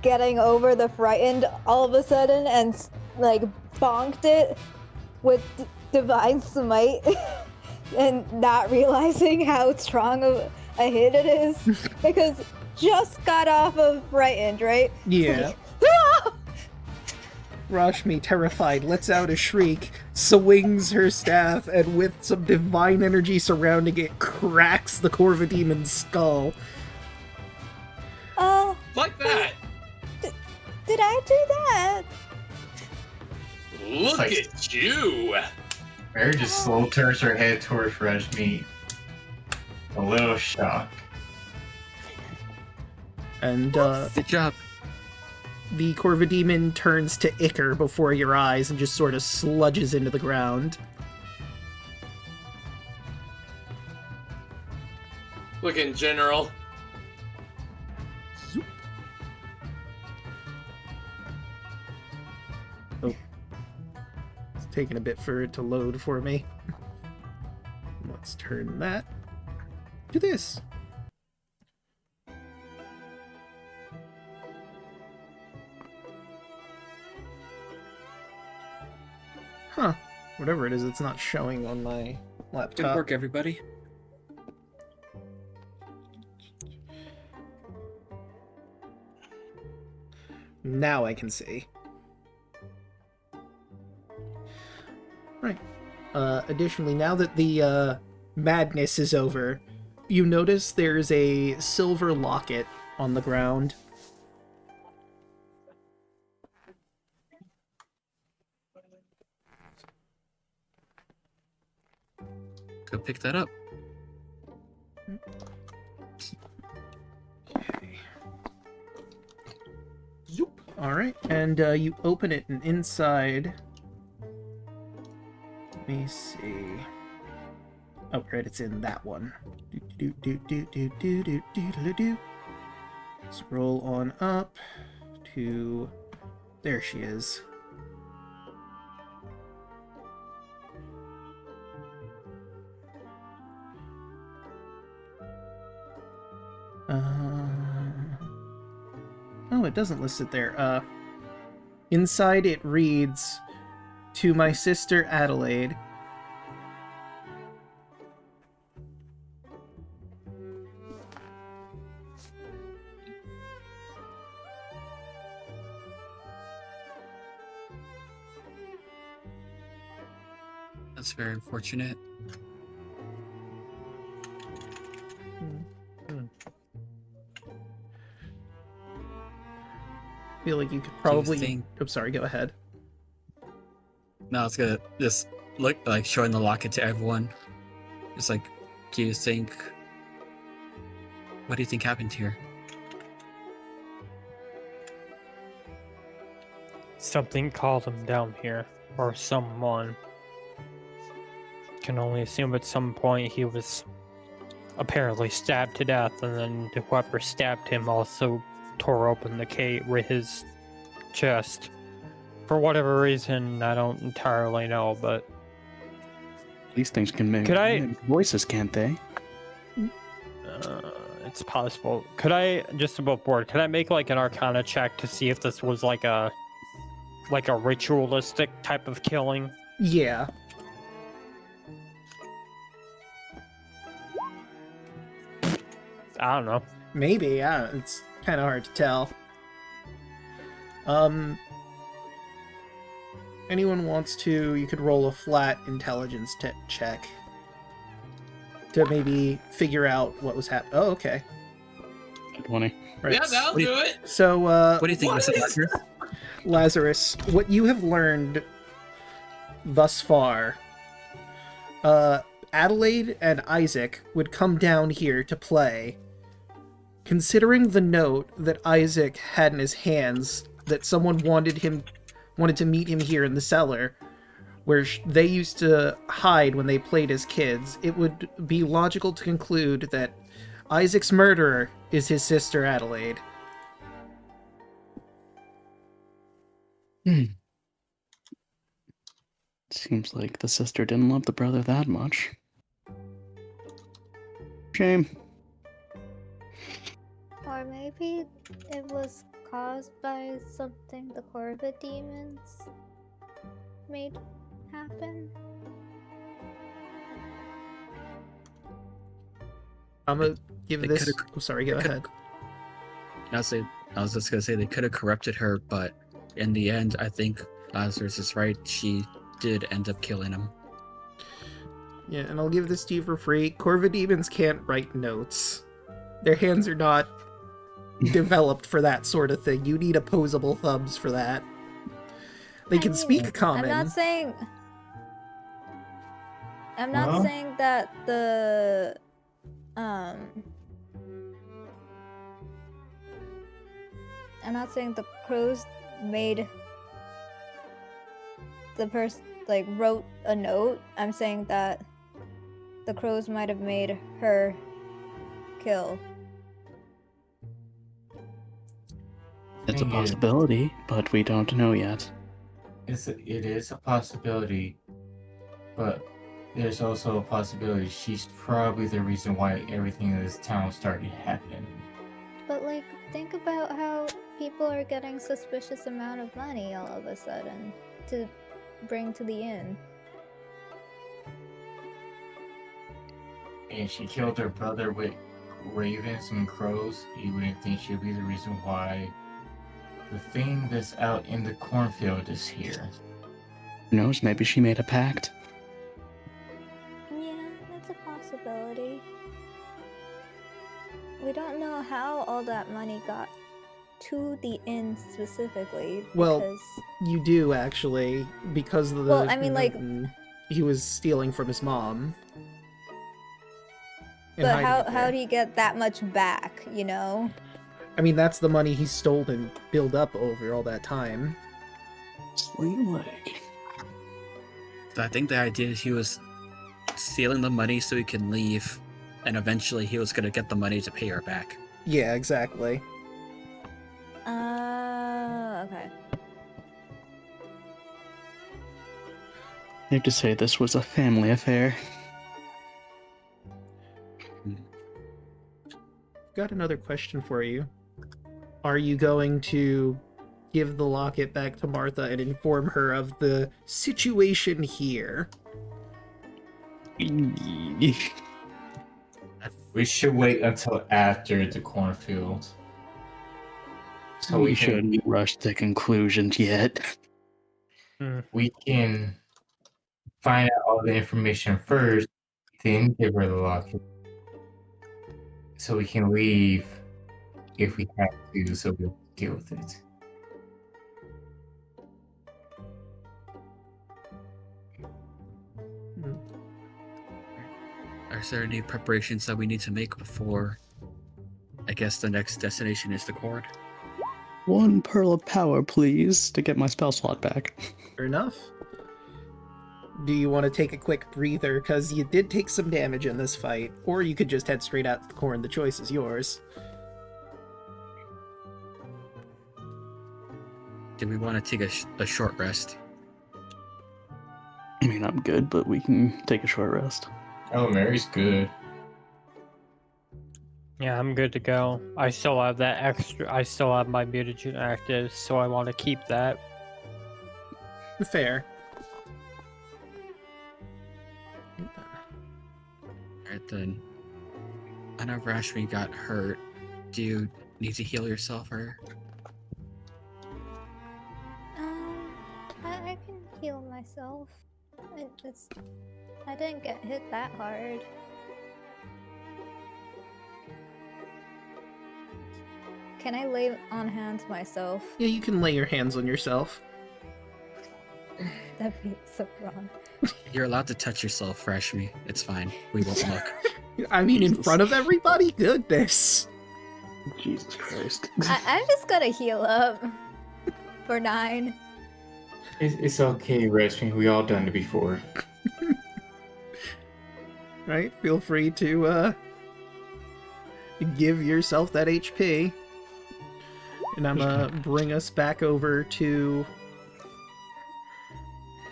I: getting over the frightened all of a sudden and like bonked it with divine smite and not realizing how strong of a hit it is because just got off of frightened, right?
B: Yeah.
I: Ah!
B: Rashmi, terrified, lets out a shriek, swings her staff, and with some divine energy surrounding it, cracks the Corva Demon's skull.
D: Like that.
I: Did I do that?
D: Look at you.
E: Mary just slow turns her head towards Rashmi. A little shocked.
B: And,
A: Good job.
B: the Corva Demon turns to ichor before your eyes and just sort of sludges into the ground.
D: Look in general.
B: It's taking a bit for it to load for me. Let's turn that to this. Huh. Whatever it is, it's not showing on my
A: Good
B: laptop.
A: work, everybody.
B: Now I can see. Right. Additionally, now that the madness is over, you notice there's a silver locket on the ground.
A: Go pick that up.
B: Okay. Zoop. All right, and you open it, and inside. Let me see. Oh, right, it's in that one. Do. Scroll on up to. There she is. Oh, it doesn't list it there. Inside it reads, "To my sister Adelaide."
A: That's very unfortunate.
B: I feel like you could probably.
A: think-
B: I'm sorry. Go ahead.
A: No, it's gonna just look like showing the locket to everyone. It's like, do you think? What do you think happened here?
F: Something called him down here, or someone. Can only assume at some point he was apparently stabbed to death, and then whoever stabbed him also tore open the cage with his chest. For whatever reason, I don't entirely know, but
G: These things can make
F: Could I-
G: make voices, can't they?
F: it's possible. Could I, just above board, could I make like an Arcana check to see if this was like a ritualistic type of killing?
B: Yeah.
F: I don't know.
B: Maybe. Yeah. It's kind of hard to tell. Anyone wants to? You could roll a flat intelligence check to maybe figure out what was happening. Oh, okay.
G: 20.
B: Right.
D: Yeah, that'll do it.
B: So,
A: What do you think,
D: What
A: Mr.
D: is-
A: Lazarus?
B: Lazarus, what you have learned thus far, Adelaide and Isaac would come down here to play. Considering the note that Isaac had in his hands that someone wanted to meet him here in the cellar, where they used to hide when they played as kids, it would be logical to conclude that Isaac's murderer is his sister Adelaide.
G: Seems like the sister didn't love the brother that much. Shame.
I: Or maybe it was caused by something the Corvid demons made happen.
B: I'm gonna give
A: They
B: this.
A: coulda-
B: Oh, sorry, go
A: they coulda-
B: ahead.
A: I was just gonna say they could have corrupted her, but in the end, I think Lazarus is right. She did end up killing him.
B: Yeah, and I'll give this to you for free. Corvid demons can't write notes. Their hands are not developed for that sort of thing. You need opposable thumbs for that. They can speak common.
I: I'm not
E: Well?
I: saying that the I'm not saying the crows made the person like wrote a note. I'm saying that the crows might have made her kill.
G: It's a
E: Thing is-
G: possibility, but we don't know yet.
E: It is a possibility, but there's also a possibility she's probably the reason why everything in this town started happening.
I: But like, think about how people are getting suspicious amount of money all of a sudden to bring to the inn.
E: And she killed her brother with ravens and crows. You wouldn't think she'd be the reason why the thing that's out in the cornfield is here.
G: Who knows? Maybe she made a pact.
I: Yeah, that's a possibility. We don't know how all that money got to the inn specifically.
B: Well,
I: because...
B: You do, actually, because of the...
I: Well, I mean, like-
B: He was stealing from his mom. And
I: But
B: hiding it
I: how
B: there.
I: do you get that much back, you know?
B: I mean, that's the money he stole and built up over all that time.
G: Sling leg.
A: So I think the idea is he was stealing the money so he can leave, and eventually he was gonna get the money to pay her back.
B: Yeah, exactly.
I: Okay.
G: Safe to say this was a family affair.
B: Got another question for you. Are you going to give the locket back to Martha and inform her of the situation here?
E: We should wait until after the cornfield. So
G: we
E: we can
G: shouldn't rush to conclusions yet.
E: we can find out all the information first, then give her the locket. So we can leave if we have to, so we'll deal with it.
A: Is there any preparations that we need to make before, I guess, the next destination is the court?
G: 1 pearl of power, please, to get my spell slot back.
B: Fair enough. Do you want to take a quick breather? Because you did take some damage in this fight. Or you could just head straight out to the corn. The choice is yours.
A: Do we want to take a short rest?
G: I mean, I'm good, but we can take a short rest.
E: Oh, Mary's good.
F: Yeah, I'm good to go. I still have that extra. I still have my mutagen active, so I want to keep that.
B: Fair.
A: Alright then. I know Rashmi got hurt. Do you need to heal yourself, or?
I: I can heal myself. I didn't get hit that hard. Can I lay on hands myself?
B: Yeah, you can lay your hands on yourself.
I: That'd be so wrong.
A: You're allowed to touch yourself, Rashmi. It's fine. We won't look.
B: I mean, in front of everybody? Goodness.
G: Jesus Christ.
I: I'm just gonna heal up for 9.
E: It's okay, Rashmi. We all done it before.
B: Right? Feel free to, give yourself that HP. And I'm gonna bring us back over to...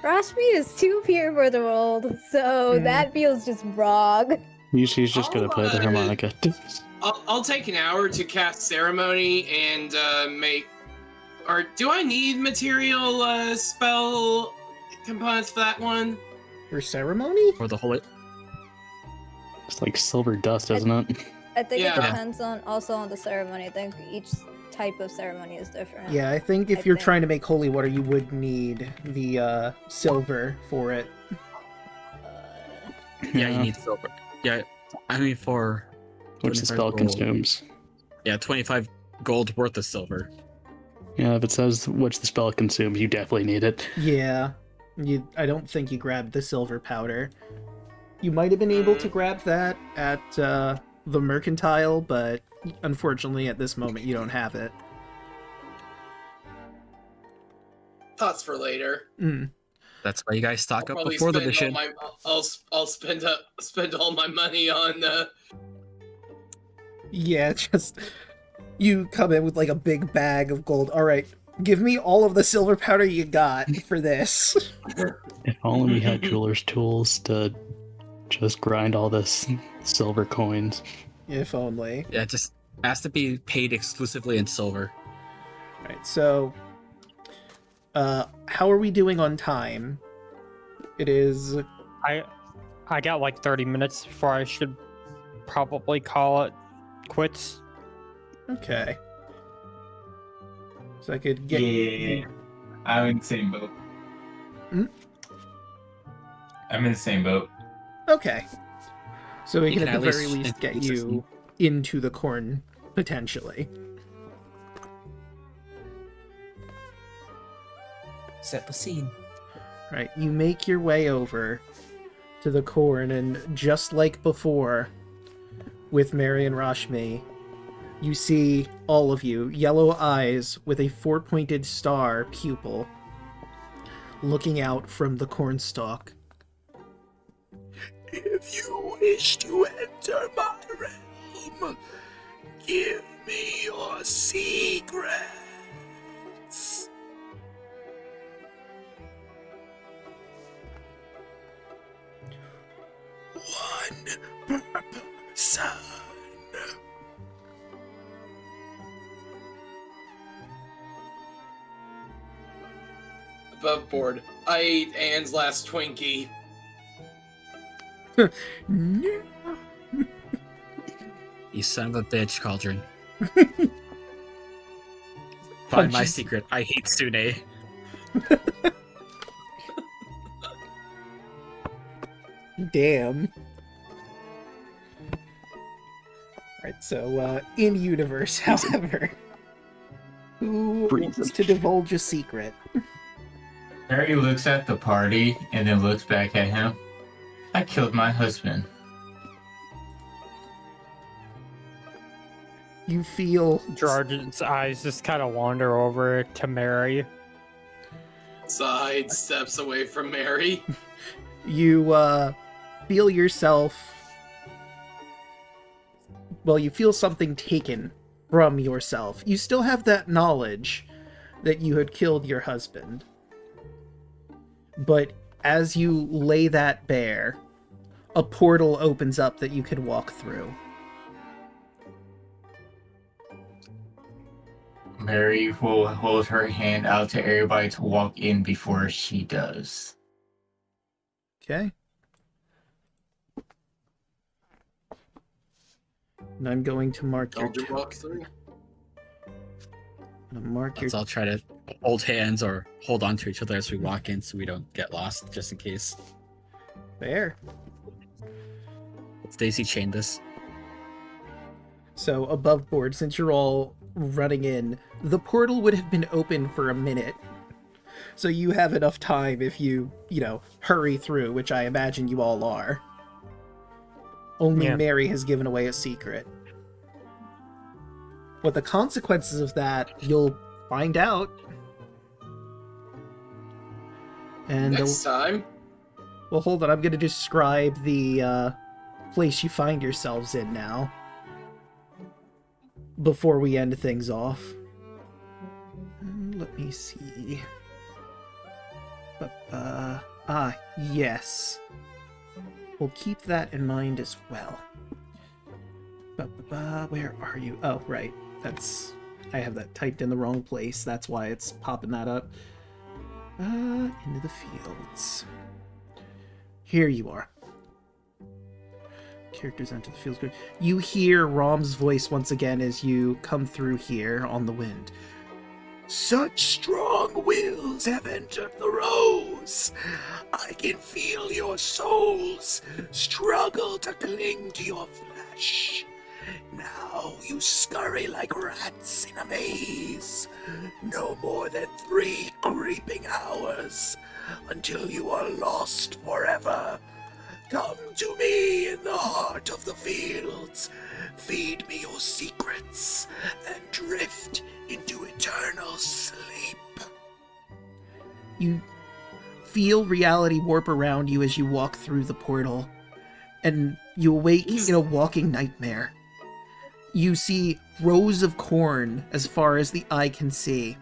I: Rashmi is too pure for the world, so that feels just wrong.
G: She's just gonna play the harmonica.
D: I'll take an hour to cast ceremony and make. Or do I need material spell components for that one?
B: For ceremony?
A: For the holy.
G: It's like silver dust, isn't it?
I: I think
D: Yeah.
I: it depends on the ceremony. I think each type of ceremony is different.
B: Yeah, I think if you're trying to make holy water, you would need the silver for it.
A: Yeah, you need silver. Yeah, I mean for
G: Which the
A: 25
G: spell
A: gold.
G: consumes.
A: Yeah, 25 gold worth of silver.
G: Yeah, if it says which the spell consumes, you definitely need it.
B: Yeah, I don't think you grabbed the silver powder. You might have been able to grab that at the mercantile, but unfortunately at this moment you don't have it.
D: Thoughts for later.
B: Mm.
A: That's why you guys stock
D: I'll
A: up
D: probably
A: before the
D: spend
A: mission.
D: I'll spend all my money on
B: Yeah, just you come in with like a big bag of gold. All right, give me all of the silver powder you got for this.
G: If only we had jeweler's tools to just grind all this silver coins.
B: If only.
A: Yeah, it just has to be paid exclusively in silver.
B: Right, so how are we doing on time? It is
F: I got like 30 minutes before I should probably call it quits.
B: okay. So I could get
E: Yeah, I'm in the same boat.
B: Hmm?
E: I'm in the same boat.
B: okay. So we
A: You
B: can
A: can
B: at the
A: at
B: very
A: least
B: least get
A: introduce
B: you into the corn potentially.
A: Set the scene.
B: Right, you make your way over to the corn, and just like before, with Mary and Rashmi, you see all of you, yellow eyes with a four-pointed star pupil, looking out from the cornstalk. If you wish to enter my realm, give me your secrets. One person.
D: above board. I ate Anne's last Twinkie.
B: No.
A: You son of a bitch, Cauldron. Find my
B: Punches-
A: secret. I hate Sune.
B: Damn. Right, so in universe, however, who wants to divulge a secret?
E: Mary looks at the party and then looks back at him. I killed my husband.
B: You feel
F: George's eyes just kind of wander over to Mary.
D: Side steps away from Mary.
B: you feel yourself. Well, you feel something taken from yourself. You still have that knowledge that you had killed your husband. But as you lay that bare, a portal opens up that you could walk through.
E: Mary will hold her hand out to everybody to walk in before she does.
B: Okay. And I'm going to mark your...
D: Cauldron walk through.
B: I'm gonna mark your...
A: Let's all try to hold hands or hold on to each other as we walk in so we don't get lost, just in case.
B: There.
A: Stacy chained us.
B: So above board, since you're all running in, the portal would have been open for a minute. So you have enough time if you, hurry through, which I imagine you all are. Only
F: Yeah.
B: Mary has given away a secret. What the consequences of that, you'll find out. And
D: Next time.
B: well, hold on, I'm going to describe the place you find yourselves in now. Before we end things off. Let me see. Yes. we'll keep that in mind as well. Where are you? Oh, right. I have that typed in the wrong place. That's why it's popping that up. Into the fields. Here you are. Characters enter the fields. You hear Raum's voice once again as you come through here on the wind. Such strong wills have entered the rose. I can feel your souls struggle to cling to your flesh. Now you scurry like rats in a maze. No more than 3 creeping hours until you are lost forever. Come to me in the heart of the fields. Feed me your secrets and drift into eternal sleep. You feel reality warp around you as you walk through the portal, and you awake in a walking nightmare. You see rows of corn as far as the eye can see.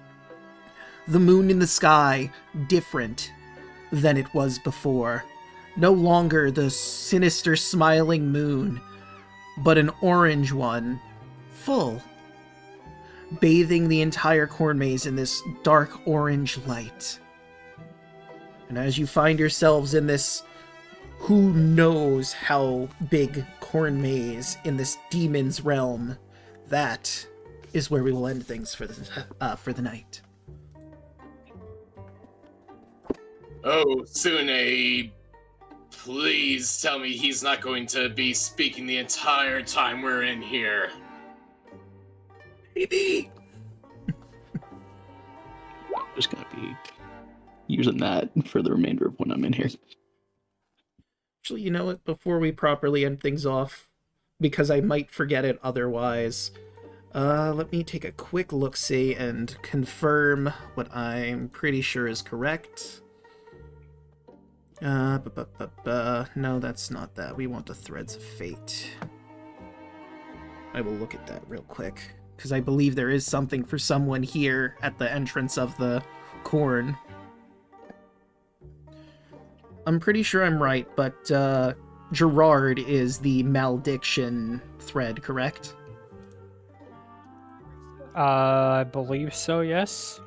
B: The moon in the sky different than it was before. No longer the sinister smiling moon, but an orange one, full, bathing the entire corn maze in this dark orange light. And as you find yourselves in this who knows how big corn maze in this demon's realm, that is where we will end things for the night.
D: Oh, Sune, please tell me he's not going to be speaking the entire time we're in here.
B: Maybe.
G: I'm just gonna be using that for the remainder of when I'm in here.
B: Actually, you know what? Before we properly end things off, because I might forget it otherwise, let me take a quick look-see and confirm what I'm pretty sure is correct. No, that's not that. We want the Threads of Fate. I will look at that real quick, because I believe there is something for someone here at the entrance of the corn. I'm pretty sure I'm right, but Gerard is the malediction thread, correct?
F: I believe so, yes.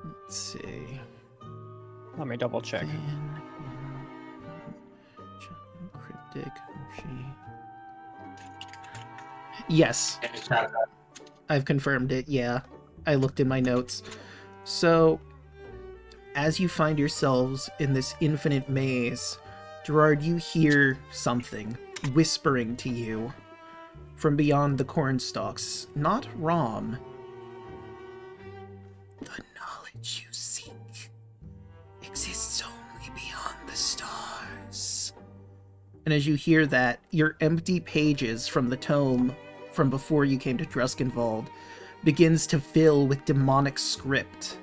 B: Let's see.
F: Let me double check.
B: Cryptic, Hoshi. Yes. I've confirmed it, yeah. I looked in my notes. So, as you find yourselves in this infinite maze, Gerard, you hear something whispering to you from beyond the cornstalks. Not Raum. The knowledge you seek exists only beyond the stars. And as you hear that, your empty pages from the tome from before you came to Druskenwald begins to fill with demonic script,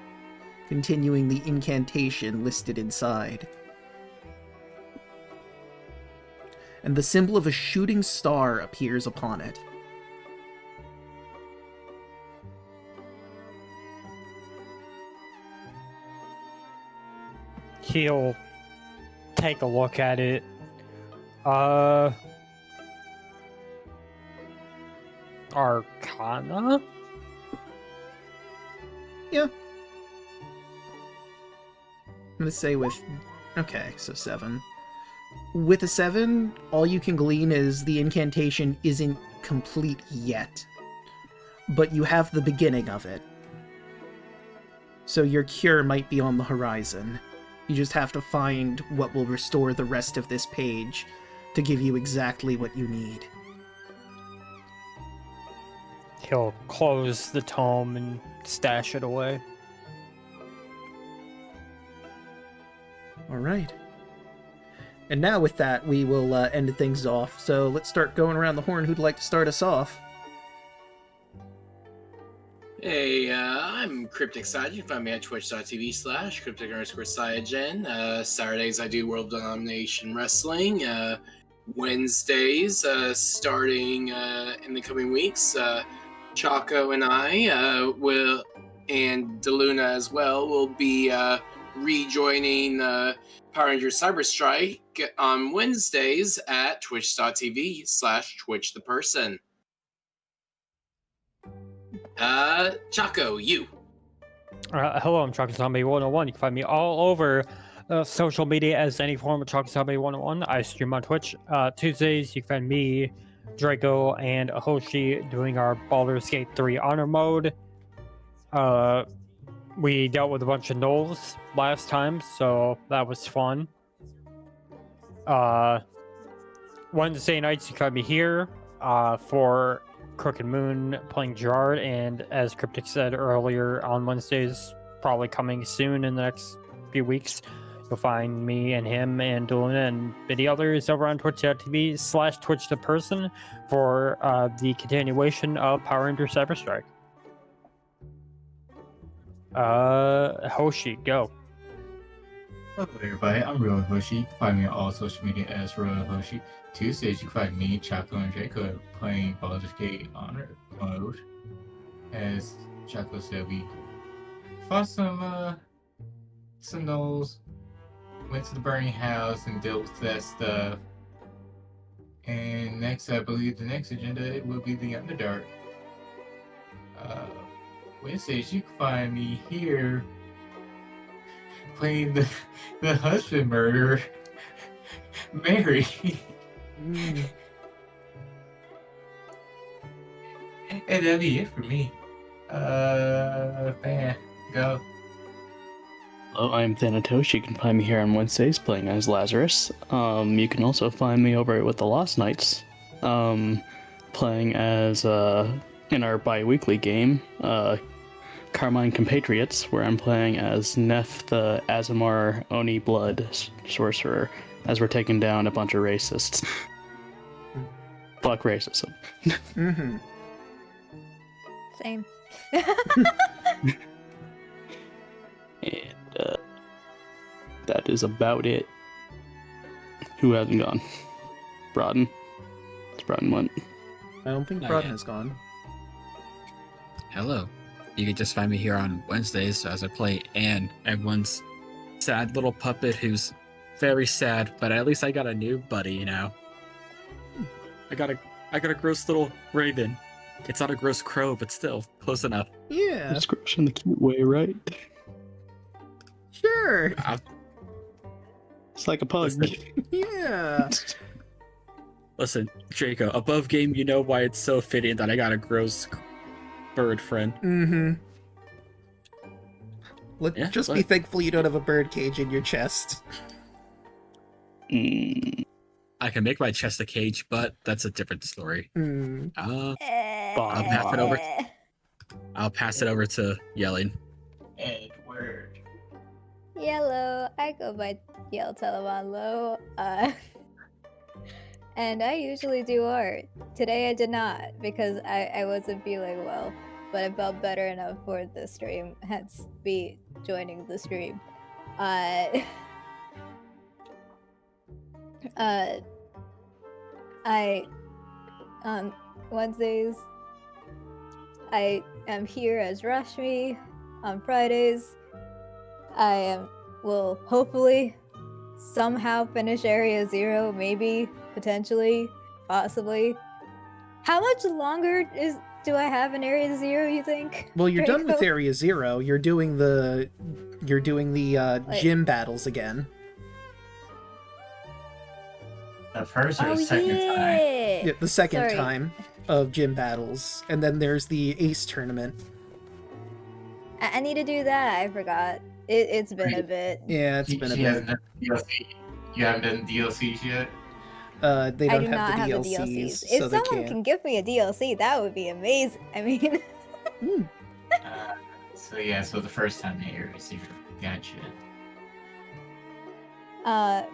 B: continuing the incantation listed inside. And the symbol of a shooting star appears upon it.
F: He'll take a look at it. Arcana?
B: Yeah. I'm gonna say with... Okay, so 7. With a 7, all you can glean is the incantation isn't complete yet. But you have the beginning of it. So your cure might be on the horizon. You just have to find what will restore the rest of this page to give you exactly what you need.
F: He'll close the tome and stash it away.
B: Alright. And now with that, we will end things off. So let's start going around the horn. Who'd like to start us off?
D: Hey, I'm Cryptic Side. You can find me at twitch.tv/cryptic_Cyogen. Saturdays I do World Domination Wrestling. Wednesdays, starting in the coming weeks, Chaco and I will, and DeLuna as well, will be rejoining Power Rangers Cyber Strike on Wednesdays at twitch.tv/twitchtheperson. Chaco, you.
F: Hello, I'm Chocolate Zombie 101. You can find me all over social media as any form of Chocolate Zombie 101. I stream on Twitch. Tuesdays, you can find me, Draco, and Hoshi doing our Baldur's Gate 3 Honor Mode. We dealt with a bunch of gnolls last time, so that was fun. Wednesday nights, you can find me here for Crooked Moon playing Gerard, and as Cryptic said earlier, on Wednesdays, probably coming soon in the next few weeks, you'll find me and him and Duluna and many others over on twitch.tv/twitchtheperson for the continuation of Power Rangers Cyber Strike. Hoshi, go.
E: Hello everybody, I'm Real Hoshi. You can find me on all social media as Real Hoshi. Tuesdays, you can find me, Chaco, and Draco playing Baldur's Gate Honor Mode. As Chaco said, we fought some gnolls, went to the burning house and dealt with that stuff. And next, I believe the next agenda it will be the Underdark. Wednesdays, you can find me here playing the husband murderer, Mary. And that'd be it for me. Man, go.
G: Hello, I'm Thanatos. You can find me here on Wednesdays playing as Lazarus. You can also find me over with the Lost Knights, playing as in our bi-weekly game, Carmine Compatriots, where I'm playing as Neff the Azamar Oni Blood Sorcerer, as we're taking down a bunch of racists. Fuck racism.
B: Mm-hmm.
I: Same.
G: And that is about it. Who hasn't gone? Broaden. It's Broaden went.
B: I don't think
A: Not
B: Broaden
A: yet.
B: has gone.
A: Hello. You can just find me here on Wednesdays as I play Anne, everyone's sad little puppet who's very sad, but at least I got a new buddy, you know. I got a gross little raven. It's not a gross crow, but still close enough.
B: Yeah,
G: It's gross in the cute way, right?
B: sure.
G: It's like a pug.
B: Yeah.
A: Listen, Draco, above game, you know why it's so fitting that I got a gross bird friend.
B: Mm-hmm.
A: Yeah,
B: Just be
A: look.
B: thankful you don't have a bird cage in your chest.
G: Mm,
A: I can make my chest a cage, but that's a different story.
B: Mm.
A: I'll
G: I'll
A: pass it over. I'll pass it over to Yelling.
E: Edward.
I: Yellow. I go by Yell Televan Low. And I usually do art. Today I did not because I wasn't feeling well, but I felt better enough for the stream, hence me joining the stream. I on Wednesdays I am here as Rashmi. On Fridays I will hopefully somehow finish Area 0, maybe, potentially, possibly. How much longer do I have in Area 0, you think?
B: Well, you're done with
I: Draco?
B: Area 0. You're doing the
I: Wait.
B: gym battles again.
E: The first or
I: Oh,
E: the second time?
B: Yeah, the second
I: Sorry.
B: time of gym battles, and then there's the Ace tournament.
I: I need to do that, I forgot. It's been a bit.
B: Yeah, it's
E: She
B: been a
E: hasn't
B: bit.
E: done DLC. You haven't done DLCs yet?
B: They
I: I
B: don't
I: do not have the
B: DLCs,
I: DLCs.
B: so
I: If
B: they
I: someone
B: can't.
I: can give me a DLC, that would be amazing. I mean,
E: So the first time they Area 0. Gotcha.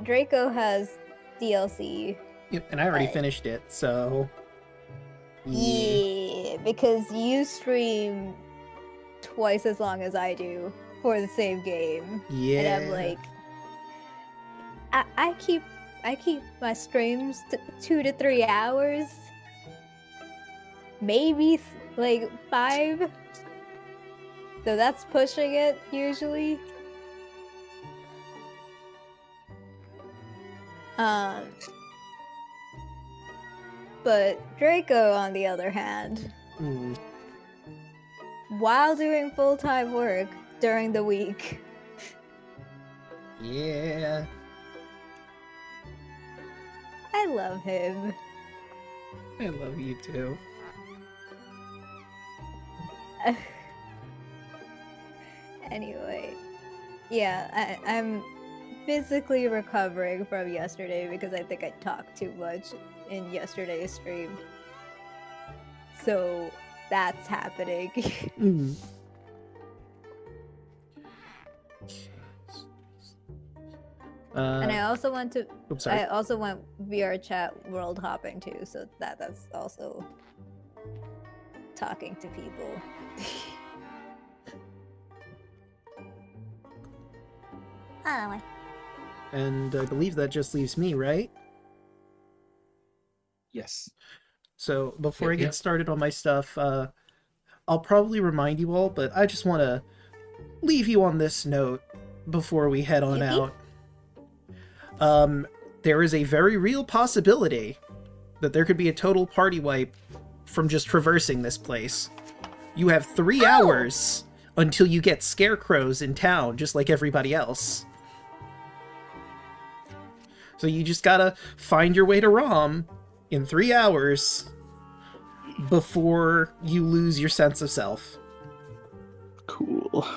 I: Draco has DLC.
B: Yep, and I already
I: But-
B: finished it, so.
I: Yeah, because you stream twice as long as I do for the same game.
B: Yeah.
I: And I'm like, I keep my streams to 2 to 3 hours, maybe like 5. So that's pushing it usually. But Draco, on the other hand,
B: Mm.
I: while doing full-time work during the week,
B: Yeah.
I: I love him.
B: I love you too.
I: Anyway, yeah, I'm physically recovering from yesterday because I think I talked too much in yesterday's stream. So that's happening.
B: Mm.
I: And I also want to
B: Oops, sorry.
I: I also went VR chat world hopping too, so that's also talking to people. Oh,
B: And I believe that just leaves me, right?
A: Yes.
B: So before I
E: Yep,
B: get
E: yep.
B: started on my stuff, I'll probably remind you all, but I just want to leave you on this note before we head on
I: Yippee.
B: out. There is a very real possibility that there could be a total party wipe from just traversing this place. You have 3 hours until you get scarecrows in town, just like everybody else. So you just gotta find your way to Raum in 3 hours before you lose your sense of self.
G: Cool.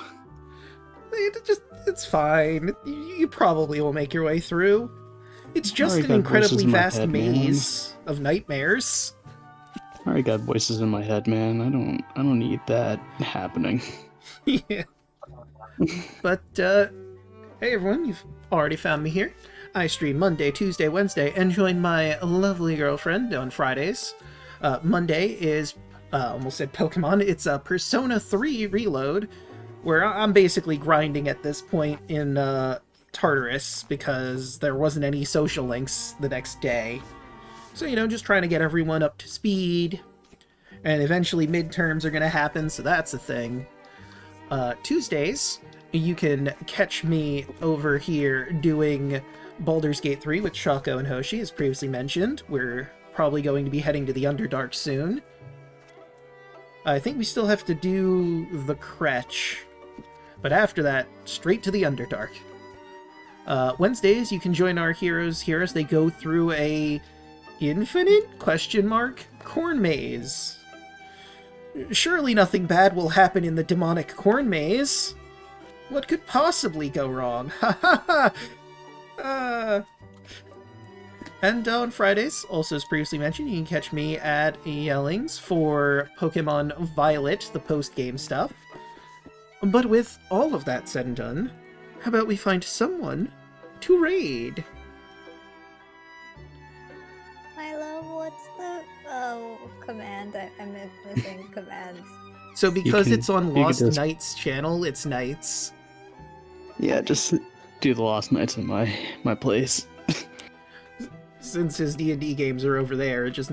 B: It's fine. You probably will make your way through. It's just
G: Already
B: an
G: got voices
B: incredibly
G: in my
B: vast
G: head, man.
B: maze of nightmares.
G: I already got voices in my head, man. I don't need that happening.
B: Yeah. But, hey everyone, you've already found me here. I stream Monday, Tuesday, Wednesday, and join my lovely girlfriend on Fridays. Monday is, almost said Pokemon, it's Persona 3 Reload, where I'm basically grinding at this point in Tartarus, because there wasn't any social links the next day. So, just trying to get everyone up to speed, and eventually midterms are going to happen, so that's a thing. Tuesdays, you can catch me over here doing Baldur's Gate 3 with Shaco and Hoshi, as previously mentioned. We're probably going to be heading to the Underdark soon. I think we still have to do the Kretch, but after that, straight to the Underdark. Wednesdays, you can join our heroes here as they go through a infinite ? Corn maze. Surely nothing bad will happen in the demonic corn maze. What could possibly go wrong? Ha ha ha! And on Fridays, also as previously mentioned, you can catch me at Yellings for Pokemon Violet, the post-game stuff. But with all of that said and done, how about we find someone to raid?
I: I love what's the command? I'm missing commands.
B: So because
G: can-
B: it's on
G: you can
B: Lost
G: just-
B: Knights channel, it's Knights.
G: Yeah, just do the Lost Nights in my place.
B: Since his D&D games are over there, it just